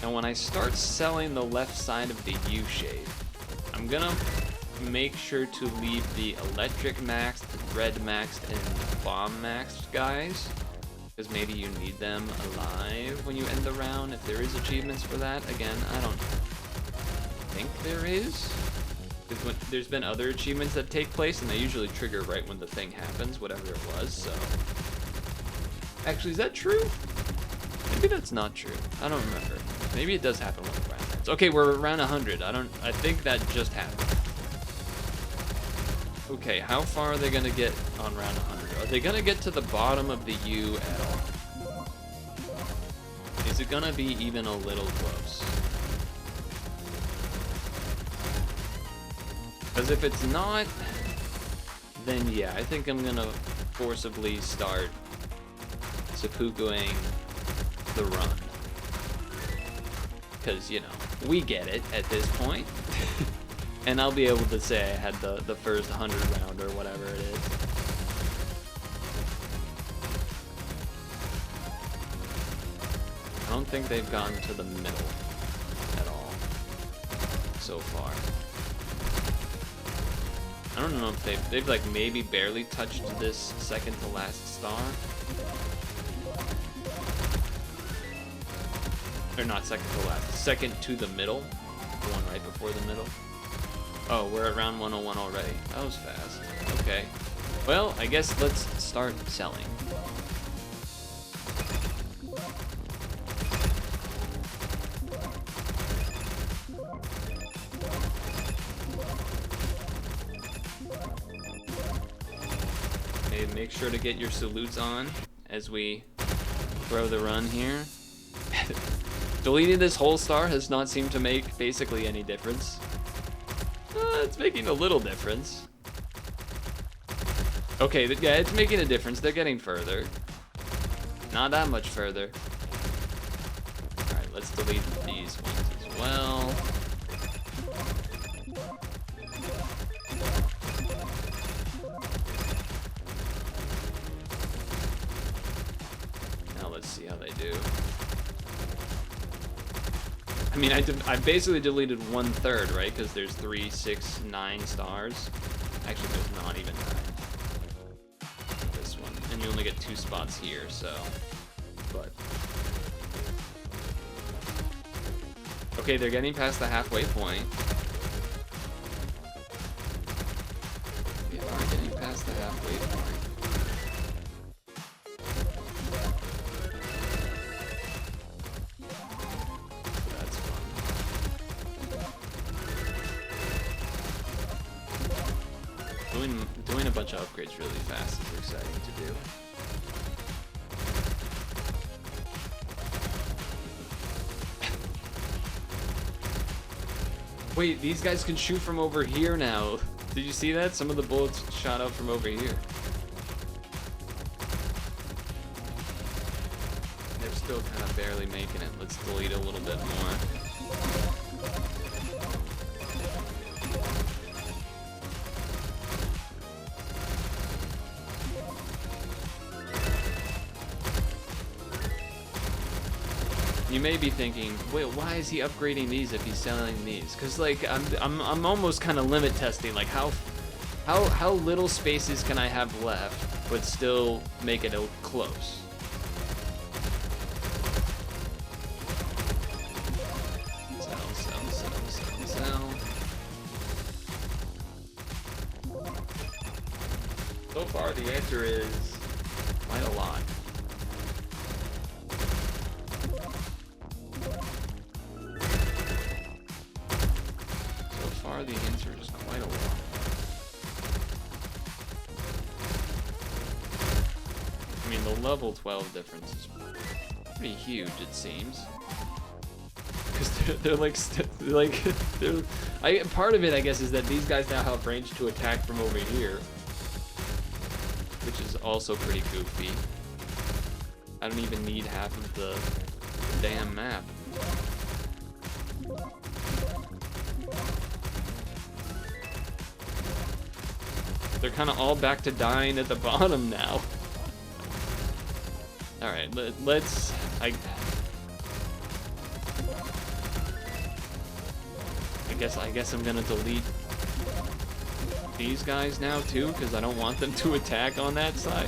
And when I start selling the left side of the U shape, I'm gonna make sure to leave the electric maxed, red maxed, and bomb maxed guys, because maybe you need them alive when you end the round. If there is achievements for that, again, I don't think there is. Because there's been other achievements that take place, and they usually trigger right when the thing happens, whatever it was. So, actually, is that true? Maybe that's not true. I don't remember. Maybe it does happen when the round ends. Okay, we're around 100. I think that just happened. Okay, how far are they gonna get on round 100? Are they gonna get to the bottom of the U at all? Is it gonna be even a little close? Because if it's not, then yeah, I think I'm gonna forcibly start seppukuing the run. Because, you know, we get it at this point. And I'll be able to say I had the first 100 round or whatever it is. I don't think they've gotten to the middle at all so far. I don't know if they've like maybe barely touched this second to last star. Or not second to last, second to the middle, the one right before the middle. Oh, we're at round 101 already. That was fast. Okay. Well, I guess let's start selling. Okay, make sure to get your salutes on as we throw the run here. Deleting this whole star has not seemed to make basically any difference. It's making a little difference. Okay, yeah, it's making a difference. They're getting further. Not that much further. Alright, let's delete these ones as well. Now let's see how they do. I mean, I basically deleted 1/3, right? Because there's 3, 6, 9 stars. Actually, there's not even 9. This one. And you only get 2 spots here, so... But... Okay, they're getting past the halfway point. They are getting past the halfway point. Doing a bunch of upgrades really fast is exciting to do. Wait, these guys can shoot from over here now. Did you see that? Some of the bullets shot out from over here. they're still kind of barely making it. Let's delete a little bit more. You may be thinking, wait, why is he upgrading these if he's selling these? Because like I'm almost kind of limit testing, like how little spaces can I have left, but still make it close. Sell. So far, the answer is quite a lot. The answer is quite a lot. I mean, the level 12 difference is pretty huge, it seems. Because they're part of it, I guess, is that these guys now have range to attack from over here, which is also pretty goofy. I don't even need half of the damn map. They're kind of all back to dying at the bottom now. All right, let's. I guess I'm gonna delete these guys now too, because I don't want them to attack on that side.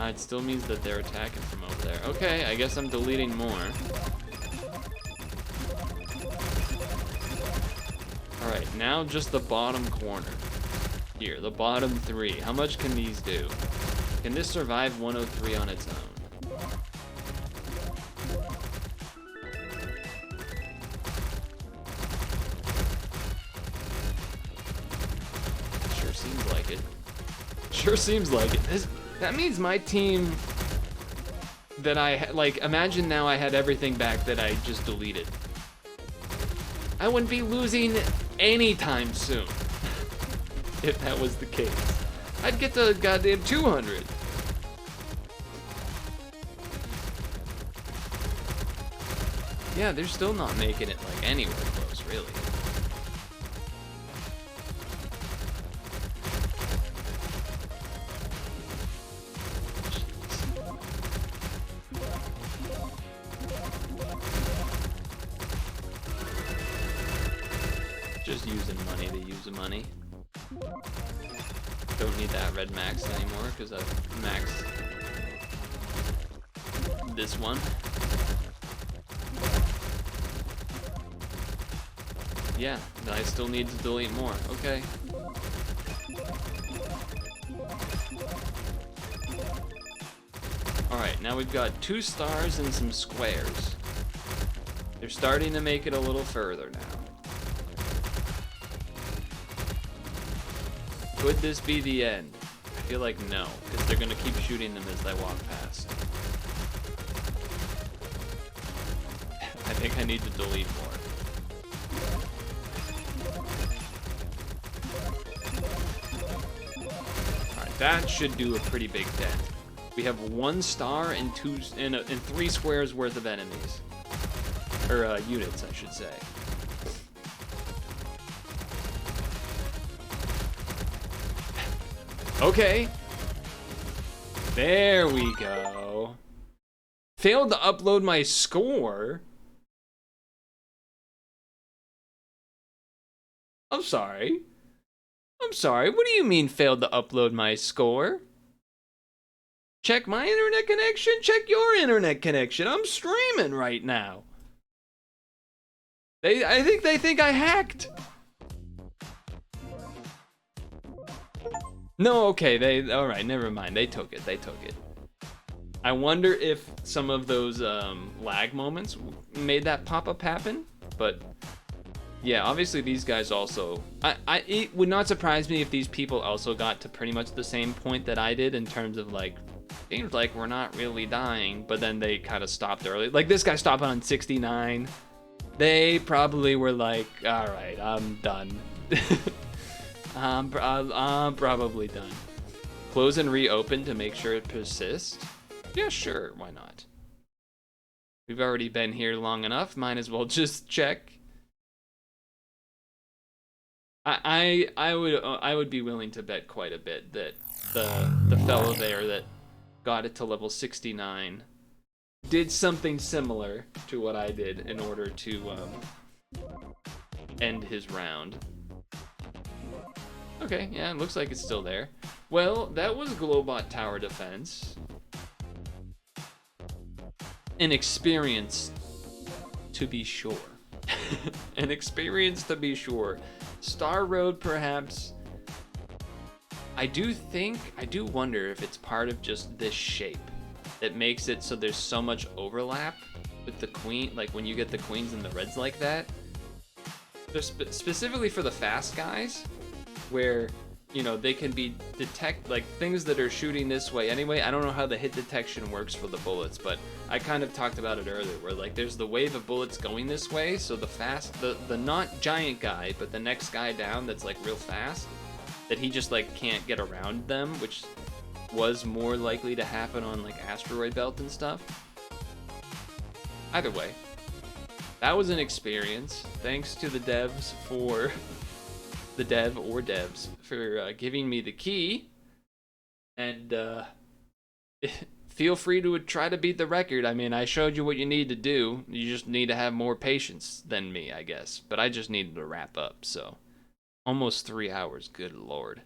It still means that they're attacking from over there. Okay, I guess I'm deleting more. Alright, now just the bottom corner. Here, the bottom three. How much can these do? Can this survive 103 on its own? Sure seems like it. Sure seems like it. That means my team that imagine now I had everything back that I just deleted. I wouldn't be losing anytime soon if that was the case. I'd get to goddamn 200. Yeah, they're still not making it like anywhere close, really. Just using money to use the money. Don't need that red max anymore because I've maxed this one. Yeah, I still need to delete more. Okay. Alright, now we've got 2 stars and some squares. They're starting to make it a little further now. Could this be the end? I feel like no, because they're gonna keep shooting them as they walk past. I think I need to delete more. Alright, that should do a pretty big dent. We have 1 star and 3 squares worth of enemies. Or units, I should say. Okay. There we go. Failed to upload my score. I'm sorry. I'm sorry. What do you mean failed to upload my score? Check my internet connection. Check your internet connection. I'm streaming right now. I think they think I hacked. No, okay, all right, never mind. They took it. I wonder if some of those lag moments made that pop-up happen, but yeah, obviously these guys also, it would not surprise me if these people also got to pretty much the same point that I did in terms of like seems like we're not really dying, but then they kind of stopped early. Like, this guy stopped on 69. They probably were like, all right, I'm done. I'm probably done. Close and reopen to make sure it persists. Yeah, sure, why not? We've already been here long enough, might as well just check. I would be willing to bet quite a bit that the fellow there that got it to level 69 did something similar to what I did in order to end his round. Okay, yeah, it looks like it's still there. Well, that was Glowbot Tower Defense. An experience, to be sure. An experience, to be sure. Star Road, perhaps. I do wonder if it's part of just this shape that makes it so there's so much overlap with the queen, like when you get the queens and the reds like that. Specifically for the fast guys, where, you know, they can be like things that are shooting this way anyway. I don't know how the hit detection works for the bullets, but I kind of talked about it earlier, where like there's the wave of bullets going this way, so the not giant guy, but the next guy down that's like real fast, that he just like can't get around them, which was more likely to happen on like asteroid belt and stuff. Either way, that was an experience. Thanks to the devs for devs for giving me the key, and feel free to try to beat the record. I mean, I showed you what you need to do. You just need to have more patience than me, I guess. But I just needed to wrap up, so almost 3 hours. Good lord.